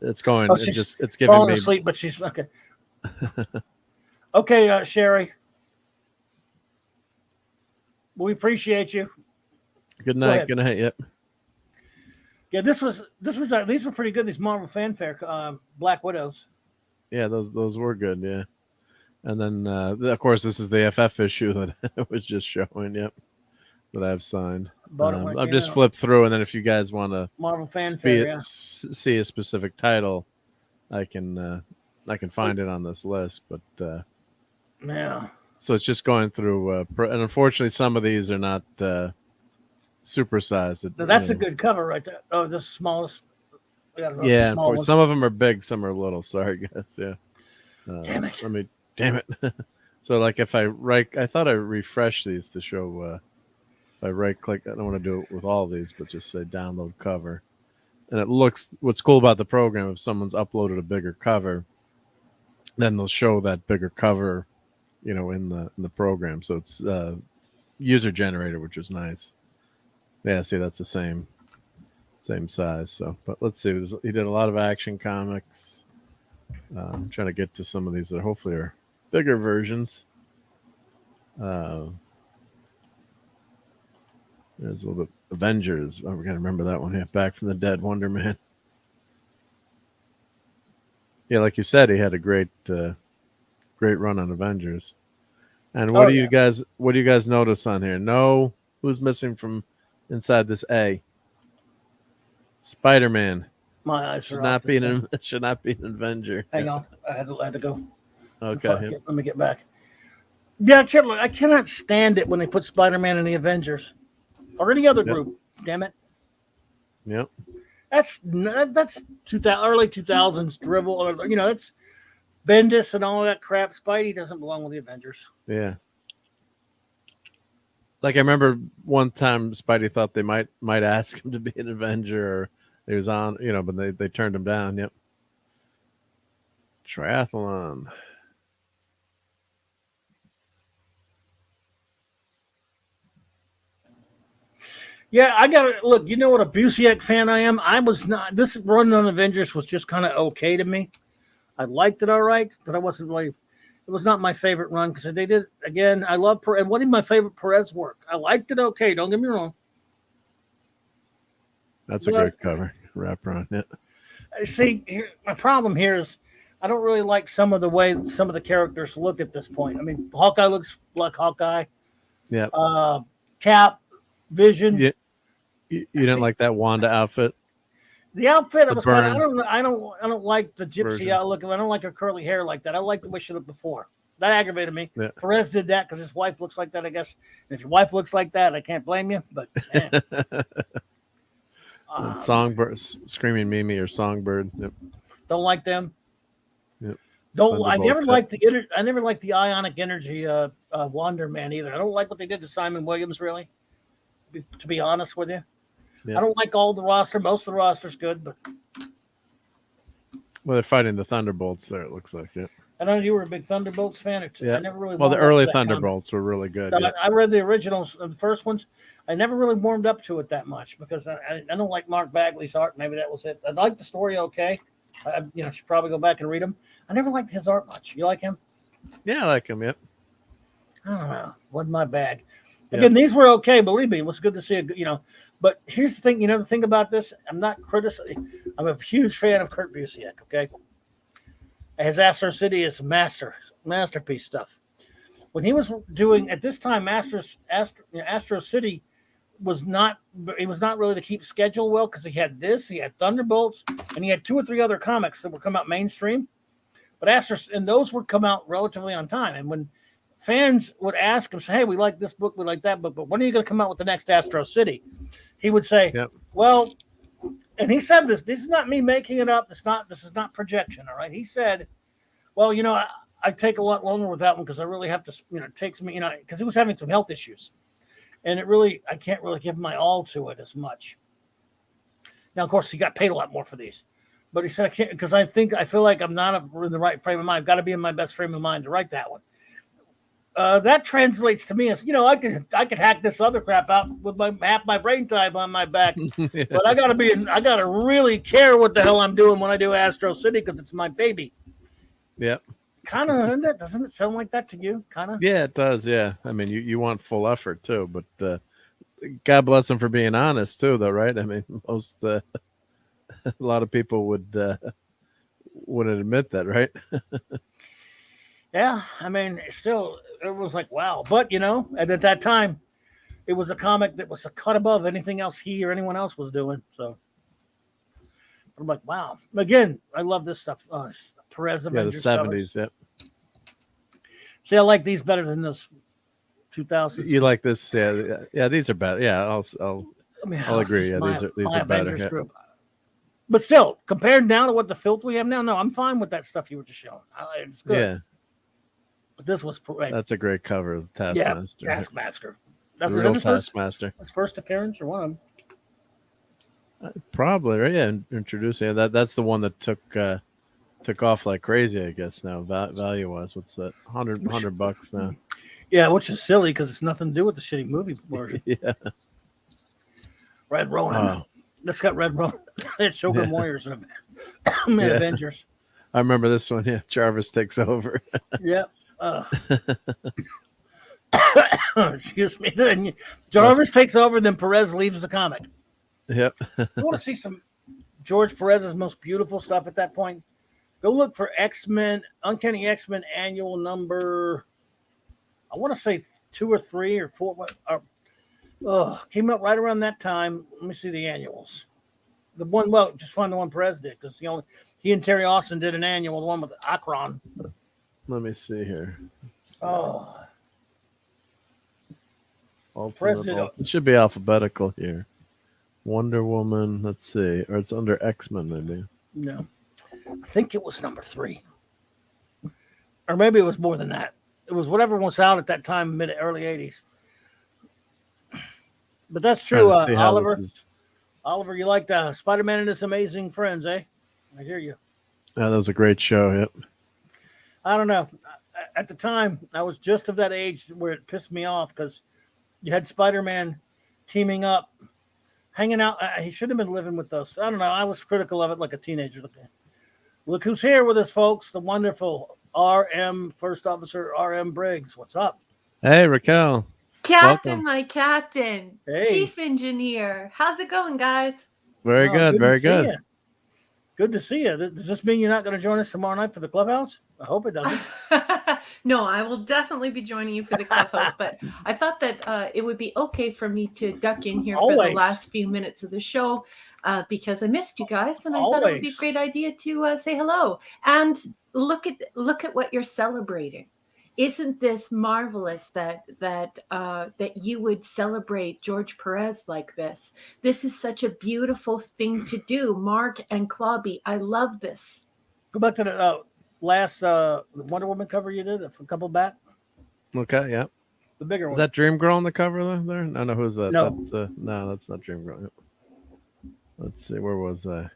Speaker 2: it's going. It's giving
Speaker 1: falling
Speaker 2: me
Speaker 1: asleep, but she's okay. Okay, Sherry. We appreciate you.
Speaker 2: Good night. Good night. Yep.
Speaker 1: Yeah, these were pretty good. These Marvel Fanfare Black Widows.
Speaker 2: Yeah, those were good. Yeah, and then of course this is the FF issue that I was just showing. Yep, that I've signed. I've just flipped through, and then if you guys want to
Speaker 1: Marvel Fanfare,
Speaker 2: see a specific title, I can find it on this list. But
Speaker 1: yeah.
Speaker 2: So it's just going through, and unfortunately, some of these are not supersized.
Speaker 1: Now, that's a good cover right there. Oh, this is smallest.
Speaker 2: Yeah, some of them are big, some are little. Sorry, guys. Yeah.
Speaker 1: Damn it.
Speaker 2: Damn it. So, like, if I thought I refreshed these to show. If I right click, I don't want to do it with all these, but just say download cover, and it looks. What's cool about the program, if someone's uploaded a bigger cover, then they'll show that bigger cover. In the program, so it's user generated, which is nice. Yeah, see, that's the same size. So, but let's see. He did a lot of Action Comics. I'm trying to get to some of these that hopefully are bigger versions. There's a little bit Avengers. Oh, we're gonna remember that one. Yeah, Back from the Dead, Wonder Man. Yeah, like you said, he had a great run on Avengers. And what do you guys notice on here? No, who's missing from inside this A? Spider-Man.
Speaker 1: My eyes
Speaker 2: should
Speaker 1: are
Speaker 2: not
Speaker 1: off
Speaker 2: be should not be an Avenger.
Speaker 1: Hang on, I had to go.
Speaker 2: Okay,
Speaker 1: let me get back. Yeah, I cannot stand it when they put Spider-Man in the Avengers or any other group. Damn it.
Speaker 2: Yep.
Speaker 1: That's 2000, early 2000s drivel. That's Bendis and all that crap. Spidey doesn't belong with the Avengers.
Speaker 2: Yeah. Like I remember one time Spidey thought they might ask him to be an Avenger, or he was on, but they turned him down. Yep. Triathlon.
Speaker 1: Yeah, I got to look. You know what a Busiek fan I am? I was not. This run on Avengers was just kind of okay to me. I liked it all right, but I wasn't really. It was not my favorite run because they did again. I love Perez. And what did my favorite Perez work? I liked it okay. Don't get me wrong.
Speaker 2: That's a great cover. Wrapper on it.
Speaker 1: See, my problem here is I don't really like some of the way some of the characters look at this point. I mean, Hawkeye looks like Hawkeye.
Speaker 2: Yeah.
Speaker 1: Cap, Vision.
Speaker 2: Yeah. You didn't like that Wanda outfit?
Speaker 1: The outfit, I was kind
Speaker 2: Byrne
Speaker 1: of. I don't like the gypsy outlook. I don't like her curly hair like that. I like the way she looked before. That aggravated me. Yeah. Perez did that because his wife looks like that, I guess. And if your wife looks like that, I can't blame you. But
Speaker 2: Songbird, Screaming Mimi or Songbird. Yep.
Speaker 1: Don't like them.
Speaker 2: Yep.
Speaker 1: I never liked the ionic energy Wonder Man either. I don't like what they did to Simon Williams, really. To be honest with you. Yep. I don't like all the roster. Most of the roster's good, but
Speaker 2: they're fighting the Thunderbolts there. It looks like it.
Speaker 1: I know you were a big Thunderbolts fan.
Speaker 2: Yeah.
Speaker 1: I never really.
Speaker 2: Well, the early Thunderbolts were really good.
Speaker 1: No, I read the originals, the first ones. I never really warmed up to it that much because I don't like Mark Bagley's art. Maybe that was it. I like the story. Okay, I should probably go back and read them. I never liked his art much. You like him?
Speaker 2: Yeah, I like him. Yep.
Speaker 1: I don't know. Wasn't my bag. Again, these were okay. Believe me, it was good to see it. But here's the thing. The thing about this, I'm not criticizing. I'm a huge fan of Kurt Busiek. Okay, his Astro City is masterpiece stuff. When he was doing at this time, Astro City was not. It was not really to keep schedule well because he had Thunderbolts, and he had 2 or 3 other comics that would come out mainstream. But and those would come out relatively on time. And when fans would ask him, say, "Hey, we like this book, we like that book, but when are you going to come out with the next Astro City?" He would say, "Well," and he said this. This is not me making it up. This is not projection. All right. He said, "Well, I take a lot longer with that one because I really have to. It takes me, because he was having some health issues, and I can't really give my all to it as much." Now, of course, he got paid a lot more for these. But he said, "I can't because I feel like I'm not in the right frame of mind. I've got to be in my best frame of mind to write that one." That translates to me as I could hack this other crap out with half my brain time on my back, but I gotta really care what the hell I'm doing when I do Astro City because it's my baby.
Speaker 2: Yep.
Speaker 1: Kind of, doesn't it sound like that to you? Kind of.
Speaker 2: Yeah, it does. Yeah, I mean, you want full effort too, but God bless him for being honest too, though, right? I mean, most a lot of people wouldn't admit that, right?
Speaker 1: Yeah, I mean, still, it was like, wow. But, and at that time, it was a comic that was a cut above anything else he or anyone else was doing. So I'm like, wow. Again, I love this stuff. Perez Avengers.
Speaker 2: Yeah, the 70s, yep.
Speaker 1: See, I like these better than those 2000s.
Speaker 2: You like this? Yeah, these are better. Yeah, I'll agree. Yeah, these are better. Yeah.
Speaker 1: But still, compared now to what the filth we have now, no, I'm fine with that stuff you were just showing. It's good.
Speaker 2: Yeah.
Speaker 1: But this was
Speaker 2: that's a great cover of Taskmaster.
Speaker 1: Yeah, Taskmaster. That's
Speaker 2: the real Taskmaster.
Speaker 1: His first appearance or one of them?
Speaker 2: Probably, right? Yeah, introducing that's the one that took off like crazy, I guess. Now value wise, what's that? $100 now.
Speaker 1: Yeah, which is silly because it's nothing to do with the shitty movie version.
Speaker 2: Yeah.
Speaker 1: Red Ronin. That's got Red Ronin. It's Shogun Warriors and Avengers.
Speaker 2: I remember this one. Yeah, Jarvis takes over.
Speaker 1: Yeah. Excuse me. Then Jarvis takes over, then Perez leaves the comic.
Speaker 2: Yep.
Speaker 1: You want to see some George Perez's most beautiful stuff at that point? Go look for X-Men, Uncanny X-Men annual number, I want to say 2 or 3 or 4. Came out right around that time. Let me see the annuals. Just find the one Perez did because he and Terry Austin did an annual, the one with Akron.
Speaker 2: Let me see here.
Speaker 1: President.
Speaker 2: It should be alphabetical here. Wonder Woman. Let's see, or it's under X-Men, maybe.
Speaker 1: No, I think it was number 3, or maybe it was more than that. It was whatever was out at that time, early '80s. But that's true, Oliver. Oliver, you liked Spider-Man and His Amazing Friends, eh? I hear you.
Speaker 2: Yeah, that was a great show. Yep.
Speaker 1: I don't know. At the time, I was just of that age where it pissed me off because you had Spider-Man teaming up, hanging out. He should have been living with us. I don't know. I was critical of it like a teenager. Look who's here with us, folks. The wonderful RM First Officer RM Briggs. What's up?
Speaker 2: Hey, Raquel.
Speaker 4: Captain,
Speaker 2: Welcome.
Speaker 4: my captain.
Speaker 1: Hey.
Speaker 4: Chief engineer. How's it going, guys?
Speaker 2: Very good. Very good.
Speaker 1: Good to see you. Does this mean you're not going to join us tomorrow night for the clubhouse? I hope it doesn't.
Speaker 4: No, I will definitely be joining you for the clubhouse, but I thought that it would be okay for me to duck in here for the last few minutes of the show because I missed you guys, and I thought it would be a great idea to say hello and look at what you're celebrating. Isn't this marvelous that you would celebrate George Perez like this? This is such a beautiful thing to do, Mark and Clobby. I love this.
Speaker 1: Go back to the last Wonder Woman cover you did a couple back.
Speaker 2: Okay, yeah.
Speaker 1: The bigger one.
Speaker 2: Is that Dream Girl on the cover there? I know who's that.
Speaker 1: No.
Speaker 2: That's not Dream Girl. Let's see, where was I?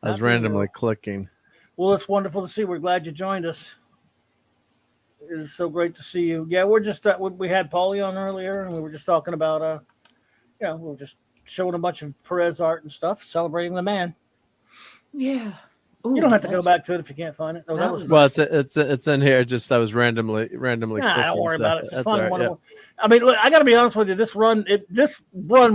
Speaker 2: I was randomly clicking.
Speaker 1: Well, it's wonderful to see. We're glad you joined us. It is so great to see you. Yeah, we're just we had Paulie on earlier, and we were just talking about we were just showing a bunch of Perez art and stuff, celebrating the man.
Speaker 4: Yeah. Ooh,
Speaker 1: You don't have to go back to it if you can't find it. Oh, that was
Speaker 2: well, it's in here. Just I was randomly.
Speaker 1: Nah,
Speaker 2: Clicking,
Speaker 1: don't worry about it. Just
Speaker 2: that's
Speaker 1: find
Speaker 2: all right,
Speaker 1: one. I mean, look, I got to be honest with you. This run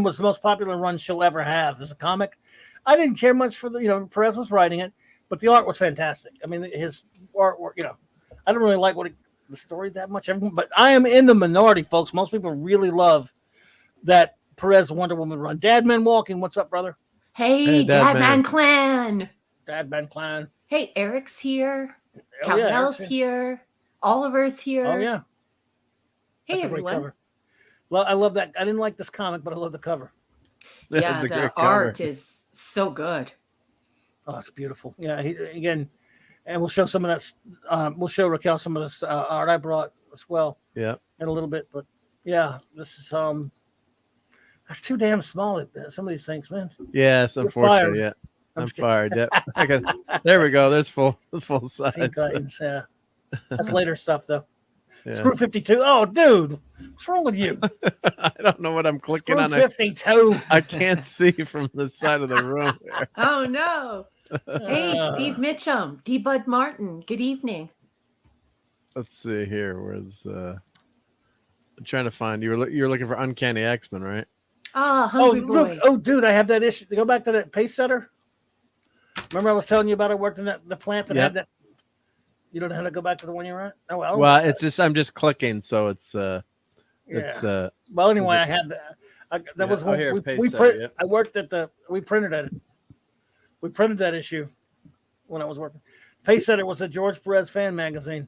Speaker 1: was the most popular run she'll ever have as a comic. I didn't care much for Perez was writing it, but the art was fantastic. I mean, his artwork. I don't really like the story that much, but I am in the minority, folks. Most people really love that Perez Wonder Woman run. Dadman Walking, what's up, brother?
Speaker 4: Hey, Dadman Clan.
Speaker 1: Dadman Clan.
Speaker 4: Hey, Eric's here.
Speaker 1: Oh, yeah,
Speaker 4: Calvel's here. Oliver's here.
Speaker 1: Oh, yeah.
Speaker 4: Hey,
Speaker 1: That's
Speaker 4: everyone.
Speaker 1: a great cover. Well, I love that. I didn't like this comic, but I love the cover.
Speaker 4: Yeah, the art is so good.
Speaker 1: Oh, it's beautiful. Yeah, again, and we'll show some of that. We'll show Raquel some of this art I brought as well.
Speaker 2: Yeah,
Speaker 1: in a little bit, but yeah, this is that's too damn small. Some of these things, man.
Speaker 2: Yes, unfortunately, yeah. I'm fired. Yep. There we go. There's full size.
Speaker 1: Titans, yeah. That's later stuff though. Yeah. Screw 52. Oh, dude, what's wrong with you?
Speaker 2: I don't know what I'm clicking
Speaker 1: Screw
Speaker 2: on.
Speaker 1: 52.
Speaker 2: I can't see from the side of the room.
Speaker 4: Oh no. Hey, Steve Mitchum, D. Bud Martin. Good evening.
Speaker 2: Let's see here. Where's I'm trying to find you're looking for Uncanny X-Men, right?
Speaker 4: Hungry Boy.
Speaker 1: Look, oh, dude, I have that issue. Go back to that pace setter. Remember, I was telling you about I worked in the plant that had that. You don't know how to go back to the one you're at. Oh well.
Speaker 2: Well, it's just I'm just clicking, so it's it's
Speaker 1: well, anyway, I had that. That was when we print. I worked at we printed it. We printed that issue when I was working. Pace Setter was a George Perez fan magazine.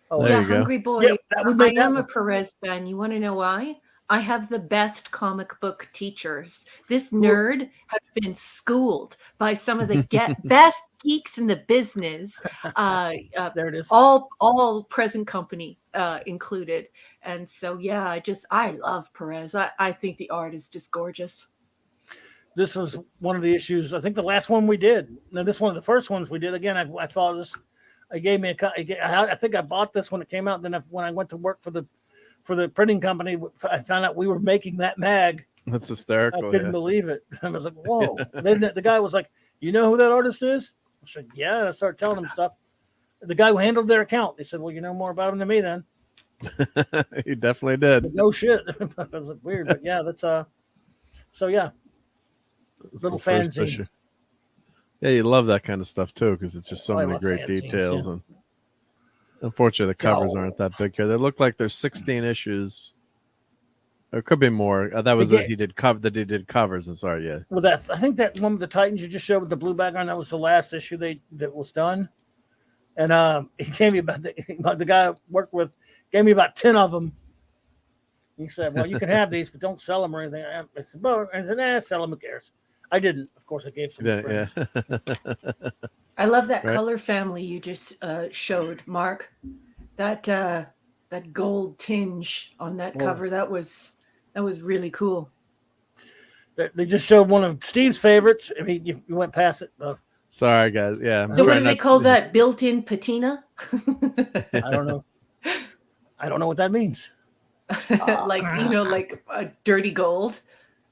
Speaker 4: Oh, yeah, Hungry Boy. Yeah, I am a Perez fan. You want to know why? I have the best comic book teachers. This nerd has been schooled by some of the best geeks in the business.
Speaker 1: There it is.
Speaker 4: All present company included. And so, yeah, I love Perez. I think the art is just gorgeous.
Speaker 1: This was one of the issues. I think the last one we did. Now, this one of the first ones we did. Again, I thought this. It gave me I think I bought this when it came out. Then when I went to work for the printing company, I found out we were making that mag.
Speaker 2: That's hysterical.
Speaker 1: I couldn't believe it. I was like, whoa. Then the guy was like, you know who that artist is? I said, yeah. And I started telling him stuff. The guy who handled their account, he said, well, you know more about him than me then.
Speaker 2: He definitely did.
Speaker 1: But no shit. That was weird. But yeah, that's so yeah. Little fanzine.
Speaker 2: Yeah, you love that kind of stuff too, because it's just so many great details. And unfortunately, the covers aren't that big here. They look like there's 16 issues. There could be more. That was that he did covers. I'm sorry, yeah.
Speaker 1: Well, I think that one of the Titans you just showed with the blue background, that was the last issue that was done. And he gave me about the guy I worked with gave me about 10 of them. He said, "Well, you can have these, but don't sell them or anything." I said, "Well," I said, sell them. Who cares? I didn't. Of course, I gave some friends.
Speaker 2: Yeah.
Speaker 4: I love that color family you just showed, Mark. That gold tinge on that cover, that was really cool.
Speaker 1: They just showed one of Steve's favorites. I mean, you went past it.
Speaker 2: Sorry, guys. Yeah.
Speaker 4: So what do they call that? Built-in patina?
Speaker 1: I don't know. I don't know what that means.
Speaker 4: Like a dirty gold.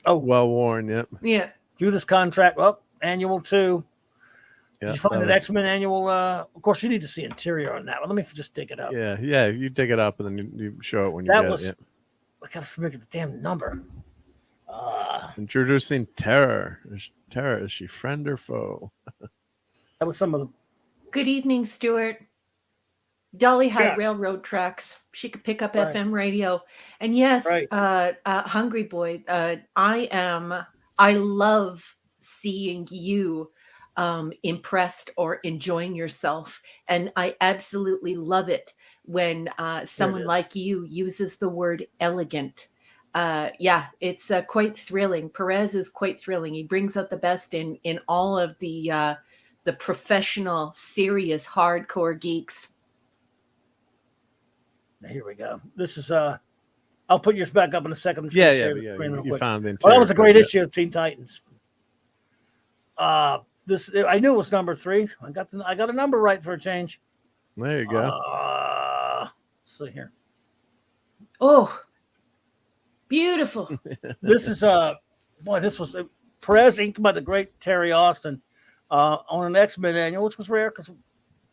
Speaker 1: Oh,
Speaker 2: well worn. Yep.
Speaker 4: Yeah.
Speaker 1: Judas Contract. Well, annual 2.
Speaker 2: Yeah,
Speaker 1: did you find that X-Men annual? Of course, you need to see interior on that one. Let me just dig it up.
Speaker 2: Yeah. You dig it up and then you show it when you get it. Yeah.
Speaker 1: I gotta remember the damn number.
Speaker 2: Introducing Terror. Terror, is she friend or foe?
Speaker 1: That was some of them.
Speaker 4: Good evening, Stuart. Dolly had railroad tracks. She could pick up FM radio. And yes, Hungry Boy, I love seeing you impressed or enjoying yourself. And I absolutely love it when someone like you uses the word elegant. It's quite thrilling. Perez is quite thrilling. He brings out the best in all of the professional, serious, hardcore geeks.
Speaker 1: Here we go. This is I'll put yours back up in a second.
Speaker 2: Yeah. You found the
Speaker 1: that was a great issue of Teen Titans. This I knew it was number 3. I got a number right for a change.
Speaker 2: There you go.
Speaker 1: Let's see here.
Speaker 4: Oh, beautiful.
Speaker 1: This is this was Perez inked by the great Terry Austin. on an X-Men annual, which was rare because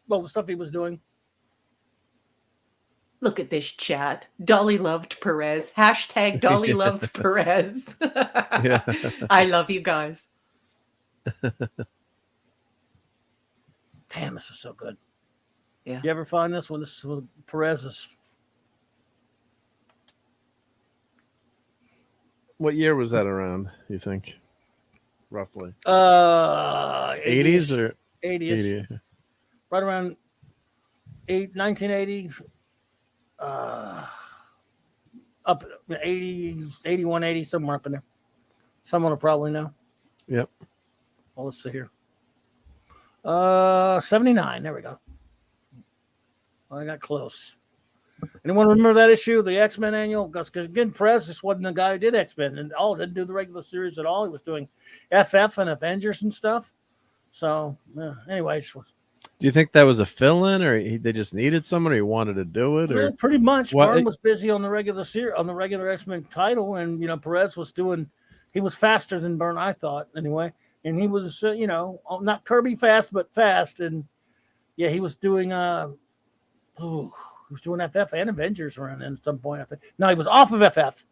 Speaker 1: well, the stuff he was doing.
Speaker 4: Look at this chat. Dolly loved Perez. Hashtag Dolly loved Perez.
Speaker 2: Yeah.
Speaker 4: I love you guys.
Speaker 1: Damn, this is so good.
Speaker 4: Yeah.
Speaker 1: You ever find this one? This is with Perez's.
Speaker 2: What year was that around, you think? Roughly.
Speaker 1: 80s
Speaker 2: or
Speaker 1: 80s.
Speaker 2: 80?
Speaker 1: Right around 1980. Up 80, 81, 80, somewhere up in there. Someone will probably know.
Speaker 2: Yep.
Speaker 1: Well, let's see here. 79. There we go. Well, I got close. Anyone remember that issue, the X-Men annual? Because again, Perez just wasn't the guy who did X-Men and didn't do the regular series at all. He was doing FF and Avengers and stuff. So, anyways.
Speaker 2: Do you think that was a fill-in, or they just needed someone, or he wanted to do it, or
Speaker 1: Yeah, pretty much?
Speaker 2: What-
Speaker 1: Byrne was busy on the regular X-Men title, and Perez was doing. He was faster than Byrne, I thought, anyway. And he was, not Kirby fast, but fast. And yeah, he was doing. He was doing FF and Avengers around then at some point. I think. No, he was off of FF.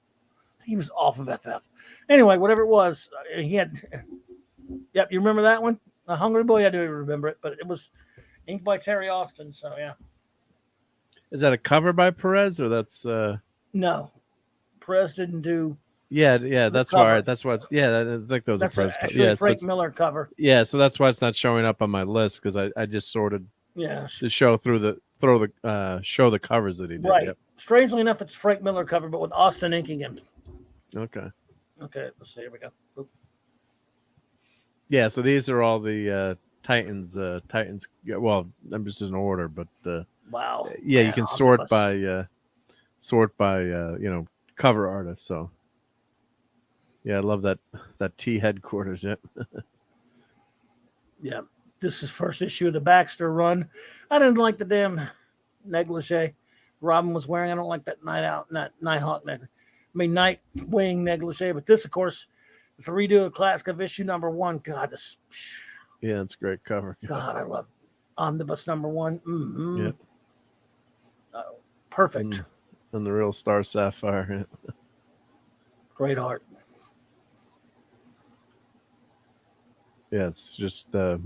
Speaker 1: He was off of FF. Anyway, whatever it was, he had. Yep, you remember that one? A Hungry Boy. I do remember it, but it was inked by Terry Austin. So yeah.
Speaker 2: is that a cover by Perez, or that's?
Speaker 1: No, Perez didn't do.
Speaker 2: Yeah, that's
Speaker 1: cover.
Speaker 2: why. That's why. Yeah, I think that was
Speaker 1: That's
Speaker 2: a Perez.
Speaker 1: actually
Speaker 2: Yeah,
Speaker 1: Frank Miller cover.
Speaker 2: yeah, so that's why it's not showing up on my list, because I just sorted
Speaker 1: Yeah,
Speaker 2: to show show the covers that he did.
Speaker 1: right.
Speaker 2: Yep.
Speaker 1: Strangely enough, it's Frank Miller cover, but with Austin inking him.
Speaker 2: Okay.
Speaker 1: Okay, let's see. Here we go. Oop.
Speaker 2: Yeah, so these are all the Titans. Well, I'm just in order, but
Speaker 1: Wow.
Speaker 2: yeah, you can sort
Speaker 1: omnibus.
Speaker 2: by cover artist. So yeah, I love that T headquarters. Yep.
Speaker 1: Yeah, this is first issue of the Baxter run. I didn't like the damn negligee Robin was wearing. I don't like that Nighthawk negligee. Nightwing negligee. But this, of course, it's a redo of classic of issue number 1. God, this.
Speaker 2: Yeah, it's a great cover.
Speaker 1: God, I love omnibus number 1. Mm-hmm.
Speaker 2: Yep.
Speaker 1: Perfect.
Speaker 2: And the real Star Sapphire.
Speaker 1: Great art.
Speaker 2: Yeah, it's just the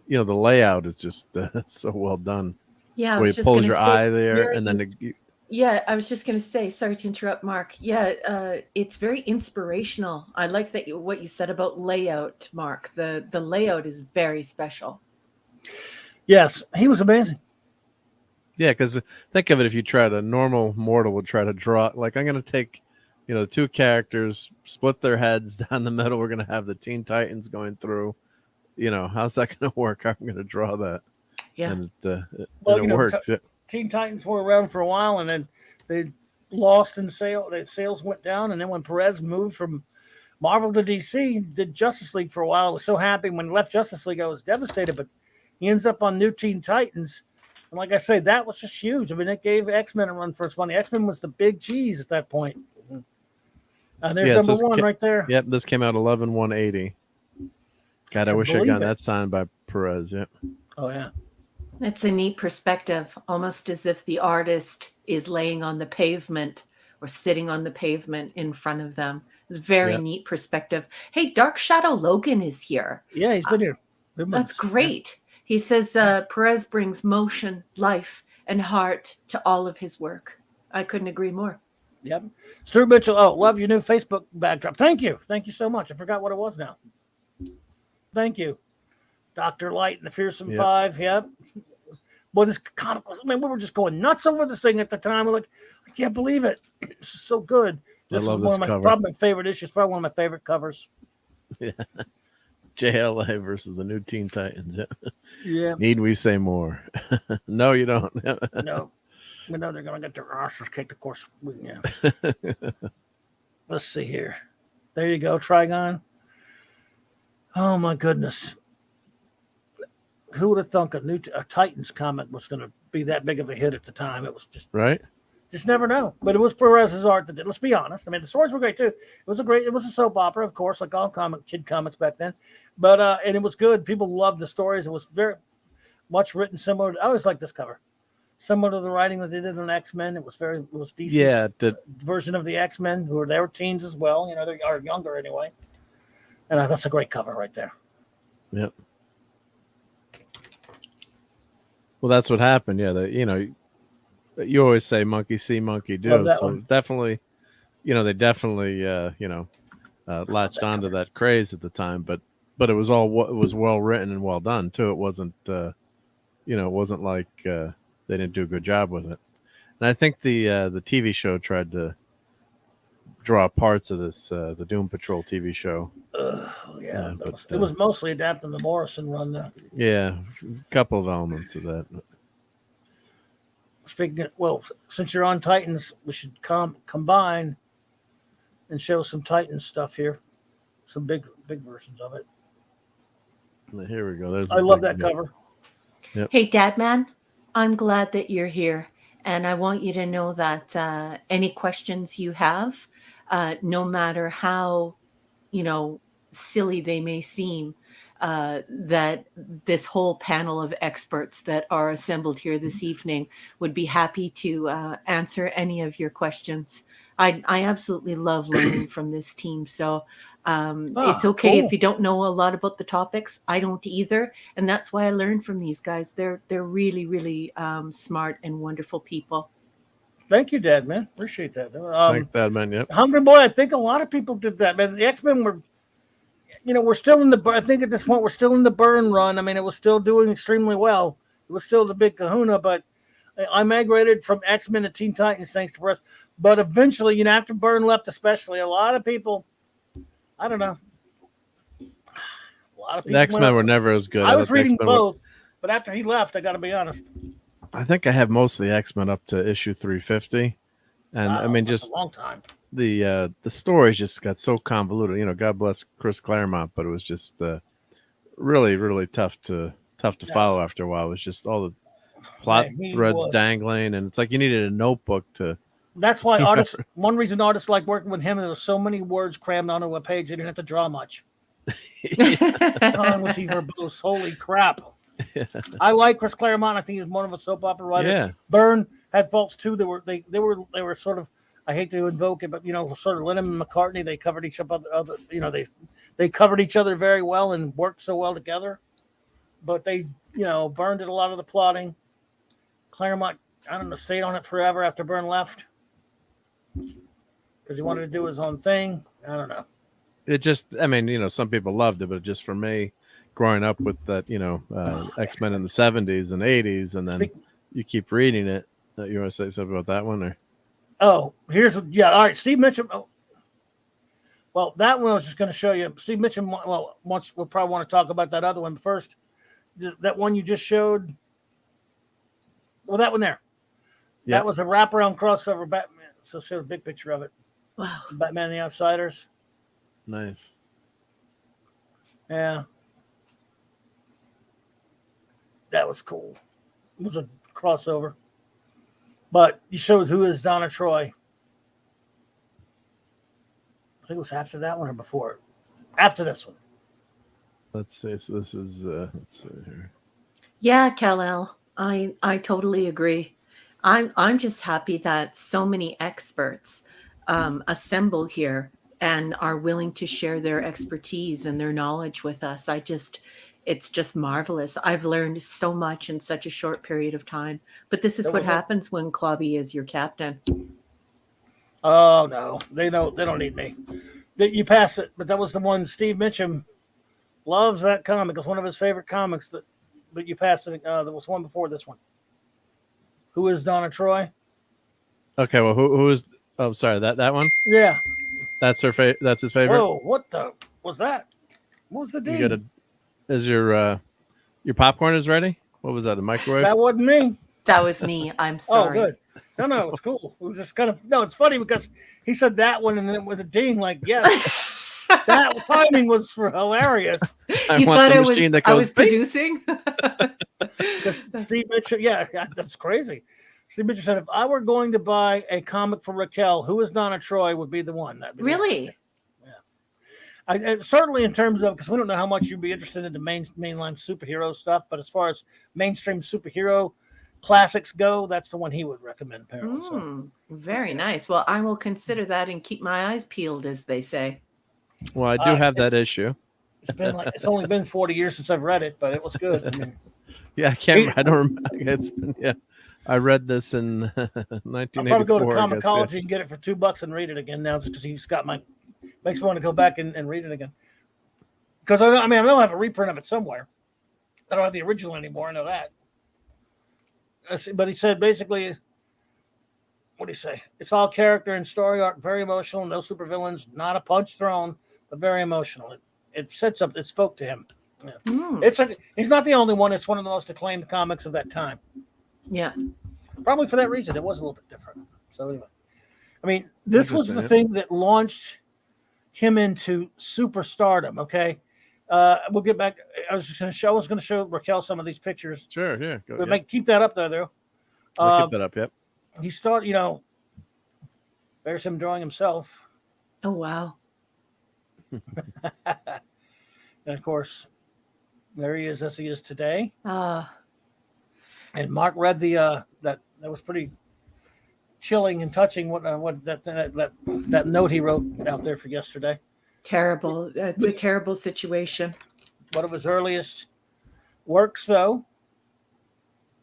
Speaker 2: layout is just so well done.
Speaker 4: Yeah,
Speaker 2: Where he pulls your eye there, and then
Speaker 4: yeah, I was just going to say, sorry to interrupt, Mark. Yeah, it's very inspirational. I like that what you said about layout, Mark. The layout is very special.
Speaker 1: Yes, he was amazing.
Speaker 2: yeah, because think of it, if you tried, a normal mortal would try to draw, like, I'm going to take, two characters, split their heads down the middle. We're going to have the Teen Titans going through. How's that going to work? I'm going to draw that.
Speaker 4: Yeah.
Speaker 2: And it works. Yeah.
Speaker 1: Teen Titans were around for a while, and then they lost in sale. The sales went down, and then when Perez moved from Marvel to DC, did Justice League for a while. I was so happy when he left Justice League. I was devastated, but he ends up on New Teen Titans, and like I say, that was just huge. I mean, it gave X-Men a run for its money. X-Men was the big cheese at that point. There's number 1 right there.
Speaker 2: Yep, this came out 11/180. God, I wish I'd gotten that signed by Perez. Yep.
Speaker 1: Oh yeah.
Speaker 4: That's a neat perspective, almost as if the artist is laying on the pavement or sitting on the pavement in front of them. It's a very neat perspective. Hey, Dark Shadow Logan is here.
Speaker 1: Yeah, he's been here.
Speaker 4: That's great. He says Perez brings motion, life, and heart to all of his work. I couldn't agree more.
Speaker 1: Yep. Stuart Mitchell, love your new Facebook backdrop. Thank you. Thank you so much. I forgot what it was now. Thank you. Dr. Light and the Fearsome Five. Yep. Boy, this comic was, we were just going nuts over this thing at the time. We're like, I can't believe it. This is so good. This is one of my probably my favorite issues, probably one of my favorite covers.
Speaker 2: Yeah. JLA versus the New Teen Titans.
Speaker 1: Yeah.
Speaker 2: Need we say more? No, you don't.
Speaker 1: No. We know they're going to get their arses kicked, of course. Yeah. Let's see here. There you go, Trigon. Oh, my goodness. Who would have thunk a Titans comic was going to be that big of a hit at the time? It was just
Speaker 2: right.
Speaker 1: Just never know. But it was Perez's art that did. Let's be honest. I mean, the stories were great too. It was a soap opera, of course, like all kid comics back then. But and it was good. People loved the stories. It was very much written similar. I always liked this cover. Similar to the writing that they did on X-Men. It was decent.
Speaker 2: Yeah, the
Speaker 1: version of the X-Men they were teens as well. You know, they are younger anyway. And that's a great cover right there.
Speaker 2: Yep. Well, that's what happened. Yeah, you always say monkey see, monkey do. So one. Definitely, they definitely, latched onto that craze at the time. But it was well written and well done too. It wasn't, it wasn't like they didn't do a good job with it. And I think the TV show tried to draw parts of this, the Doom Patrol TV show.
Speaker 1: Yeah, but it was mostly adapting the Morrison run there.
Speaker 2: Yeah, a couple of elements of that.
Speaker 1: Since you're on Titans, we should combine and show some Titans stuff here. Some big versions of it.
Speaker 2: Here we go.
Speaker 1: I love that cover.
Speaker 2: Yep.
Speaker 4: Hey, Dadman, I'm glad that you're here. And I want you to know that any questions you have, no matter how, silly they may seem, that this whole panel of experts that are assembled here this evening would be happy to answer any of your questions. I absolutely love learning from this team. So it's okay if you don't know a lot about the topics. I don't either. And that's why I learn from these guys. They're really, really smart and wonderful people.
Speaker 1: Thank you, Dad, man. Appreciate that.
Speaker 2: Thanks, Dad, man. Yep.
Speaker 1: Hungry Boy, I think a lot of people did that, man. The X-Men were, we're still in I think at this point, we're still in the Byrne run. I mean, it was still doing extremely well. It was still the big kahuna, but I migrated from X-Men to Teen Titans thanks to Perez. But eventually, after Byrne left especially, a lot of people, I don't know. A lot of people.
Speaker 2: The X-Men were never as good.
Speaker 1: I was reading both, but after he left, I got to be honest.
Speaker 2: I think I have most of the X-Men up to issue 350. And
Speaker 1: wow,
Speaker 2: I mean, just
Speaker 1: a long time.
Speaker 2: The stories just got so convoluted. God bless Chris Claremont, but it was just really, really tough to follow after a while. It was just all the plot threads dangling, and it's like you needed a notebook to.
Speaker 1: That's why artists. One reason artists like working with him, there were so many words crammed onto a page. They didn't have to draw much. Was he verbose? Holy crap! Yeah. I like Chris Claremont. I think he's one of a soap opera writer.
Speaker 2: Yeah.
Speaker 1: Byrne had faults too. They were sort of. I hate to invoke it, but sort of Lennon and McCartney. They covered each other. They covered each other very well and worked so well together. But they, Byrne did a lot of the plotting. Claremont, I don't know, stayed on it forever after Byrne left because he wanted to do his own thing. I don't know.
Speaker 2: It just, I mean, some people loved it, but just for me, growing up with that, X-Men in the 70s and 80s, and then you keep reading it. You want to say something about that one, or?
Speaker 1: Oh, all right. Steve Mitchum. Oh, well, that one I was just going to show you. Steve Mitchum. Well, we'll probably want to talk about that other one first. That one you just showed. Well, that one there. Yep. That was a wraparound crossover Batman. So show a big picture of it.
Speaker 4: Wow.
Speaker 1: Batman and the Outsiders.
Speaker 2: Nice.
Speaker 1: Yeah. That was cool. It was a crossover. But you showed who is Donna Troy. I think it was after that one or before. After this one.
Speaker 2: Let's see. So this is let's see here.
Speaker 4: Yeah, Kal-El. I totally agree. I'm just happy that so many experts assemble here and are willing to share their expertise and their knowledge with us. It's just marvelous. I've learned so much in such a short period of time. But this is what happens when Clobby is your captain.
Speaker 1: Oh no, they don't need me. You pass it, but that was the one Steve Mitchum loves. That comic. It's one of his favorite comics. But you passed it. There was one before this one. Who is Donna Troy?
Speaker 2: Okay, well, who is? Oh, sorry, that one.
Speaker 1: Yeah,
Speaker 2: that's her. That's his favorite.
Speaker 1: Whoa, what the was that? What was the deal?
Speaker 2: Is your popcorn is ready? What was that? The microwave?
Speaker 1: That wasn't me.
Speaker 4: That was me. I'm sorry.
Speaker 1: Oh, good. No, it's cool. It was just kind of it's funny because he said that one and then with a ding, like, yes. That timing was hilarious.
Speaker 4: You thought I was producing?
Speaker 1: Steve Mitchell, yeah, that's crazy. Steve Mitchell said, if I were going to buy a comic for Raquel, who is Donna Troy would be the one. That'd be
Speaker 4: Really?
Speaker 1: I certainly in terms of, because we don't know how much you'd be interested in the mainline superhero stuff, but as far as mainstream superhero classics go, that's the one he would recommend. Apparently, so.
Speaker 4: Very nice. Well, I will consider that and keep my eyes peeled, as they say.
Speaker 2: Well, I do have that issue.
Speaker 1: It's only been 40 years since I've read it, but it was good. I mean,
Speaker 2: yeah, I don't remember. It's been, yeah. I read this in 1984.
Speaker 1: I'll probably go to Comicology and get it for $2 and read it again now, just because he's got makes me want to go back and read it again. Because I don't have a reprint of it somewhere. I don't have the original anymore. I know that. But he said basically, what did he say? It's all character and story arc, very emotional, no supervillains, not a punch thrown, but very emotional. It sets up. It spoke to him. Yeah. He's not the only one. It's one of the most acclaimed comics of that time.
Speaker 4: Yeah.
Speaker 1: Probably for that reason, it was a little bit different. So anyway, I mean, this was the thing that launched him into superstardom. Okay, we'll get back. I was going to show Raquel some of these pictures.
Speaker 2: Sure, yeah.
Speaker 1: Keep that up there, though.
Speaker 2: I'll keep that up. Yep.
Speaker 1: He started. There's him drawing himself.
Speaker 4: Oh wow.
Speaker 1: And of course, there he is as he is today.
Speaker 4: And
Speaker 1: Mark read the that was pretty chilling and touching. What that note he wrote out there for yesterday.
Speaker 4: Terrible. It's a terrible situation.
Speaker 1: One of his earliest works, though,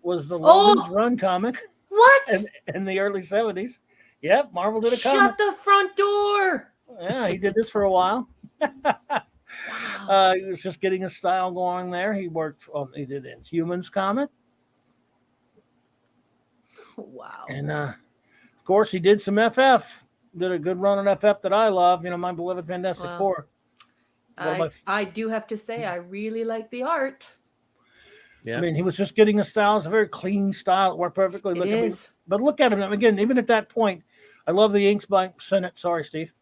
Speaker 1: was the Logan's Run comic.
Speaker 4: What?
Speaker 1: In the early 70s. Yep, Marvel did a comic.
Speaker 4: Shut the front door.
Speaker 1: Yeah, he did this for a while.
Speaker 4: Wow.
Speaker 1: He was just getting his style going there. He he did Inhumans comic.
Speaker 4: Wow.
Speaker 1: And of course, he did some FF. Did a good run on FF that I love. My beloved Fantastic Four.
Speaker 4: I do have to say, I really like the art.
Speaker 2: Yeah.
Speaker 1: I mean, he was just getting a style. It's a very clean style. It worked perfectly. But look at him again. Even at that point, I love the inks by Senate. Sorry, Steve.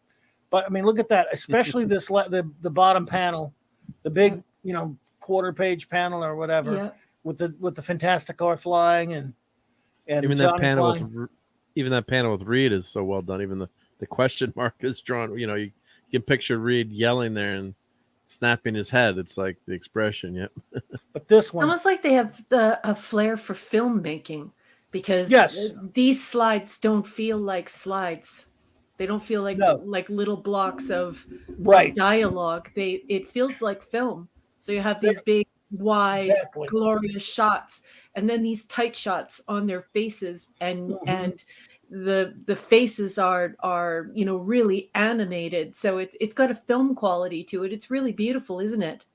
Speaker 1: But I mean, look at that. Especially the bottom panel, the big quarter page panel or whatever with the Fantastic Art flying and
Speaker 2: even
Speaker 1: Johnny
Speaker 2: that panel
Speaker 1: flying.
Speaker 2: Even that panel with Reed is so well done. Even the question mark is drawn. You can picture Reed yelling there and snapping his head. It's like the expression. Yep.
Speaker 1: But this one,
Speaker 4: almost like they have a flair for filmmaking, because these slides don't feel like slides. They don't feel like little blocks of dialogue. It feels like film. So you have these big, wide, glorious shots, and then these tight shots on their faces, and the faces are really animated. So it's got a film quality to it. It's really beautiful, isn't it?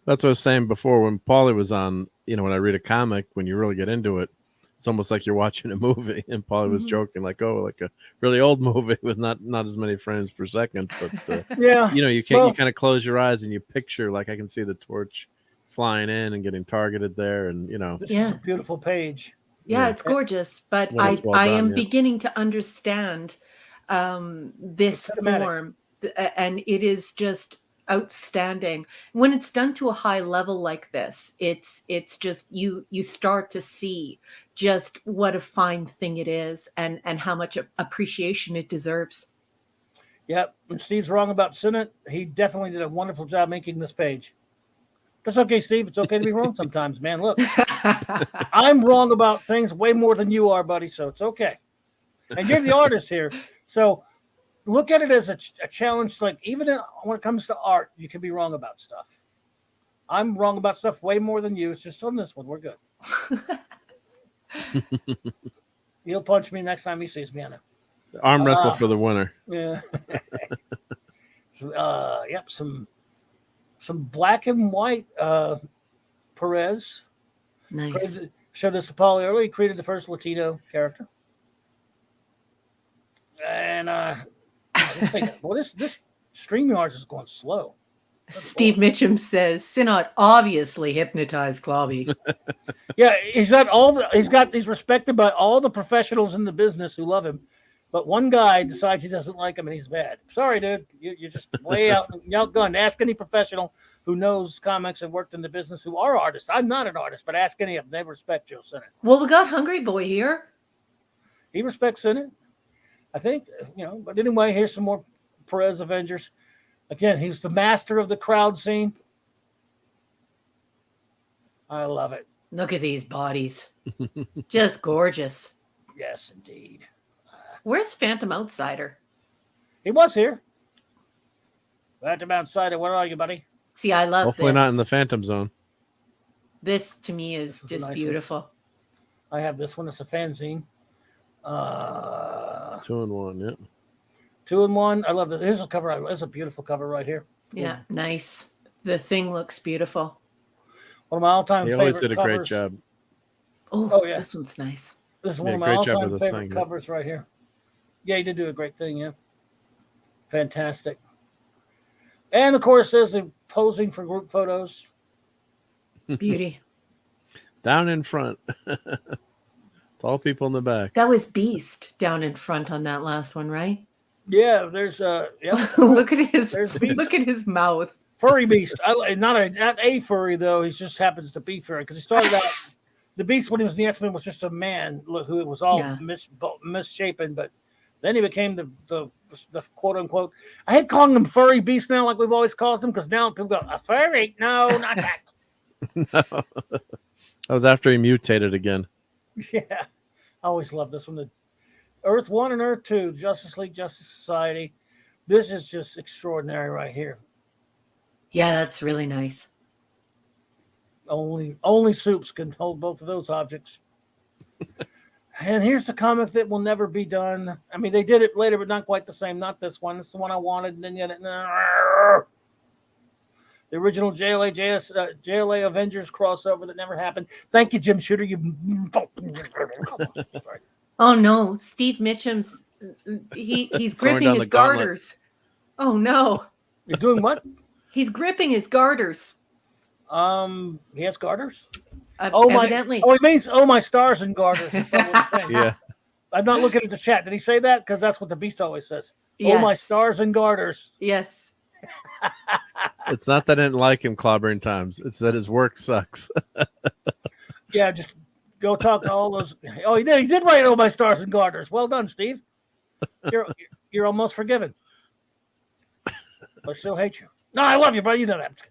Speaker 2: That's what I was saying before when Paulie was on. When I read a comic, when you really get into it, it's almost like you're watching a movie. And Paulie was joking, like a really old movie with not as many frames per second. But you kind of close your eyes and you picture, like I can see the torch flying in and getting targeted there, and
Speaker 1: this is a beautiful page.
Speaker 4: Yeah, it's gorgeous. But I am beginning to understand this form, and it is just outstanding. When it's done to a high level like this, it's just you start to see just what a fine thing it is, and how much appreciation it deserves.
Speaker 1: Yep. And Steve's wrong about Senate. He definitely did a wonderful job making this page. That's okay, Steve. It's okay to be wrong sometimes, man. Look, I'm wrong about things way more than you are, buddy. So it's okay. And you're the artist here. So look at it as a challenge. Like, even when it comes to art, you can be wrong about stuff. I'm wrong about stuff way more than you. It's just on this one. We're good. He'll punch me next time he sees me on it.
Speaker 2: Arm wrestle for the winner.
Speaker 1: Yeah. Yep. Some black and white Perez.
Speaker 4: Nice.
Speaker 1: Showed this to Paulie earlier. He created the first Latino character. And this StreamYard is going slow.
Speaker 4: Steve Mitchum says Sinnott obviously hypnotized Clobby.
Speaker 1: Yeah, he's respected by all the professionals in the business who love him. But one guy decides he doesn't like him and he's bad. Sorry, dude. You're just way outgunned. Ask any professional who knows comics and worked in the business who are artists. I'm not an artist, but ask any of them. They respect Joe Sinnott.
Speaker 4: Well, we got Hungry Boy here.
Speaker 1: He respects in it. I think, but anyway, here's some more Perez Avengers. Again, he's the master of the crowd scene. I love it.
Speaker 4: Look at these bodies. Just gorgeous.
Speaker 1: Yes, indeed.
Speaker 4: Where's Phantom Outsider?
Speaker 1: He was here. Phantom Outsider, where are you, buddy?
Speaker 4: See, I love
Speaker 2: Hopefully
Speaker 4: this.
Speaker 2: not in the Phantom Zone.
Speaker 4: This, to me, is just
Speaker 1: nice
Speaker 4: beautiful.
Speaker 1: I have this one. It's a fanzine.
Speaker 2: 2-in-1, yeah.
Speaker 1: 2-in-1. I love this. Here's a cover. There's a beautiful cover right here.
Speaker 4: Yeah, nice. The thing looks beautiful.
Speaker 1: One of my all-time
Speaker 2: He
Speaker 1: favorite
Speaker 2: always did a
Speaker 1: covers.
Speaker 2: great job.
Speaker 4: Oh, yeah. This one's nice.
Speaker 1: This is one of my all-time favorite covers right here. Yeah, he did do a great thing, yeah. Fantastic. And, of course, there's the posing for group photos.
Speaker 4: Beauty.
Speaker 2: Down in front. Tall people in the back.
Speaker 4: That was Beast down in front on that last one, right?
Speaker 1: Yeah, there's
Speaker 4: look at his mouth.
Speaker 1: Furry Beast. Not a furry though. He just happens to be furry because he started out. The Beast when he was in the X-Men was just a man who was all misshapen, but then he became the quote unquote. I hate calling him Furry Beast now, like we've always called him, because now people go a furry. No, not that.
Speaker 2: No. That was after he mutated again.
Speaker 1: Yeah, I always love this one. The Earth 1 and Earth 2, Justice League, Justice Society. This is just extraordinary right here.
Speaker 4: Yeah, that's really nice.
Speaker 1: Only Soups can hold both of those objects. And here's the comic that will never be done. I mean, they did it later, but not quite the same. Not this one. It's the one I wanted, and then yet the original JLA Avengers crossover that never happened. Thank you, Jim Shooter.
Speaker 4: Oh no, Steve Mitchum's he's gripping his garters. Oh no.
Speaker 1: He's doing what?
Speaker 4: He's gripping his garters.
Speaker 1: He has garters?
Speaker 4: Evidently.
Speaker 1: He means my stars and garters. Is what he's saying.
Speaker 2: Yeah.
Speaker 1: I'm not looking at the chat. Did he say that? Because that's what the Beast always says.
Speaker 4: Yes.
Speaker 1: Oh, my stars and garters.
Speaker 4: Yes.
Speaker 2: It's not that I didn't like him clobbering times. It's that his work sucks.
Speaker 1: Yeah, just go talk to all those. Oh, he did. He did write "Oh My Stars and Garters." Well done, Steve. You're almost forgiven. I still hate you. No, I love you, bro. You know that.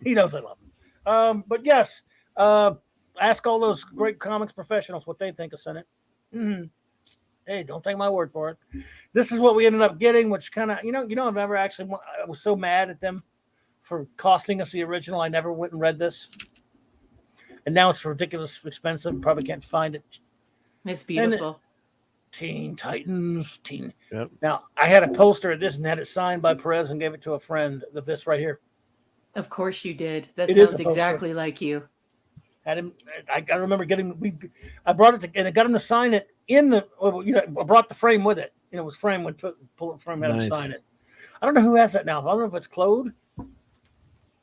Speaker 1: He knows I love him. But yes, ask all those great comics professionals what they think of Senate. Mm-hmm. Hey, don't take my word for it. This is what we ended up getting, which kind of, I've never actually. I was so mad at them for costing us the original. I never went and read this. And now it's ridiculously expensive. Probably can't find it.
Speaker 4: It's beautiful.
Speaker 1: Teen Titans.
Speaker 2: Yep.
Speaker 1: Now, I had a poster of this and had it signed by Perez and gave it to a friend of this right here.
Speaker 4: Of course you did. That
Speaker 1: It
Speaker 4: sounds
Speaker 1: is a poster.
Speaker 4: exactly like you.
Speaker 1: Had him. I remember I brought it and I got him to sign it I brought the frame with it. It was framed when pull it frame, had him sign it. I don't know who has that now. I don't know if it's Claude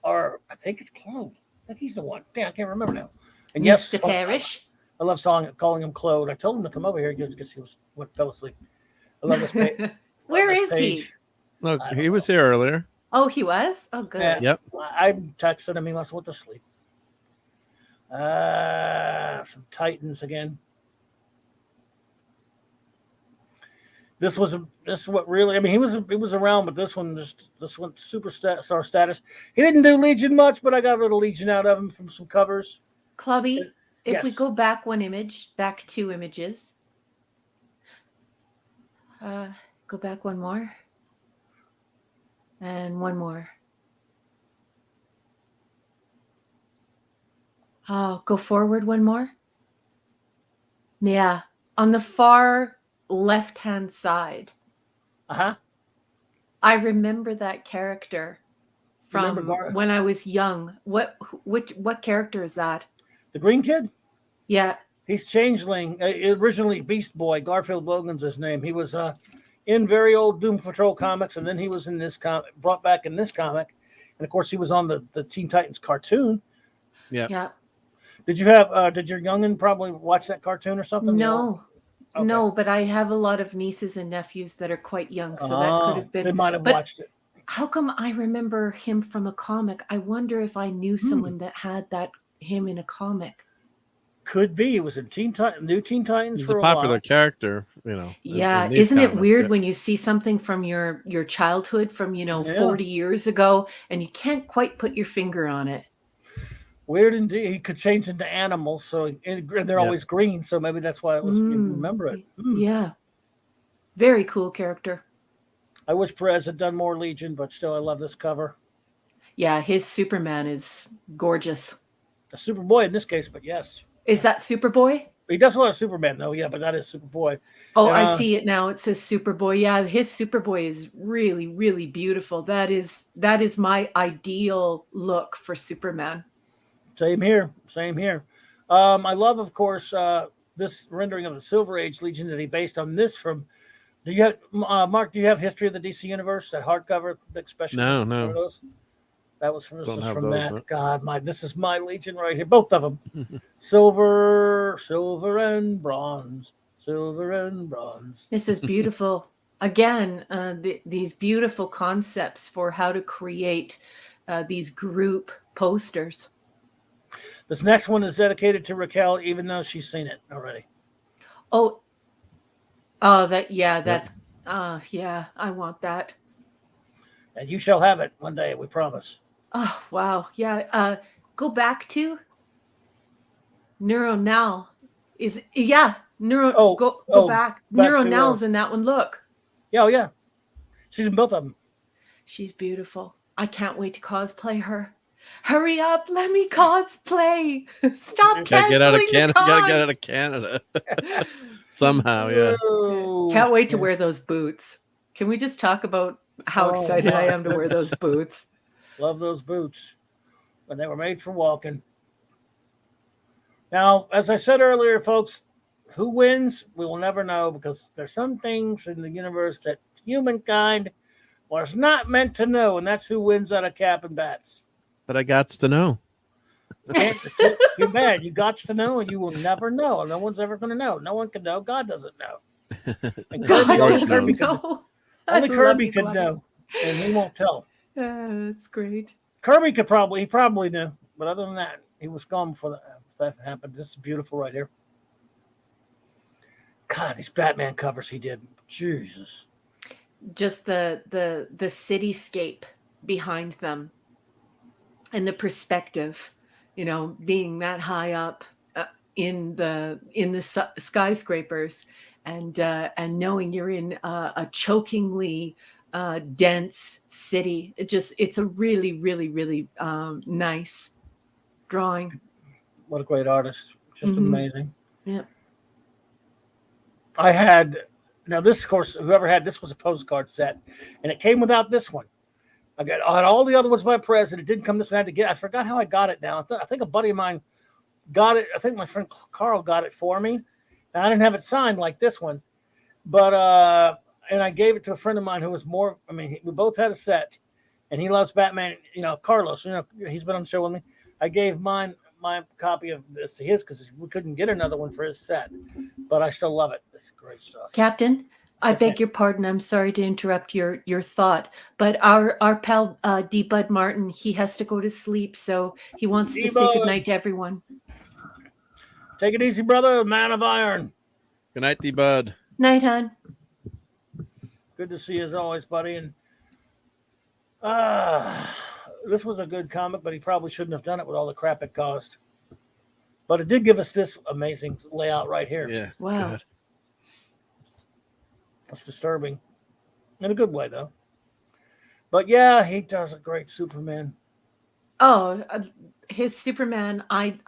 Speaker 1: or I think it's Claude. I think he's the one. Damn, I can't remember now. And yes,
Speaker 4: Mr. Parrish.
Speaker 1: I love calling him Claude. I told him to come over here because he fell asleep. I love this page.
Speaker 4: Where is he?
Speaker 2: Look, he was here earlier.
Speaker 4: Oh, he was? Oh, good.
Speaker 1: Yeah.
Speaker 2: Yep.
Speaker 1: I texted him. He must have went to sleep. Some Titans again. This what really. I mean, he was around, but this one superstar status. He didn't do Legion much, but I got a little Legion out of him from some covers.
Speaker 4: Clubby, if we
Speaker 1: Yes.
Speaker 4: go back back 2 images. Go back one more. And one more. Oh, go forward one more. Yeah, on the far left-hand side.
Speaker 1: Uh-huh.
Speaker 4: I remember that character from when I was young. What character is that?
Speaker 1: The Green Kid?
Speaker 4: Yeah.
Speaker 1: He's Changeling. Originally Beast Boy. Garfield Logan's his name. He was in very old Doom Patrol comics, and then he was in this comic, brought back in this comic. And of course, he was on the Teen Titans cartoon.
Speaker 2: Yeah.
Speaker 4: Yeah.
Speaker 1: Did you have? Did your youngin probably watch that cartoon or something?
Speaker 4: No.
Speaker 1: Okay.
Speaker 4: No, but I have a lot of nieces and nephews that are quite young, so that could have been.
Speaker 1: They might have watched it.
Speaker 4: How come I remember him from a comic? I wonder if I knew someone that had him in a comic.
Speaker 1: Could be. It was in New Teen Titans.
Speaker 2: He's
Speaker 1: for
Speaker 2: a popular
Speaker 1: while.
Speaker 2: character, you know.
Speaker 4: Yeah,
Speaker 2: in these
Speaker 4: isn't it
Speaker 2: comics,
Speaker 4: weird
Speaker 2: yeah.
Speaker 4: when you see something from your childhood from,
Speaker 1: Yeah.
Speaker 4: 40 years ago and you can't quite put your finger on it?
Speaker 1: Weird indeed. He could change into animals, so and they're always green. So maybe that's why it was. You remember it?
Speaker 4: Yeah, very cool character.
Speaker 1: I wish Perez had done more Legion, but still, I love this cover.
Speaker 4: Yeah, his Superman is gorgeous.
Speaker 1: A Superboy in this case, but yes.
Speaker 4: Is that Superboy?
Speaker 1: He does a lot of Superman, though. Yeah, but that is Superboy.
Speaker 4: Oh, I see it now. It says Superboy. Yeah, his Superboy is really, really beautiful. That is my ideal look for Superman.
Speaker 1: Same here. Same here. I love, of course, this rendering of the Silver Age Legion that he based on this from. Do you have Mark? Do you have History of the DC Universe? That hardcover, big special?
Speaker 2: No.
Speaker 1: That was from,
Speaker 2: Those,
Speaker 1: that.
Speaker 2: huh?
Speaker 1: God, this is my Legion right here. Both of them. silver and bronze. Silver and bronze.
Speaker 4: This is beautiful. Again, these beautiful concepts for how to create these group posters.
Speaker 1: This next one is dedicated to Raquel, even though she's seen it already.
Speaker 4: Oh, that's I want that.
Speaker 1: And you shall have it one day, we promise.
Speaker 4: Oh, wow. Yeah. Go back to Neuro Now. Go back. Neuro Now's in that one. Look.
Speaker 1: Yeah. She's in both of them.
Speaker 4: She's beautiful. I can't wait to cosplay her. Hurry up, let me cosplay. Stop canceling
Speaker 2: Gotta get out of Canada. Somehow, yeah.
Speaker 1: No.
Speaker 4: Can't wait to wear those boots. Can we just talk about how excited I am to wear those boots?
Speaker 1: Love those boots. When they were made for walking. Now, as I said earlier, folks, who wins, we will never know, because there's some things in the universe that humankind was not meant to know, and that's who wins out of Cap and Bats.
Speaker 2: But I gots to know.
Speaker 1: Too bad. You got to know, and you will never know. No one's ever going to know. No one can know. God doesn't know. And only Kirby could know, and he won't tell.
Speaker 4: That's great.
Speaker 1: Kirby he probably knew, but other than that, he was gone before that happened. This is beautiful right here. God, these Batman covers he did. Jesus.
Speaker 4: Just the cityscape behind them and the perspective, being that high up in the skyscrapers and knowing you're in a chokingly dense city. It's a really, really, really nice drawing.
Speaker 1: What a great artist. Just amazing.
Speaker 4: Yeah.
Speaker 1: I had, now this, of course, whoever had this was a postcard set, and it came without this one. I had all the other ones by Perez, and it didn't come this one. I had to get. I forgot how I got it now. I think a buddy of mine got it. I think my friend Carl got it for me. Now, I didn't have it signed like this one, but and I gave it to a friend of mine who was more. I mean, we both had a set, and he loves Batman. Carlos. He's been on the show with me. I gave my copy of this to his because we couldn't get another one for his set, but I still love it. It's great stuff.
Speaker 4: Captain, I beg your pardon. I'm sorry to interrupt your thought, but our pal D. Bud Martin, he has to go to sleep, so he wants to say goodnight to everyone.
Speaker 1: Take it easy, brother, man of iron.
Speaker 2: Good night, D. Bud.
Speaker 4: Night, hon.
Speaker 1: Good to see you as always, buddy. And this was a good comic, but he probably shouldn't have done it with all the crap it caused. But it did give us this amazing layout right here.
Speaker 2: Yeah.
Speaker 4: Wow.
Speaker 2: Good.
Speaker 1: That's disturbing. In a good way, though. But yeah, he does a great Superman.
Speaker 4: Oh, his Superman, I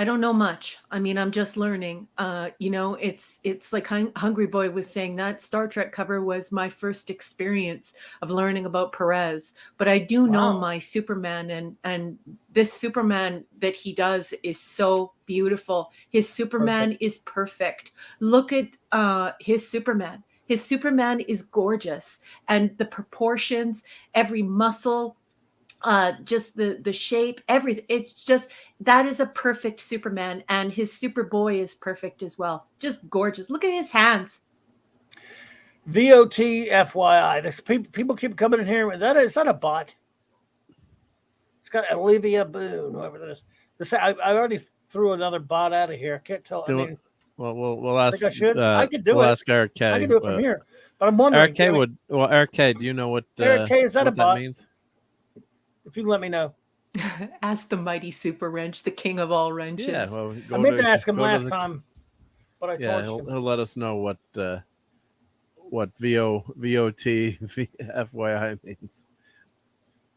Speaker 4: don't know much. I mean, I'm just learning. It's like Hungry Boy was saying, that Star Trek cover was my first experience of learning about Perez. But I do know my Superman, and this Superman that he does is so beautiful. His Superman is perfect. Look at his Superman. His Superman is gorgeous, and the proportions, every muscle. Just the shape, everything. It's just, that is a perfect Superman, and his Superboy is perfect as well. Just gorgeous. Look at his hands.
Speaker 1: VOT FYI. This people keep coming in here. Is that a bot? It's got Olivia Boone, whoever that is. I already threw another bot out of here. I can't tell. I mean,
Speaker 2: well, we'll ask.
Speaker 1: Think I should. I could do
Speaker 2: we'll
Speaker 1: it.
Speaker 2: ask Eric K.
Speaker 1: I can do it from here, but I'm wondering.
Speaker 2: Eric K. would. Well, Eric K. Do you know what?
Speaker 1: Eric K. Is that a bot?
Speaker 2: Means?
Speaker 1: If you can let me know.
Speaker 4: Ask the mighty super wrench, the king of all wrenches.
Speaker 2: Yeah, well,
Speaker 1: I meant to ask him last time, but I told him.
Speaker 2: He'll let us know what VOT FYI means.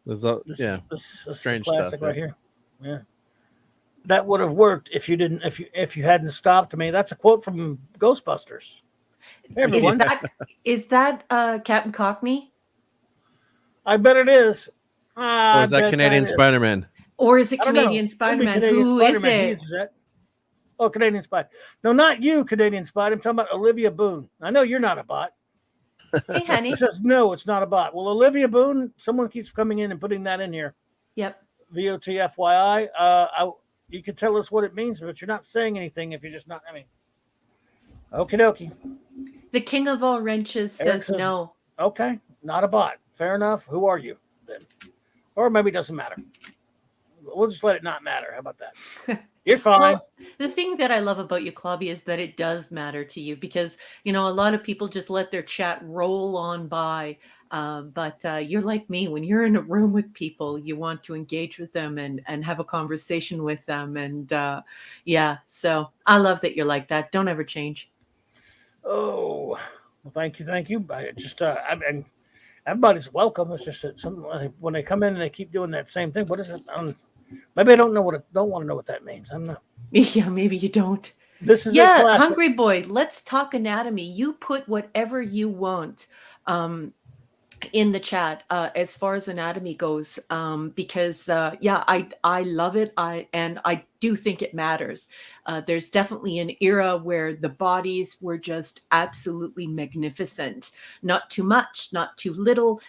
Speaker 2: This strange
Speaker 1: classic
Speaker 2: stuff
Speaker 1: right here. Yeah, that would have worked if you didn't. If you hadn't stopped me. That's a quote from Ghostbusters. Hey, everyone.
Speaker 4: Is that Captain Cockney?
Speaker 1: I bet it is.
Speaker 2: Or is that Canadian Spider-Man?
Speaker 4: Or is it Canadian Spider-Man? Who is it?
Speaker 1: Oh, Canadian Spider. No, not you, Canadian Spider. I'm talking about Olivia Boone. I know you're not a bot.
Speaker 4: Hey, honey.
Speaker 1: It says, no, it's not a bot. Well, Olivia Boone, someone keeps coming in and putting that in here.
Speaker 4: Yep.
Speaker 1: VOTFYI. You can tell us what it means, but you're not saying anything if you're just not. I mean, okie dokie.
Speaker 4: The king of all wrenches says no.
Speaker 1: Okay, not a bot. Fair enough. Who are you then? Or maybe it doesn't matter. We'll just let it not matter. How about that? You're fine.
Speaker 4: Well, the thing that I love about you, Clobby, is that it does matter to you because, a lot of people just let their chat roll on by. But you're like me. When you're in a room with people, you want to engage with them and have a conversation with them. And so I love that you're like that. Don't ever change.
Speaker 1: Oh, well, thank you. I just, everybody's welcome. It's just that when they come in and they keep doing that same thing. What is it? Maybe I don't want to know what that means. I'm not.
Speaker 4: Yeah, maybe you don't.
Speaker 1: This is
Speaker 4: Hungry Boy. Let's talk anatomy. You put whatever you want in the chat as far as anatomy goes, because I love it. I do think it matters. There's definitely an era where the bodies were just absolutely magnificent. Not too much, not too little.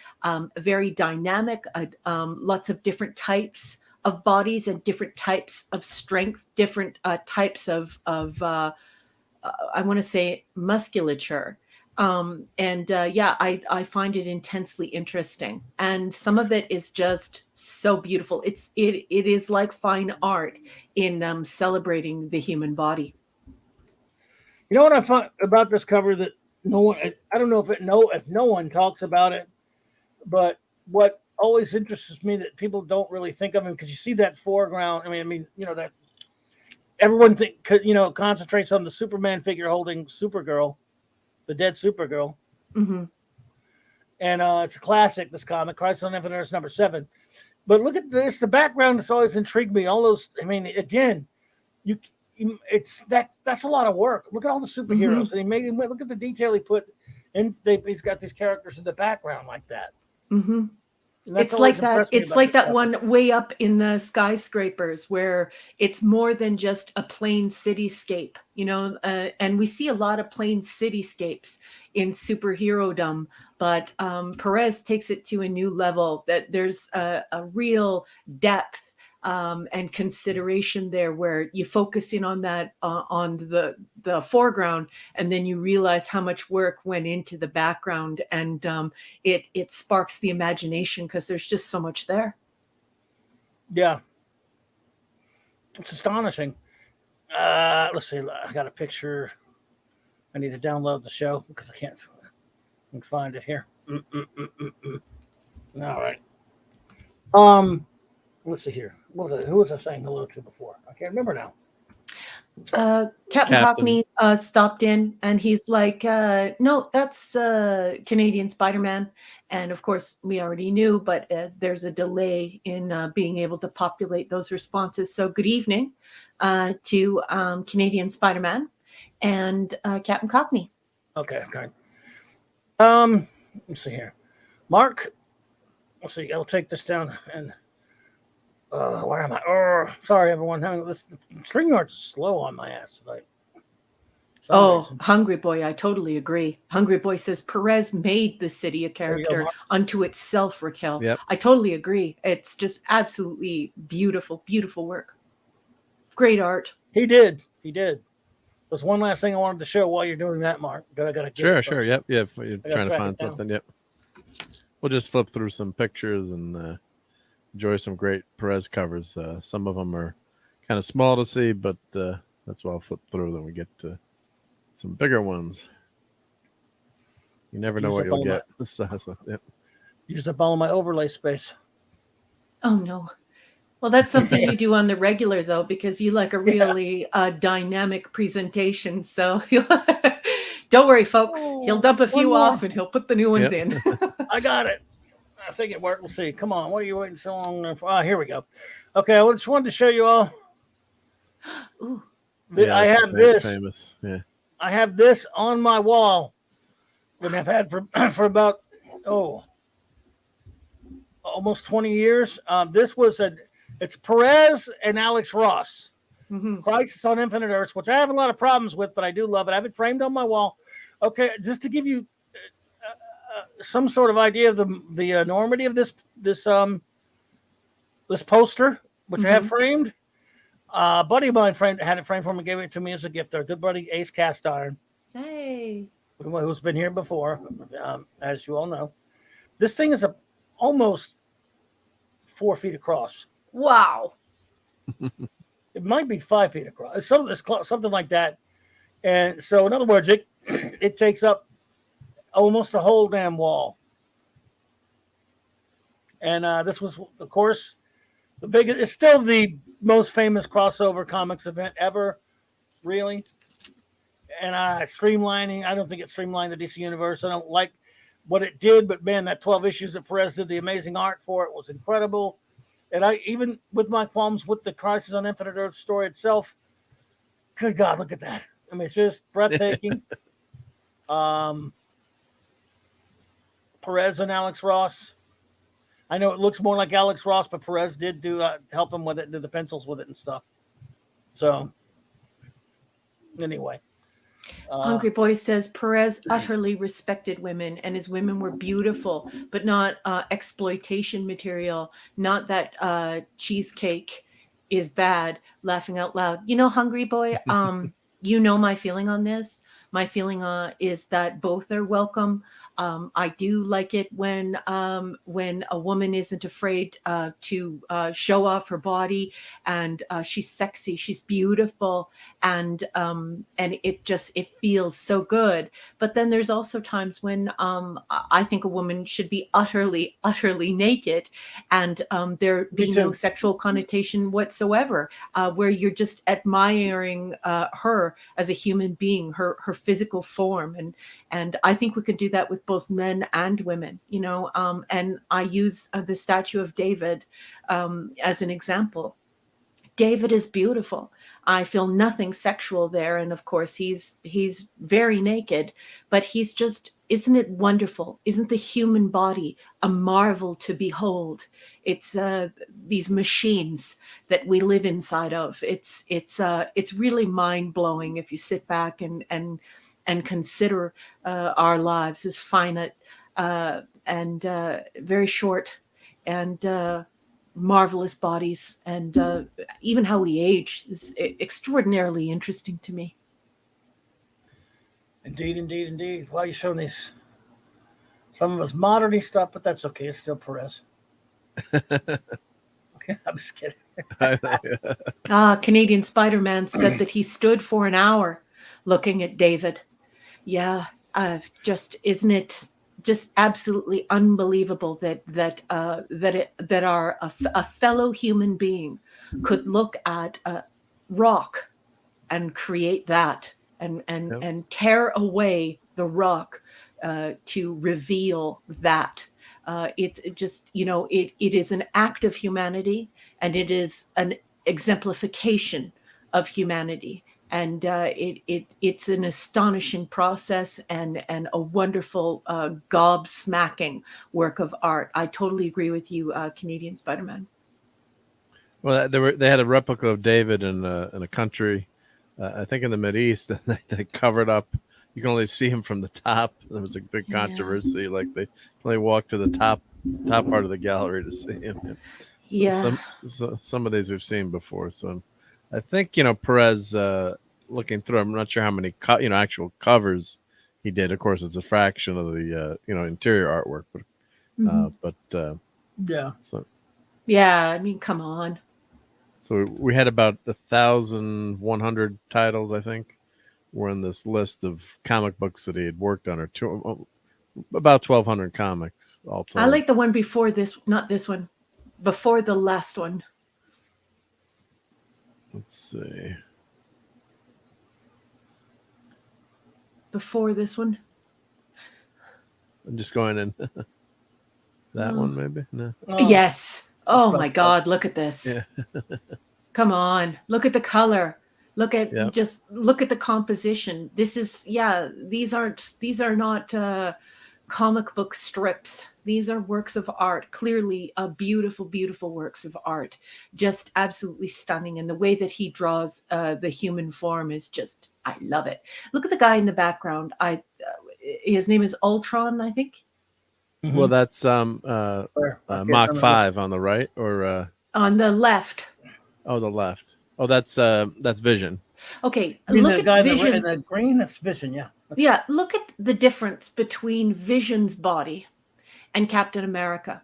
Speaker 4: Very dynamic. Lots of different types of bodies and different types of strength, different types of I want to say musculature. I find it intensely interesting, and some of it is just so beautiful. It is like fine art in celebrating the human body.
Speaker 1: You know what I find about this cover that no one, I don't know if no one talks about it, but what always interests me that people don't really think of it, because you see that foreground. I mean, that everyone concentrates on the Superman figure holding Supergirl, the dead Supergirl.
Speaker 4: Mm-hmm.
Speaker 1: And it's a classic, this comic, Crisis on Infinite Earths number 7. But look at this, the background has always intrigued me. All those, again, that's a lot of work. Look at all the superheroes.
Speaker 4: Mm-hmm.
Speaker 1: And look at the detail he put in. He's got these characters in the background like that.
Speaker 4: Mm-hmm. It's like that. It's like that one way up in the skyscrapers where it's more than just a plain cityscape, and we see a lot of plain cityscapes in superhero-dom, but Perez takes it to a new level, that there's a real depth and consideration there where you focus in on that on the foreground, and then you realize how much work went into the background, and it sparks the imagination because there's just so much there.
Speaker 1: Yeah, it's astonishing. Let's see, I got a picture. I need to download the show because I can't find it here. All right. Let's see here. Who was I saying hello to before? I can't remember now.
Speaker 4: Captain Cockney stopped in, and he's like, no, that's Canadian Spider-Man. And of course, we already knew, but there's a delay in being able to populate those responses. So good evening to Canadian Spider-Man and Captain Cockney.
Speaker 1: Okay. Let's see here. Mark, let's see. I'll take this down and... where am I? Oh, sorry, everyone. This StreamYard's slow on my ass tonight.
Speaker 4: Hungry Boy, I totally agree. Hungry Boy says Perez made the city a character unto itself, Raquel.
Speaker 2: Yep.
Speaker 4: I totally agree. It's just absolutely beautiful, beautiful work. Great art.
Speaker 1: He did. There's one last thing I wanted to show while you're doing that, Mark.
Speaker 2: Sure. Yep. If you're trying to find something, yep. We'll just flip through some pictures and enjoy some great Perez covers. Some of them are kind of small to see, but that's why I'll flip through. Then we get to some bigger ones. You never know what you'll get. Yep.
Speaker 1: Used up all of my overlay space.
Speaker 4: Oh no. Well, that's something you do on the regular, though, because you like a really dynamic presentation. So don't worry, folks. He'll dump a few off and he'll put the new ones in.
Speaker 1: I got it. I think it worked. We'll see. Come on. What are you waiting so long for? Here we go. Okay. I just wanted to show you all.
Speaker 4: Ooh.
Speaker 1: I have this.
Speaker 2: Famous. Yeah.
Speaker 1: I have this on my wall that I've had for about, almost 20 years. It's Perez and Alex Ross.
Speaker 4: Mm-hmm.
Speaker 1: Crisis on Infinite Earths, which I have a lot of problems with, but I do love it. I have it framed on my wall. Okay, just to give you some sort of idea of the enormity of this poster, which I have framed. A buddy of mine had it framed for me, gave it to me as a gift. Our good buddy Ace Cast Iron,
Speaker 4: hey,
Speaker 1: who's been here before, as you all know. This thing is almost 4 feet across.
Speaker 4: Wow.
Speaker 1: It might be 5 feet across. Something like that. And so, in other words, it takes up almost a whole damn wall. And this was, of course, the biggest. It's still the most famous crossover comics event ever, really. And streamlining. I don't think it streamlined the DC universe. I don't like what it did, but man, that 12 issues that Perez did the amazing art for it was incredible. And I, even with my qualms with the Crisis on Infinite Earth story itself, good God, look at that. I mean, it's just breathtaking. Perez and Alex Ross. I know it looks more like Alex Ross, but Perez did help him with it, did the pencils with it and stuff. So, anyway.
Speaker 4: Hungry Boy says Perez utterly respected women, and his women were beautiful, but not exploitation material. Not that cheesecake is bad. Laughing out loud. You know, Hungry Boy, you know my feeling on this. My feeling is that both are welcome. I do like it when a woman isn't afraid to show off her body, and she's sexy, she's beautiful, and it feels so good. But then there's also times when I think a woman should be utterly naked, and there be no sexual connotation whatsoever, where you're just admiring her as a human being, her physical form, and I think we could do that with both men and women, you know. And I use the statue of David as an example. David is beautiful. I feel nothing sexual there, and of course he's very naked, but he's just, isn't it wonderful? Isn't the human body a marvel to behold? It's these machines that we live inside of. It's really mind blowing if you sit back and consider our lives as finite and very short and marvelous bodies, and even how we age is extraordinarily interesting to me.
Speaker 1: Indeed. Why are you showing these? Some of us modern stuff, but that's okay. It's still Perez. I'm just kidding.
Speaker 4: Canadian Spider-Man said that he stood for an hour looking at David. Yeah, isn't it just absolutely unbelievable that a fellow human being could look at a rock and create that and tear away the rock to reveal that. It's just, you know, it is an act of humanity, and it is an exemplification of humanity. And it's an astonishing process and a wonderful gobsmacking work of art. I totally agree with you, Canadian Spider-Man.
Speaker 2: Well, they had a replica of David in a country, I think in the Mideast, and they covered up. You can only see him from the top. There was a big controversy. Yeah. Like they only walk to the top part of the gallery to see him. So some of these we've seen before. So I think, you know, Perez, looking through, I'm not sure how many actual covers he did. Of course, it's a fraction of the interior artwork, but
Speaker 1: yeah.
Speaker 2: So
Speaker 4: yeah, I mean, come on.
Speaker 2: So we had about 1,100 titles, I think, were in this list of comic books that he had worked on, or about 1,200 comics all told.
Speaker 4: I like the one before this, not this one, before the last one.
Speaker 2: Let's see.
Speaker 4: Before this one.
Speaker 2: I'm just going in. That one, maybe? No.
Speaker 4: Yes. Oh my God! Look at this.
Speaker 2: Yeah.
Speaker 4: Come on! Look at the color. Look at just look at the composition. This is These are not comic book strips. These are works of art. Clearly, beautiful, beautiful works of art. Just absolutely stunning. And the way that he draws the human form is just, I love it. Look at the guy in the background. His name is Ultron, I think.
Speaker 2: Mm-hmm. Well, that's Mach 5 on the right, or
Speaker 4: on the left.
Speaker 2: Oh, the left. Oh, that's Vision.
Speaker 4: Okay,
Speaker 1: look at Vision. In the green, that's Vision. Yeah.
Speaker 4: Yeah, look at the difference between Vision's body and Captain America.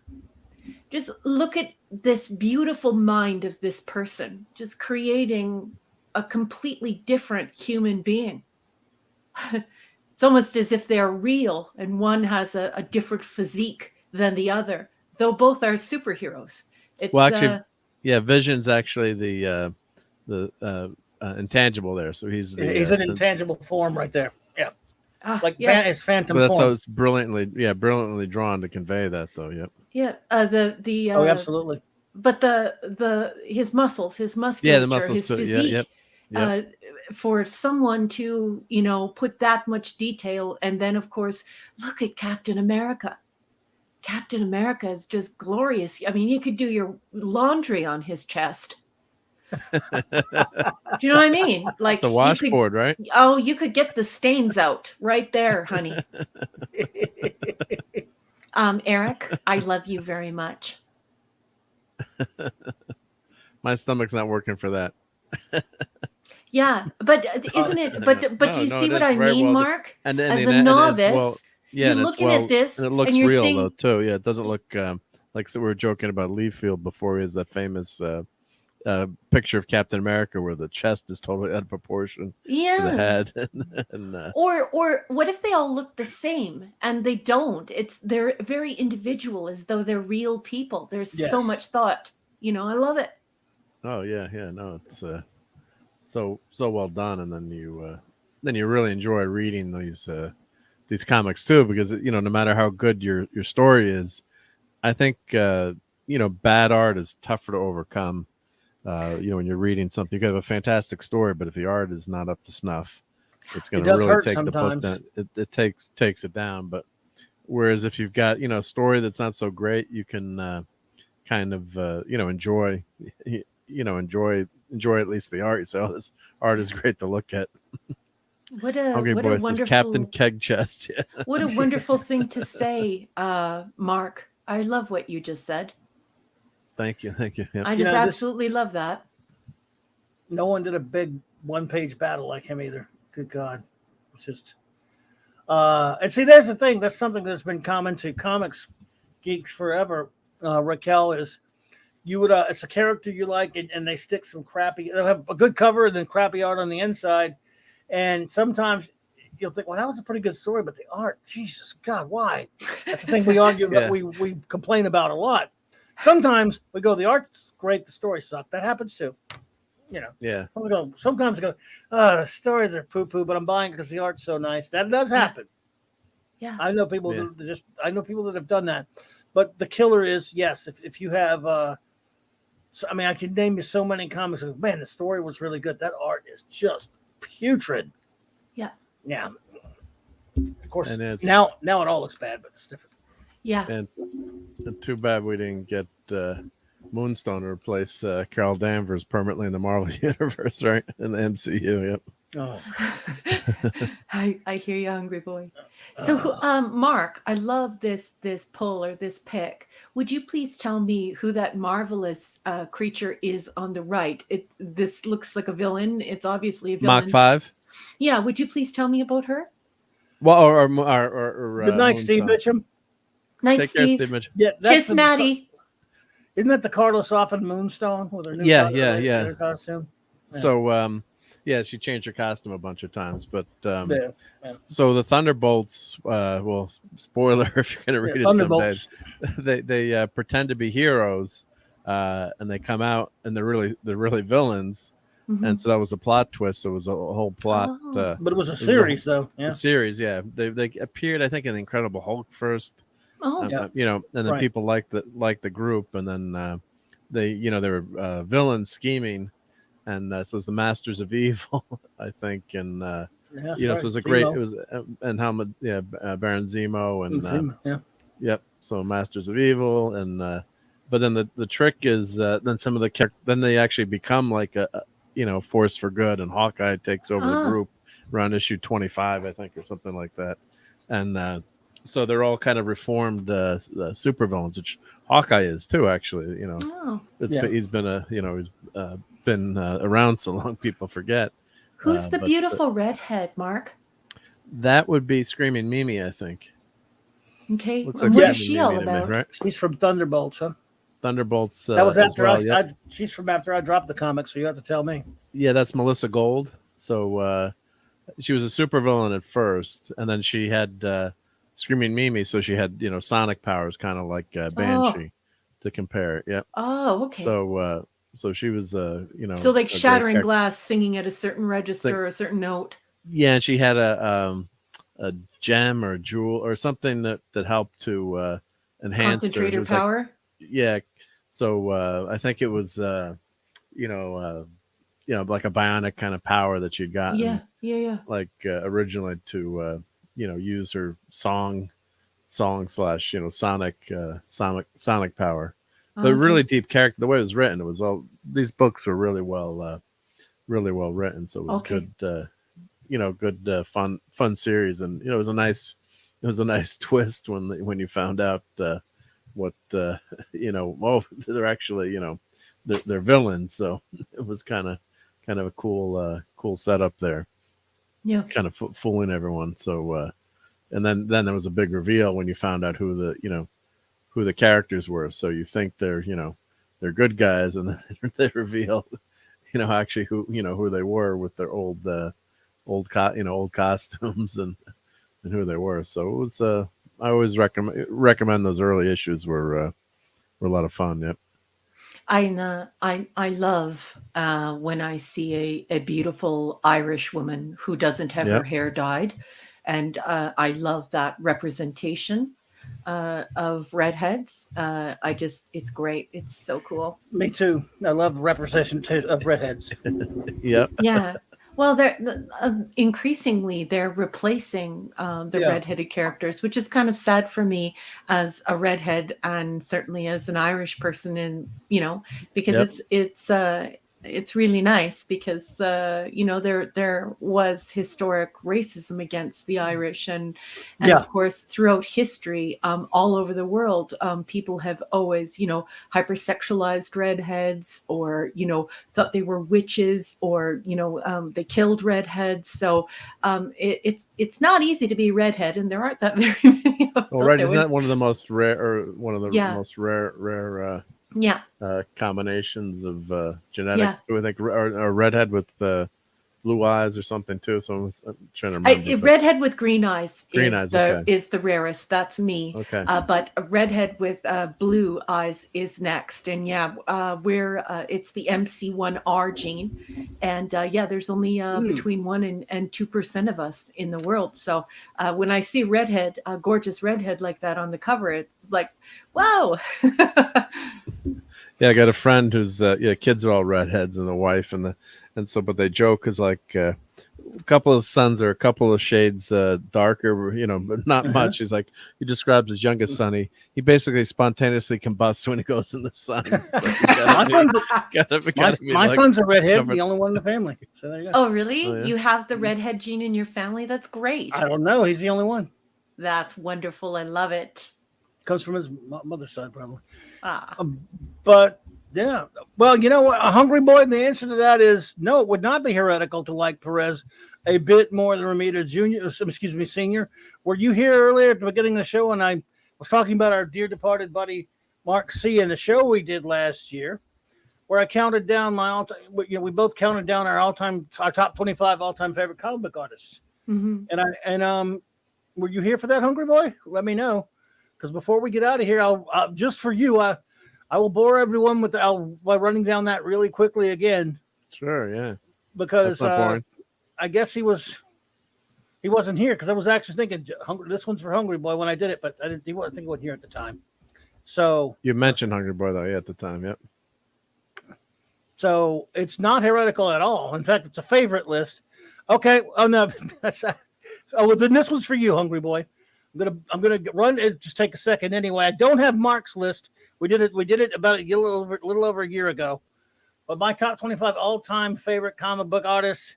Speaker 4: Just look at this beautiful mind of this person, just creating a completely different human being. It's almost as if they're real, and one has a different physique than the other, though both are superheroes. It's,
Speaker 2: well, actually, Vision's actually the intangible there. So he's
Speaker 1: an intangible form right there. Yeah, it's phantom.
Speaker 2: But that's
Speaker 1: form.
Speaker 2: how it's brilliantly drawn to convey that, though. Yep.
Speaker 4: Yeah.
Speaker 1: Oh, absolutely.
Speaker 4: But his muscles, his musculature,
Speaker 2: the muscles
Speaker 4: his physique.
Speaker 2: Yep.
Speaker 4: For someone to, put that much detail, and then of course, look at Captain America. Captain America is just glorious. I mean, you could do your laundry on his chest. Do you know what I mean? Like
Speaker 2: it's a washboard, right?
Speaker 4: Oh, you could get the stains out right there, honey. Eric, I love you very much.
Speaker 2: My stomach's not working for that.
Speaker 4: Yeah, but isn't it? But do you see what I mean, Mark?
Speaker 2: And
Speaker 4: as a novice, you're
Speaker 2: looking
Speaker 4: at this,
Speaker 2: and it looks
Speaker 4: and
Speaker 2: real though too. Yeah, it doesn't look like we were joking about Leafield before. He has that famous picture of Captain America where the chest is totally out of proportion to the head.
Speaker 4: Or what if they all look the same and they don't? They're very individual, as though they're real people. There's so much thought. I love it.
Speaker 2: Oh yeah, no, it's so well done, and then you really enjoy reading these comics too, because no matter how good your story is, I think bad art is tougher to overcome. When you're reading something, you could have a fantastic story, but if the art is not up to snuff, it's going to really take
Speaker 1: sometimes.
Speaker 2: the book down. It takes it down. But whereas if you've got a story that's not so great, you can kind of enjoy at least the art. So this art is great to look at.
Speaker 4: What a wonderful
Speaker 2: Captain Keg Chest. Yeah.
Speaker 4: What a wonderful thing to say, Mark. I love what you just said.
Speaker 2: Thank you. Yeah.
Speaker 4: I just absolutely love that.
Speaker 1: No one did a big one-page battle like him either. Good God. It's just and see, there's the thing. That's something that's been common to comics geeks forever. Raquel, is you would it's a character you like, and they stick some crappy, they'll have a good cover and then crappy art on the inside. And sometimes you'll think, well, that was a pretty good story, but the art, Jesus God, why? That's the thing we argue about, we complain about a lot. Sometimes we go, the art's great, the story sucked. That happens too.
Speaker 2: Yeah.
Speaker 1: Sometimes I go, the stories are poo-poo, but I'm buying because the art's so nice. That does happen.
Speaker 4: Yeah.
Speaker 1: I know people that have done that. But the killer is, yes, if you have I can name you so many comics. Man, the story was really good. That art is just putrid.
Speaker 4: Yeah.
Speaker 1: Yeah. Of course, now it all looks bad, but it's different.
Speaker 4: Yeah.
Speaker 2: And too bad we didn't get Moonstone to replace Carol Danvers permanently in the Marvel Universe, right? In the MCU, yep.
Speaker 1: Oh.
Speaker 4: I hear you, hungry boy. So, Mark, I love this pull or this pick. Would you please tell me who that marvelous creature is on the right? This looks like a villain. It's obviously a villain.
Speaker 2: Mach 5?
Speaker 4: Yeah. Would you please tell me about her?
Speaker 2: Well, or
Speaker 1: good night,
Speaker 2: Moonstone.
Speaker 1: Steve Mitchum.
Speaker 4: Night,
Speaker 2: Take
Speaker 4: Steve.
Speaker 2: care, Steve Mitchum.
Speaker 1: Yeah,
Speaker 4: Kiss Maddie.
Speaker 1: Isn't that the Carlos off in Moonstone with her new her costume? Yeah.
Speaker 2: So she changed her costume a bunch of times, but
Speaker 1: Yeah.
Speaker 2: so the Thunderbolts, well, spoiler if you're going to read it someday, they pretend to be heroes, and they come out and they're really villains.
Speaker 4: Mhm.
Speaker 2: And so that was a plot twist. So it was a whole plot.
Speaker 1: But it was a series, though. Yeah.
Speaker 2: A series, yeah. They appeared, I think, in the Incredible Hulk first. You know, and then people liked the group, and then they were villains scheming, and so it was the Masters of Evil, I think, and so it was a great. It was and Helmut, Baron Zemo, and yep. So Masters of Evil, and but then the trick is then some of the characters, then they actually become like a force for good, and Hawkeye takes over the group around issue 25, I think, or something like that, and so they're all kind of reformed supervillains, which Hawkeye is too, actually. He's been around so long, people forget.
Speaker 4: Who's the beautiful redhead, Mark?
Speaker 2: That would be Screaming Mimi, I think.
Speaker 4: Okay,
Speaker 2: Looks
Speaker 4: like what is she all about?
Speaker 2: right?
Speaker 1: She's from Thunderbolts, huh?
Speaker 2: Thunderbolts.
Speaker 1: That was after she's from after I dropped the comic, so you have to tell me.
Speaker 2: Yeah, that's Melissa Gold. So she was a supervillain at first, and then she had Screaming Mimi, so she had sonic powers, kind of like Banshee, to compare. Yep.
Speaker 4: Oh, okay.
Speaker 2: So she was so
Speaker 4: like shattering glass, singing at a certain register or a certain note.
Speaker 2: Yeah, and she had a gem or jewel or something that helped to enhance
Speaker 4: concentrate her power.
Speaker 2: So I think it was like a bionic kind of power that she'd gotten.
Speaker 4: Yeah.
Speaker 2: Like originally to use her song / sonic power. But really deep character. The way it was written, it was all these books were really well written. So it was good, good fun series, and it was a nice twist when you found out what they're actually they're villains. So it was kind of a cool setup there.
Speaker 4: Yeah,
Speaker 2: kind of fooling everyone. So and then there was a big reveal when you found out who the characters were. So you think they're good guys, and then they reveal actually who they were with their old costumes and who they were. So it was I always recommend those early issues were a lot of fun. Yep.
Speaker 4: I love when I see a beautiful Irish woman who doesn't have her hair dyed, and I love that representation of redheads. It's great. It's so cool.
Speaker 1: Me too. I love representation of redheads.
Speaker 2: Yep.
Speaker 4: Yeah. Well, they're increasingly they're replacing the redheaded characters, which is kind of sad for me as a redhead, and certainly as an Irish person, and because it's really nice because there was historic racism against the Irish, and of course throughout history all over the world people have always hypersexualized redheads, or thought they were witches, or they killed redheads. So it's not easy to be redhead, and there aren't that very many of us.
Speaker 2: Well, right, isn't that one of the most rare, or one of the most rare combinations of genetics?
Speaker 4: Yeah.
Speaker 2: I think or redhead with blue eyes or something too. So I'm trying to remember.
Speaker 4: Redhead with green eyes
Speaker 2: okay.
Speaker 4: is the rarest. That's me.
Speaker 2: Okay.
Speaker 4: But a redhead with blue eyes is next, and it's the MC1R gene, and there's only between 1% and 2% of us in the world. So when I see a gorgeous redhead like that on the cover, it's like, wow.
Speaker 2: Yeah, I got a friend whose kids are all redheads, and the wife, but they joke is like a couple of sons are a couple of shades darker, but not much. He's like, he describes his youngest son. He basically spontaneously combusts when he goes in the sun. So
Speaker 1: my son's a redhead, the only one in the family. So there you go.
Speaker 4: Oh, really? Oh, yeah. You have the redhead gene in your family? That's great.
Speaker 1: I don't know. He's the only one.
Speaker 4: That's wonderful. I love it.
Speaker 1: Comes from his mother's side, probably. But yeah, well, you know what, a hungry boy. The answer to that is no. It would not be heretical to like Perez a bit more than Romita Senior. Were you here earlier at the beginning of the show, and I was talking about our dear departed buddy Mark C in the show we did last year, where I counted down my all-time. We both counted down our top 25 all-time favorite comic book artists.
Speaker 4: Mm-hmm.
Speaker 1: And were you here for that, Hungry Boy? Let me know, because before we get out of here, I'll just for you, I will bore everyone by running down that really quickly again.
Speaker 2: Sure, yeah.
Speaker 1: Because I guess he wasn't here, because I was actually thinking this one's for Hungry Boy when I did it, but I didn't think he wasn't here at the time. So
Speaker 2: you mentioned Hungry Boy though, yeah, at the time, yep.
Speaker 1: So it's not heretical at all. In fact, it's a favorite list. Okay. Oh no, well then this one's for you, Hungry Boy. I'm gonna run it. Just take a second anyway. I don't have Mark's list. We did it about a little over a year ago. But my top 25 all-time favorite comic book artists,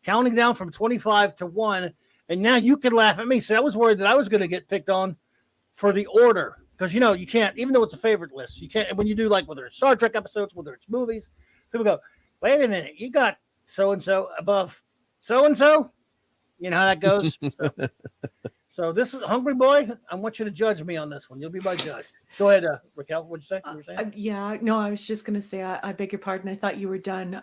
Speaker 1: counting down from 25 to 1. And now you can laugh at me. See, I was worried that I was going to get picked on for the order. Because, you can't, even though it's a favorite list, you can't, when you do whether it's Star Trek episodes, whether it's movies, people go, wait a minute, you got so-and-so above so-and-so? You know how that goes? So this is Hungry Boy. I want you to judge me on this one. You'll be my judge. Go ahead, Raquel. What'd you say? You were saying?
Speaker 4: Yeah, no, I was just going to say, I beg your pardon. I thought you were done.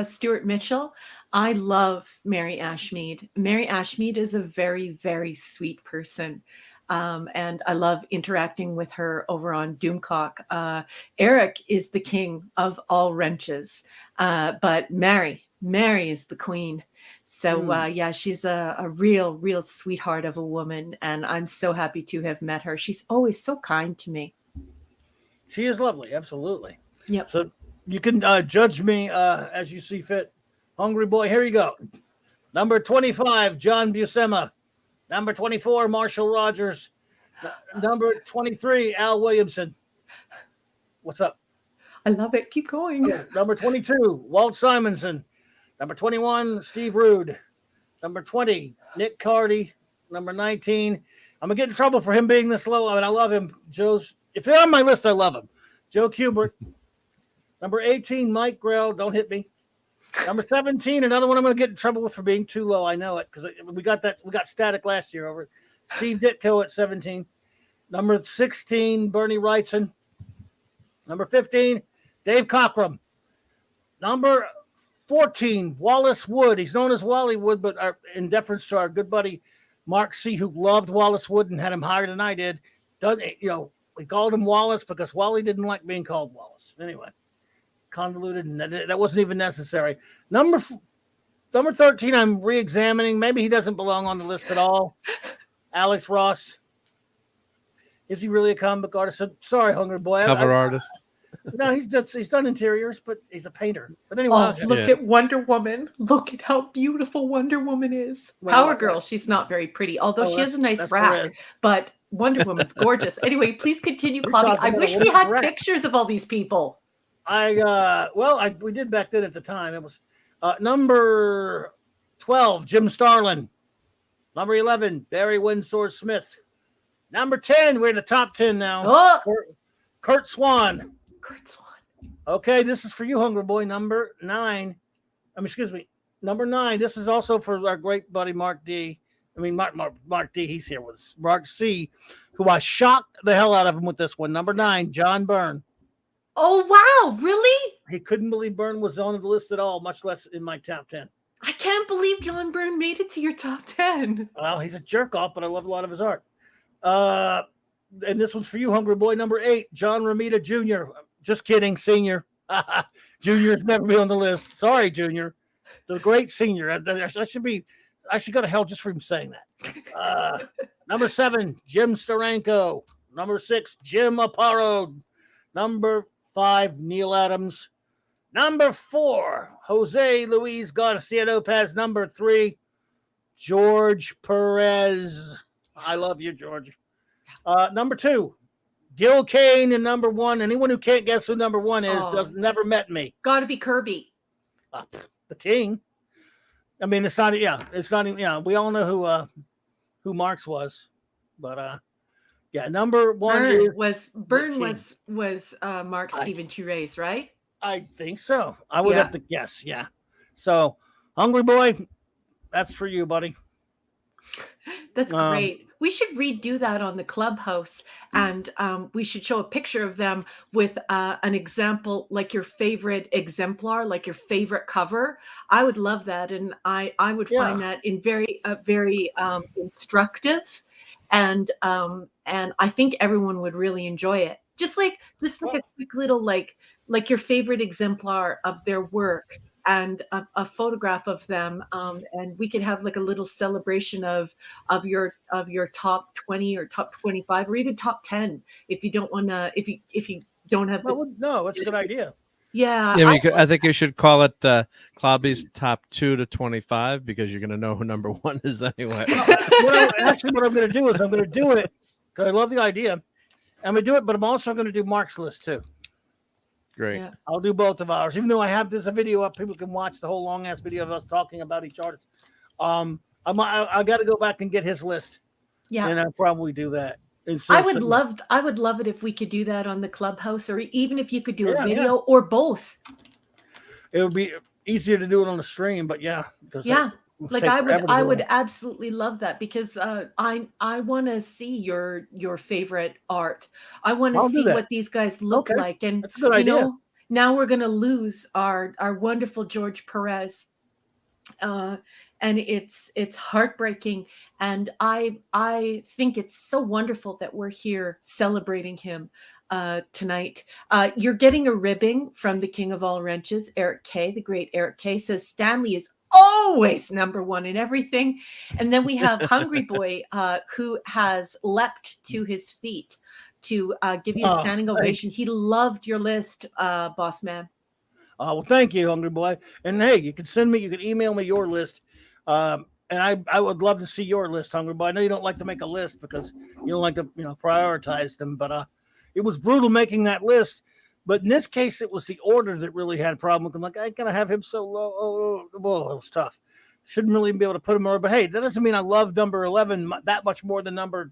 Speaker 4: Stuart Mitchell. I love Mary Ashmead. Mary Ashmead is a very, very sweet person. And I love interacting with her over on Doomcock. Eric is the king of all wrenches. But Mary is the queen. So, she's a real sweetheart of a woman. And I'm so happy to have met her. She's always so kind to me.
Speaker 1: She is lovely. Absolutely.
Speaker 4: Yep.
Speaker 1: So you can judge me as you see fit. Hungry Boy, here you go. Number 25, John Buscema. Number 24, Marshall Rogers. Number 23, Al Williamson. What's up?
Speaker 4: I love it. Keep going.
Speaker 1: Number 22, Walt Simonson. Number 21, Steve Rude. Number 20, Nick Cardy. Number 19, I'm going to get in trouble for him being this low. I mean, I love him. If they're on my list, I love him. Joe Kubert. Number 18, Mike Grell. Don't hit me. Number 17, another one I'm going to get in trouble with for being too low. I know it, because we got static last year over it. Steve Ditko at 17. Number 16, Bernie Wrightson. Number 15, Dave Cockrum. Number 14, Wallace Wood. He's known as Wally Wood, but in deference to our good buddy Mark C., who loved Wallace Wood and had him higher than I did. We called him Wallace because Wally didn't like being called Wallace. Anyway, convoluted, and that wasn't even necessary. Number 13, I'm re-examining. Maybe he doesn't belong on the list at all. Alex Ross. Is he really a comic book artist? Sorry, Hungry Boy.
Speaker 2: Cover artist.
Speaker 1: No, he's done interiors, but he's a painter. But anyway,
Speaker 4: look at Wonder Woman. Look at how beautiful Wonder Woman is. Power Girl, she's not very pretty, although she has a nice rack. Perez. But Wonder Woman's gorgeous. Anyway, please continue, Clobby. I wish we had pictures of all these people.
Speaker 1: We did back then at the time. It was number 12, Jim Starlin. Number 11, Barry Windsor Smith. Number 10, we're in the top 10 now.
Speaker 4: Oh!
Speaker 1: Kurt Swan.
Speaker 4: Kurt Swan.
Speaker 1: Okay, this is for you, Hungry Boy. Number 9. Number 9. This is also for our great buddy Mark D. Mark D. He's here with us. Mark C., who I shocked the hell out of him with this one. Number 9, John Byrne.
Speaker 4: Oh, wow. Really?
Speaker 1: He couldn't believe Byrne was on the list at all, much less in my top 10.
Speaker 4: I can't believe John Byrne made it to your top 10.
Speaker 1: Well, he's a jerk off, but I love a lot of his art. And this one's for you, Hungry Boy. Number 8, John Romita Jr. Just kidding, Senior. Junior's never been on the list. Sorry, Junior. The great Senior. I should go to hell just for him saying that. Number 7, Jim Steranko. Number 6, Jim Aparo. Number 5, Neil Adams. Number 4, Jose Luis Garcia Lopez. Number 3, George Perez. I love you, George. Number 2, Gil Kane. And number 1, anyone who can't guess who number 1 is never met me.
Speaker 4: Got to be Kirby.
Speaker 1: The King. I mean, it's not. Yeah, it's not even. Yeah, we all know who Marx was, but number 1
Speaker 4: Byrne was Mark Steven Therese, right?
Speaker 1: I think so. I would have to guess. Yeah. So, Hungry Boy, that's for you, buddy.
Speaker 4: That's great. We should redo that on the Clubhouse, and we should show a picture of them with an example, like your favorite exemplar, like your favorite cover. I would love that, and I would find that in very instructive, and I think everyone would really enjoy it. Just like a quick little like your favorite exemplar of their work, and a photograph of them, and we could have like a little celebration of your top 20 or top 25 or even top 10 if you don't want to, if you don't have
Speaker 1: no, that's a good idea.
Speaker 4: Yeah,
Speaker 2: I think you should call it Clobby's top 2 to 25, because you're going to know who number 1 is anyway.
Speaker 1: Actually, what I'm going to do is I'm going to do it because I love the idea. I'm going to do it, but I'm also going to do Mark's list too.
Speaker 2: Great.
Speaker 4: Yeah.
Speaker 1: I'll do both of ours, even though I have this a video up. People can watch the whole long ass video of us talking about each artist. I got to go back and get his list.
Speaker 4: Yeah,
Speaker 1: and I'll probably do that.
Speaker 4: I would love it if we could do that on the Clubhouse, or even if you could do a video or both.
Speaker 1: It would be easier to do it on the stream, but like
Speaker 4: I would absolutely love that, because I want to see your favorite art. I want to see what these guys look like, and
Speaker 1: that's a good idea.
Speaker 4: Now we're going to lose our wonderful George Perez, and it's heartbreaking. And I think it's so wonderful that we're here celebrating him tonight. You're getting a ribbing from the King of All Wrenches, Eric K. The great Eric K. says Stanley is always number 1 in everything. And then we have Hungry Boy, who has leapt to his feet to give you a standing ovation. He loved your list, boss man.
Speaker 1: Well, thank you, Hungry Boy. And hey, you can email me your list. And I would love to see your list, Hungry Boy. I know you don't like to make a list because you don't like to, prioritize them, but it was brutal making that list. But in this case, it was the order that really had a problem with him. Like, I gotta have him so low. It was tough. Shouldn't really be able to put him over. But hey, that doesn't mean I love number 11 that much more than number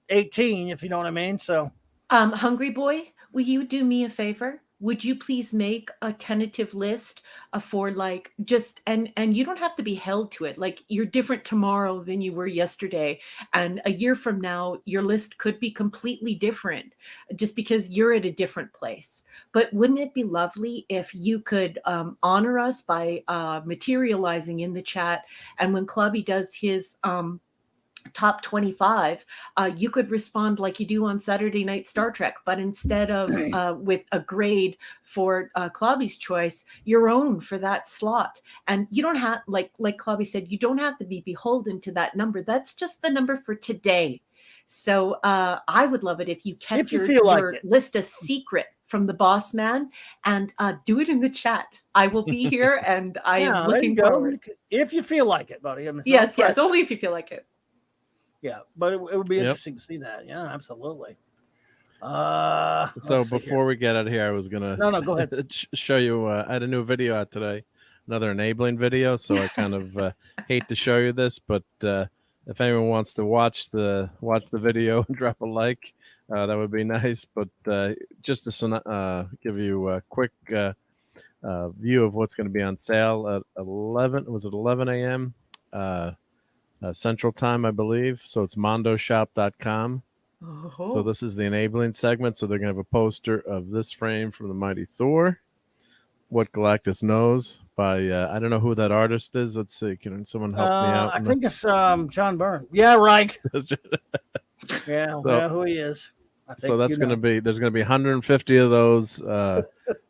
Speaker 1: 18, if you know what I mean. So,
Speaker 4: Hungry Boy, will you do me a favor? Would you please make a tentative list for like just, and you don't have to be held to it. Like, you're different tomorrow than you were yesterday. And a year from now, your list could be completely different just because you're at a different place. But wouldn't it be lovely if you could honor us by materializing in the chat? And when Clubby does his top 25, you could respond like you do on Saturday Night Star Trek, but instead of with a grade for Clobby's choice, your own for that slot. And you don't have, like Clobby said, you don't have to be beholden to that number. That's just the number for today. So I would love it if you kept your list a secret from the boss man, and do it in the chat. I will be here, and I am looking forward.
Speaker 1: If you feel like it, buddy.
Speaker 4: Yes, only if you feel like it.
Speaker 1: Yeah, but it would be interesting to see that. Yeah, absolutely.
Speaker 2: So before we get out of here, I was gonna
Speaker 1: go ahead.
Speaker 2: show you. I had a new video out today, another enabling video. So I kind of hate to show you this, but if anyone wants to watch the video and drop a like, that would be nice. But just to give you a quick view of what's going to be on sale at 11 a.m. Central Time, I believe. So it's mondoshop.com.
Speaker 4: Oh.
Speaker 2: So this is the enabling segment. So they're going to have a poster of this frame from the Mighty Thor, What Galactus Knows, by I don't know who that artist is. Let's see. Can someone help me out?
Speaker 1: I think it's John Byrne. Yeah, right. Who he is.
Speaker 2: So that's going to be, there's going to be 150 of those,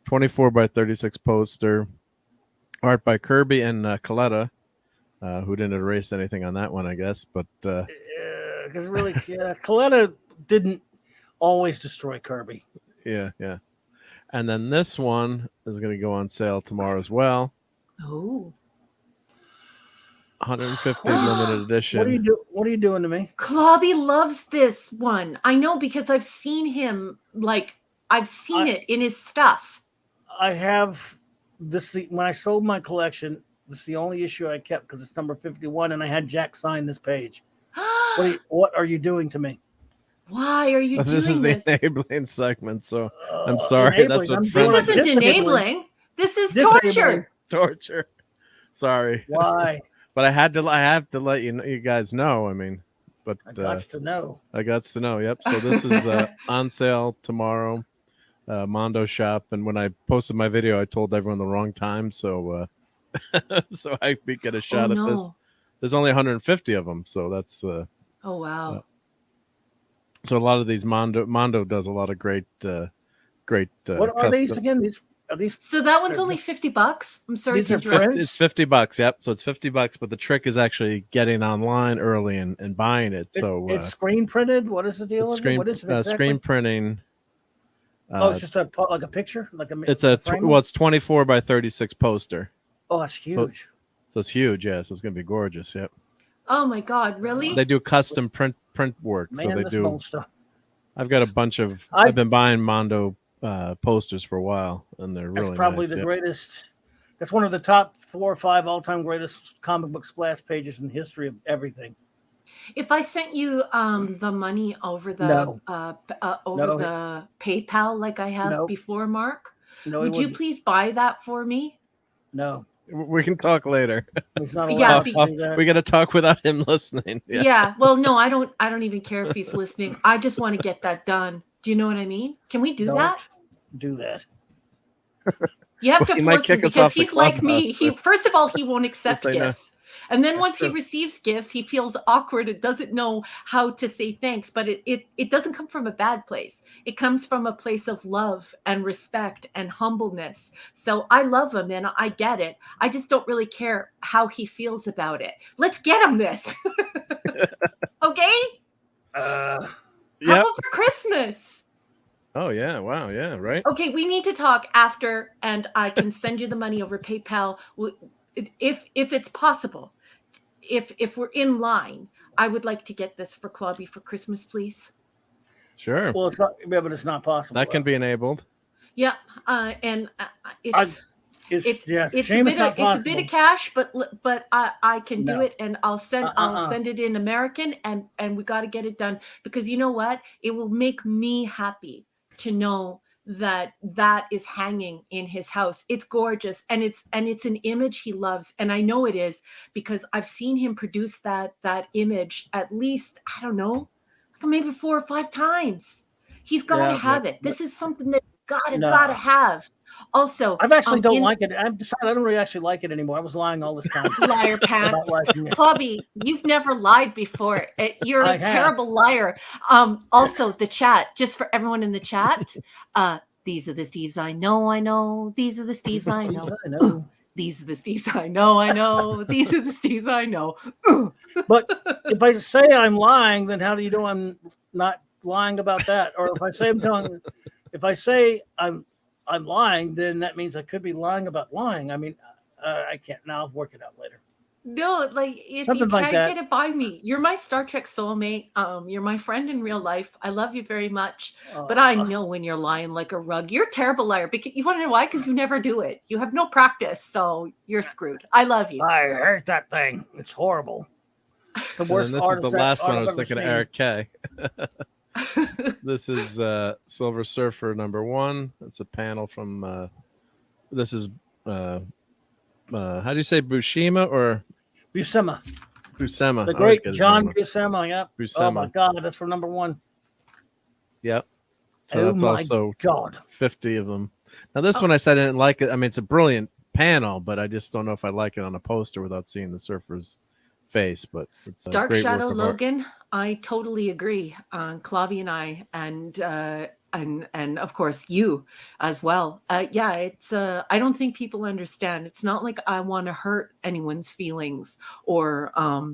Speaker 2: 24 by 36 poster, art by Kirby and Coletta. Who didn't erase anything on that one, I guess, but
Speaker 1: because really, Coletta didn't always destroy Kirby.
Speaker 2: Yeah. And then this one is going to go on sale tomorrow as well.
Speaker 4: Oh,
Speaker 2: 150 limited edition.
Speaker 1: What are you doing to me?
Speaker 4: Clobby loves this one. I know, because I've seen him. Like, I've seen it in his stuff.
Speaker 1: I have this when I sold my collection. This is the only issue I kept because it's number 51, and I had Jack sign this page. What are you doing to me?
Speaker 4: Why are you doing this?
Speaker 2: This is the enabling segment, so I'm sorry. That's what
Speaker 4: this isn't enabling. This is torture.
Speaker 2: Torture. Sorry.
Speaker 1: Why?
Speaker 2: But I have to let you guys know. I mean, but
Speaker 1: I got to know.
Speaker 2: I got to know. Yep. So this is on sale tomorrow, Mondo Shop. And when I posted my video, I told everyone the wrong time, so so I could get a shot at this. There's only 150 of them, so that's
Speaker 4: oh wow.
Speaker 2: So a lot of these Mondo does a lot of great.
Speaker 1: What are these again? Are these?
Speaker 4: So that one's only $50. I'm sorry.
Speaker 1: These are
Speaker 2: it's $50. Yep. So it's $50, but the trick is actually getting online early and buying it. So
Speaker 1: it's screen printed. What is the deal?
Speaker 2: What is it exactly? Screen printing.
Speaker 1: It's just like a picture, like a.
Speaker 2: It's it's 24 by 36 poster.
Speaker 1: Oh, that's huge.
Speaker 2: So it's huge. Yes, it's gonna be gorgeous. Yep.
Speaker 4: Oh my God! Really?
Speaker 2: They do custom print work.
Speaker 1: Man,
Speaker 2: so they do.
Speaker 1: Stuff.
Speaker 2: I've got a bunch of. I've been buying Mondo posters for a while, and they're really.
Speaker 1: That's probably
Speaker 2: nice,
Speaker 1: the greatest. That's one of the top 4 or 5 all-time greatest comic book splash pages in the history of everything.
Speaker 4: If I sent you the money over the the PayPal like I have before, Mark, would you please buy that for me?
Speaker 1: No.
Speaker 2: We can talk later.
Speaker 1: He's not
Speaker 2: we got to talk without him listening.
Speaker 4: Yeah. Well, no, I don't even care if he's listening. I just want to get that done. Do you know what I mean? Can we do that?
Speaker 1: Do that.
Speaker 4: You have to force him because he's like me. First of all, he won't accept gifts. And then once he receives gifts, he feels awkward. It doesn't know how to say thanks, but it doesn't come from a bad place. It comes from a place of love and respect and humbleness. So I love him and I get it. I just don't really care how he feels about it. Let's get him this. Okay? How about for Christmas?
Speaker 2: Oh, yeah. Wow. Yeah. Right.
Speaker 4: Okay. We need to talk after and I can send you the money over PayPal. If it's possible, if we're in line, I would like to get this for Clobby for Christmas, please.
Speaker 2: Sure.
Speaker 1: Well, but it's not possible.
Speaker 2: That can be enabled.
Speaker 4: Yeah, and it's a bit of cash, but I can do it, and I'll send it in American, and we got to get it done because you know what? It will make me happy to know that is hanging in his house. It's gorgeous and it's an image he loves, and I know it is because I've seen him produce that image at least, I don't know, maybe 4 or 5 times. He's got to have it. This is something that gotta have. Also,
Speaker 1: I've actually don't like it. I've decided I don't really actually like it anymore. I was lying all this time.
Speaker 4: Liar pants. Clobby, you've never lied before. You're a terrible liar. Also, the chat, just for everyone in the chat, these are the Steves I know. These are the Steves I know. These are the Steves I know. These are the Steves I know.
Speaker 1: But if I say I'm lying, then how do you know I'm not lying about that? Or if I say I'm lying, then that means I could be lying about lying. I mean, I can't. Now I'll work it out later.
Speaker 4: No, like if
Speaker 1: something
Speaker 4: you
Speaker 1: like
Speaker 4: can't
Speaker 1: that.
Speaker 4: Get it by me. You're my Star Trek soulmate. You're my friend in real life. I love you very much. But I know when you're lying like a rug. You're a terrible liar. Because you want to know why? Because you never do it. You have no practice, so you're screwed. I love you.
Speaker 1: I hate that thing. It's horrible. It's the worst.
Speaker 2: And this is the last one. I was thinking of Eric K. This is Silver Surfer #1. It's a panel from. This is. How do you say Buscema or
Speaker 1: Buscema?
Speaker 2: Buscema.
Speaker 1: The great John Buscema. Yep.
Speaker 2: Buscema.
Speaker 1: Oh my God, that's for #1.
Speaker 2: Yep. So that's also 50 of them. Now this one I said I didn't like it. I mean, it's a brilliant panel, but I just don't know if I like it on a poster without seeing the surfer's face. But it's
Speaker 4: Dark Shadow Logan. I totally agree. Clobby and I and of course you as well. Yeah, it's I don't think people understand. It's not like I want to hurt anyone's feelings or I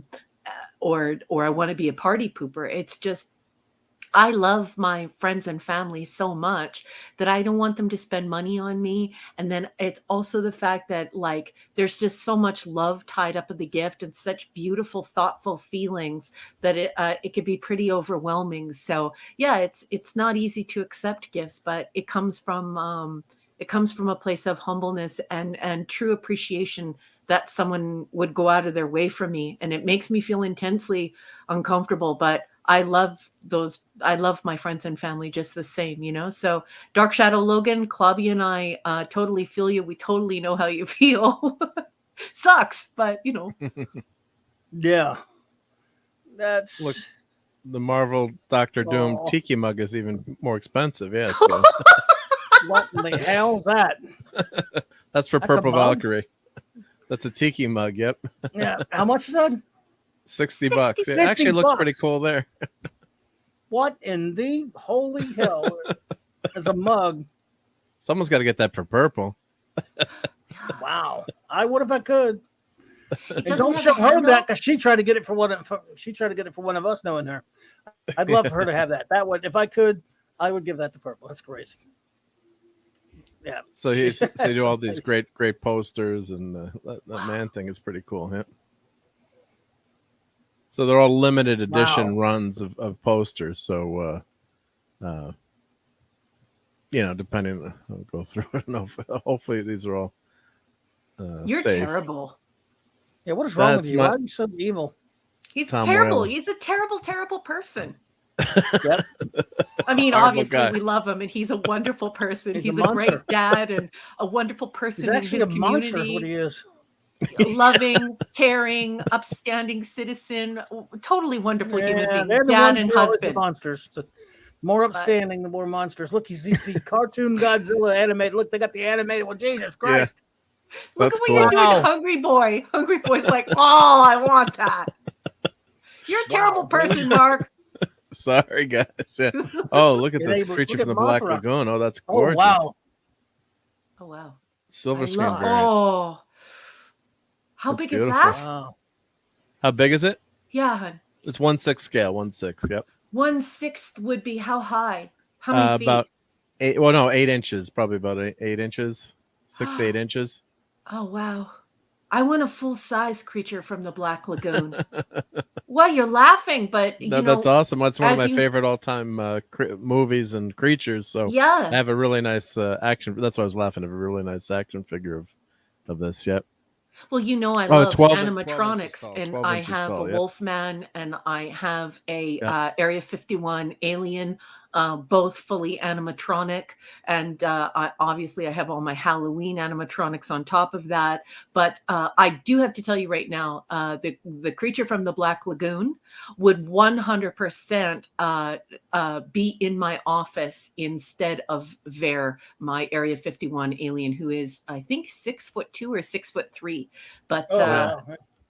Speaker 4: want to be a party pooper. It's just I love my friends and family so much that I don't want them to spend money on me. And then it's also the fact that like there's just so much love tied up in the gift and such beautiful, thoughtful feelings that it could be pretty overwhelming. So yeah, it's not easy to accept gifts, but it comes from a place of humbleness and true appreciation that someone would go out of their way for me. And it makes me feel intensely uncomfortable, but I love my friends and family just the same, you know? So Dark Shadow Logan, Clobby and I totally feel you. We totally know how you feel. Sucks, but you know.
Speaker 1: Yeah. That's
Speaker 2: Look, the Marvel Doctor Doom tiki mug is even more expensive. Yeah. So.
Speaker 1: What in the hell is that?
Speaker 2: That's Purple Valkyrie. That's a tiki mug. Yep.
Speaker 1: Yeah. How much is that?
Speaker 2: $60. It actually looks pretty cool there.
Speaker 1: What in the holy hell is a mug?
Speaker 2: Someone's got to get that for purple.
Speaker 1: Wow. I would if I could. And don't show her that because she tried to get it for one of us knowing her. I'd love for her to have that. That would, if I could, I would give that to purple. That's crazy. Yeah.
Speaker 2: So you do all these great posters, and that man thing is pretty cool. Yeah. So they're all limited edition runs of posters. So, depending, I'll go through it. Hopefully these are all.
Speaker 4: You're
Speaker 2: safe.
Speaker 4: Terrible.
Speaker 1: Yeah, what is wrong with you? Why are you so evil?
Speaker 4: He's terrible. He's a terrible, terrible person.
Speaker 1: Yep.
Speaker 4: I mean, obviously we love him, and he's a wonderful person. He's a great dad and a wonderful person.
Speaker 1: He's actually
Speaker 4: in his
Speaker 1: a monster. What he is.
Speaker 4: Loving, caring, upstanding citizen, totally wonderful human being, dad and husband.
Speaker 1: Monsters. More upstanding, the more monsters. Look, he's the cartoon Godzilla animated. Look, they got the animated one. Jesus Christ.
Speaker 2: Yeah.
Speaker 4: Look at what you're doing, Hungry Boy. Hungry Boy's like, oh, I want that. You're a terrible person, Mark.
Speaker 2: Sorry, guys. Yeah. Oh, look at this creature from the Black Lagoon. Oh, that's gorgeous.
Speaker 1: Oh,
Speaker 4: wow.
Speaker 2: Silver screen variant.
Speaker 4: Oh. How big is that?
Speaker 1: Wow.
Speaker 2: How big is it?
Speaker 4: Yeah, hun.
Speaker 2: It's 1/6 scale. 1/6. Yep.
Speaker 4: 1/6 would be how high? How many feet?
Speaker 2: About 8. Well, no, 8 inches. Probably about 8 inches. 6 to 8 inches.
Speaker 4: Oh wow! I want a full-size creature from the Black Lagoon. Well, you're laughing, but
Speaker 2: that's awesome. That's one of my favorite all-time movies and creatures. So
Speaker 4: yeah,
Speaker 2: I have a really nice action. That's why I was laughing. I have a really nice action figure of this. Yep.
Speaker 4: Well, I love animatronics, and I have a Wolfman, and I have a Area 51 alien, both fully animatronic, and obviously I have all my Halloween animatronics on top of that. But I do have to tell you right now, the creature from the Black Lagoon would 100% be in my office instead of Ver, my Area 51 alien, who is I think 6'2" or 6'3". But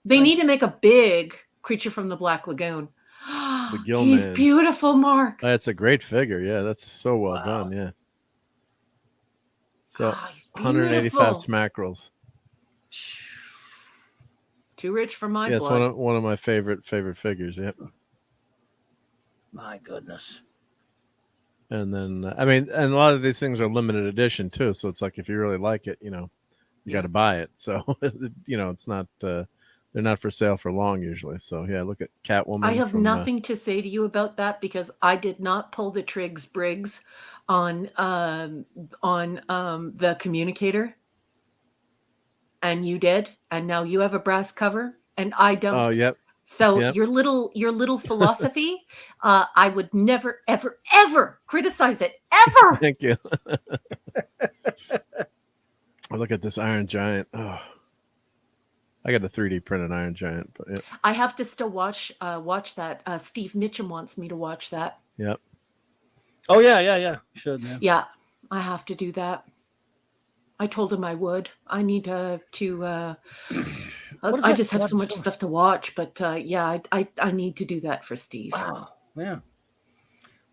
Speaker 4: they need to make a big creature from the Black Lagoon.
Speaker 2: The Gill
Speaker 4: He's
Speaker 2: Man.
Speaker 4: Beautiful, Mark.
Speaker 2: That's a great figure. Yeah, that's so well done. Yeah. So 185 smackerels.
Speaker 4: Too rich for my
Speaker 2: blood.
Speaker 4: Yeah,
Speaker 2: it's one of my favorite figures. Yep.
Speaker 1: My goodness.
Speaker 2: And then and a lot of these things are limited edition too. So it's like if you really like it, you got to buy it. So it's not. They're not for sale for long usually. So yeah, look at Catwoman.
Speaker 4: I have nothing to say to you about that because I did not pull the Triggs Briggs on the communicator, and you did, and now you have a brass cover, and I don't.
Speaker 2: Oh, yep.
Speaker 4: So your little philosophy, I would never, ever, ever criticize it, ever.
Speaker 2: Thank you. Look at this Iron Giant. Oh. I got a 3D printed Iron Giant, but yeah.
Speaker 4: I have to still watch that. Steve Mitchum wants me to watch that.
Speaker 2: Yep.
Speaker 1: Oh yeah. You should.
Speaker 4: Yeah, I have to do that. I told him I would. I need to. I just have so much stuff to watch, but yeah, I need to do that for Steve.
Speaker 1: Wow. Yeah.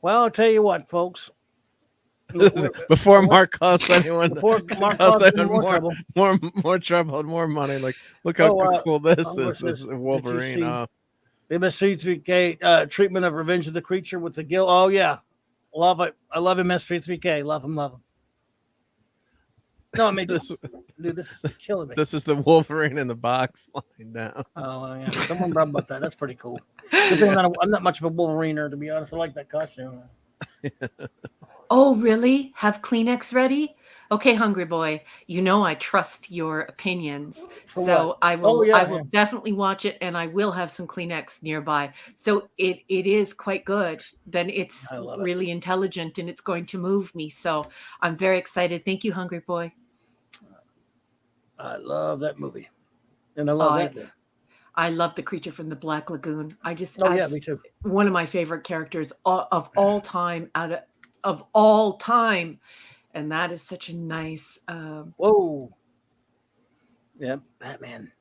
Speaker 1: Well, I'll tell you what, folks.
Speaker 2: Before Mark costs anyone,
Speaker 1: more
Speaker 2: trouble and more money. Like, look how cool this is. This is Wolverine.
Speaker 1: MS3K treatment of Revenge of the Creature with the Gill. Oh yeah, love it. I love MS3K. Love him. No, I mean, this is killing me.
Speaker 2: This is the Wolverine in the box lying down.
Speaker 1: Oh yeah, someone brought about that. That's pretty cool. I'm not much of a Wolveriner, to be honest. I like that costume.
Speaker 4: Oh, really? Have Kleenex ready? Okay, Hungry Boy. I trust your opinions. So I will definitely watch it, and I will have some Kleenex nearby. So it is quite good. Then it's really intelligent, and it's going to move me. So I'm very excited. Thank you, Hungry Boy.
Speaker 1: I love that movie. and I love that.
Speaker 4: I love the creature from the Black Lagoon.
Speaker 1: Me too.
Speaker 4: One of my favorite characters of all time, of all time, and that is such a nice.
Speaker 1: Whoa. Yeah, Batman.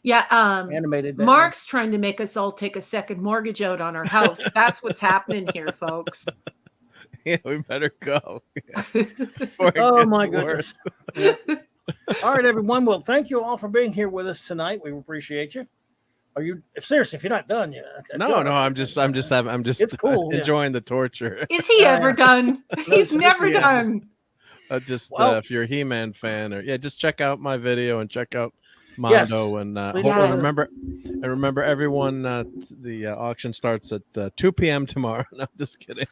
Speaker 4: Yeah,
Speaker 1: animated. Batman.
Speaker 4: Mark's trying to make us all take a second mortgage out on our house. That's what's happening here, folks.
Speaker 2: Yeah, we better go.
Speaker 1: Oh my goodness. Yeah. All right, everyone. Well, thank you all for being here with us tonight. We appreciate you. Are you seriously? If you're not done yet,
Speaker 2: no. I'm just
Speaker 1: it's cool,
Speaker 2: enjoying the torture.
Speaker 4: Is he ever done? He's never done.
Speaker 2: If you're a He-Man fan, or just check out my video and check out Mondo, and remember everyone. The auction starts at 2 p.m. tomorrow. No, I'm just kidding.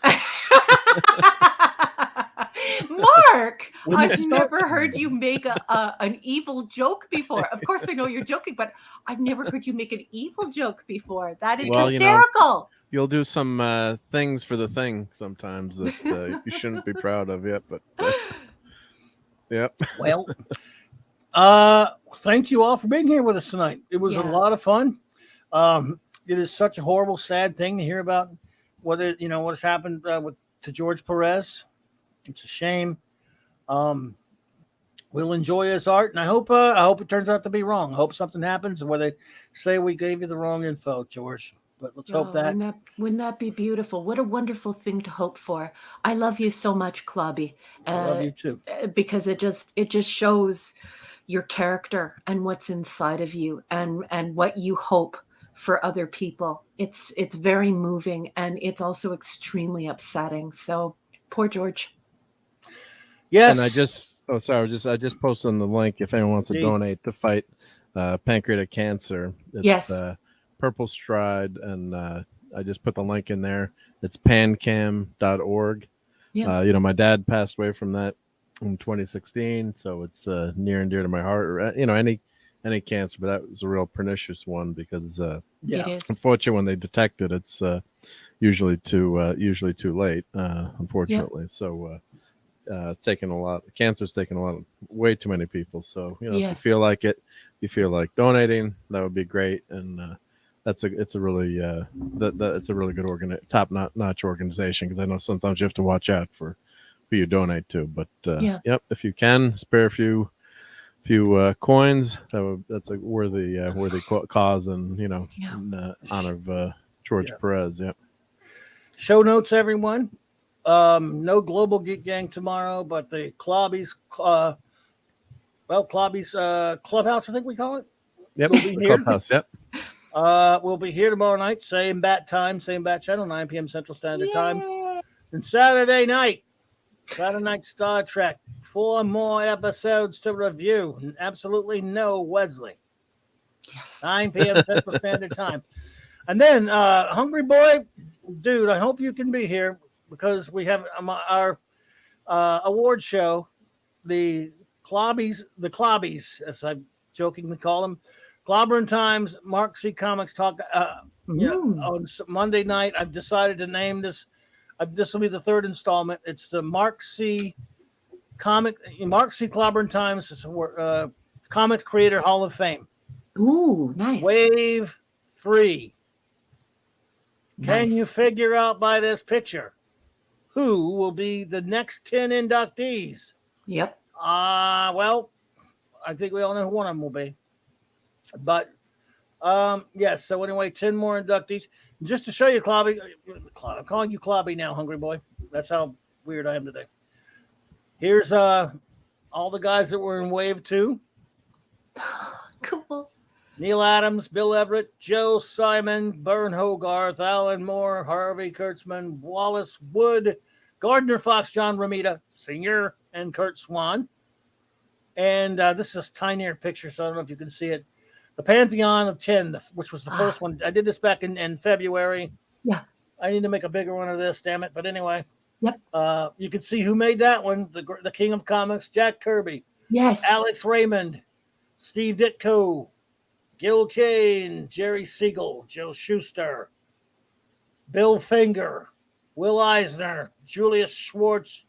Speaker 4: Mark, I've never heard you make an evil joke before. Of course, I know you're joking, but I've never heard you make an evil joke before. That is hysterical.
Speaker 2: You'll do some things for the thing sometimes that you shouldn't be proud of yet, but yeah.
Speaker 1: Well, thank you all for being here with us tonight. It was a lot of fun. It is such a horrible, sad thing to hear about what has happened to George Perez. It's a shame. We'll enjoy his art, and I hope it turns out to be wrong. I hope something happens where they say we gave you the wrong info, George. But let's hope that.
Speaker 4: Wouldn't that be beautiful? What a wonderful thing to hope for. I love you so much, Clobby.
Speaker 1: I love you too.
Speaker 4: Because it just shows your character and what's inside of you, and what you hope for other people. It's very moving, and it's also extremely upsetting. So poor George.
Speaker 1: Yes.
Speaker 2: And I just posted on the link if anyone wants to donate to fight pancreatic cancer. It's Purple Stride, and I just put the link in there. It's pancam.org. Yeah. My dad passed away from that in 2016, so it's near and dear to my heart. Any cancer, but that was a real pernicious one because unfortunately when they detect it, it's usually too late. Unfortunately, so. Cancer's taken a lot of way too many people. So if you feel like donating, that would be great. And it's a really good top-notch organization, because I know sometimes you have to watch out for who you donate to. But if you can spare a few coins, that's a worthy cause, and in honor of George Perez. Yeah.
Speaker 1: Show notes, everyone. No Global Geek Gang tomorrow, but the Clobby's Clubhouse, I think we call it.
Speaker 2: Yep, the Clubhouse. Yep.
Speaker 1: We'll be here tomorrow night, same bat time, same bat channel, 9 p.m. Central Standard Time. And Saturday night Star Trek, 4 more episodes to review, and absolutely no Wesley.
Speaker 4: Yes.
Speaker 1: 9 p.m. Central Standard Time. And then, Hungry Boy, dude, I hope you can be here, because we have our award show, the Clobbies, as I jokingly call them, Clobberin Times, Mark C. Comics Talk. On Monday night, I've decided to name this. This will be the third installment. It's the Mark C. Clobberin Times. It's Comics Creator Hall of Fame.
Speaker 4: Ooh, nice.
Speaker 1: Wave 3. Nice. Can you figure out by this picture who will be the next 10 inductees?
Speaker 4: Yep.
Speaker 1: Well, I think we all know who one of them will be. But, yes. So anyway, 10 more inductees. Just to show you, Clobby, I'm calling you Clobby now, Hungry Boy. That's how weird I am today. Here's all the guys that were in Wave 2.
Speaker 4: Cool.
Speaker 1: Neil Adams, Bill Everett, Joe Simon, Byrne Hogarth, Alan Moore, Harvey Kurtzman, Wallace Wood, Gardner Fox, John Romita, Sr., and Kurt Swan. And this is a tinier picture, so I don't know if you can see it. The Pantheon of 10, which was the first one. I did this back in February.
Speaker 4: Yeah.
Speaker 1: I need to make a bigger one of this, damn it. But anyway.
Speaker 4: Yep.
Speaker 1: You can see who made that one. The King of Comics, Jack Kirby.
Speaker 4: Yes.
Speaker 1: Alex Raymond, Steve Ditko, Gil Kane, Jerry Siegel, Joe Shuster, Bill Finger, Will Eisner, Julius Schwartz,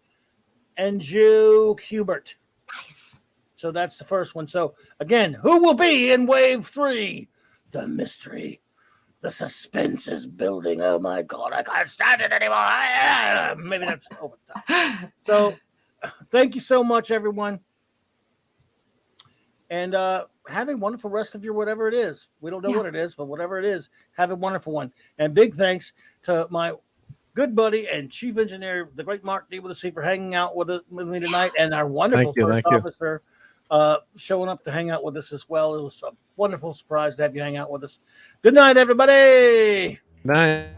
Speaker 1: and Joe Kubert.
Speaker 4: Nice.
Speaker 1: So that's the first one. So again, who will be in wave 3? The mystery. The suspense is building. Oh my God, I can't stand it anymore. Maybe that's overtime. So thank you so much, everyone. And have a wonderful rest of your whatever it is. We don't know what it is, but whatever it is, have a wonderful one. And big thanks to my good buddy and chief engineer, the great Mark D. with a C, for hanging out with me tonight, and our wonderful first officer showing up to hang out with us as well. It was a wonderful surprise to have you hang out with us. Good night, everybody.
Speaker 2: Night.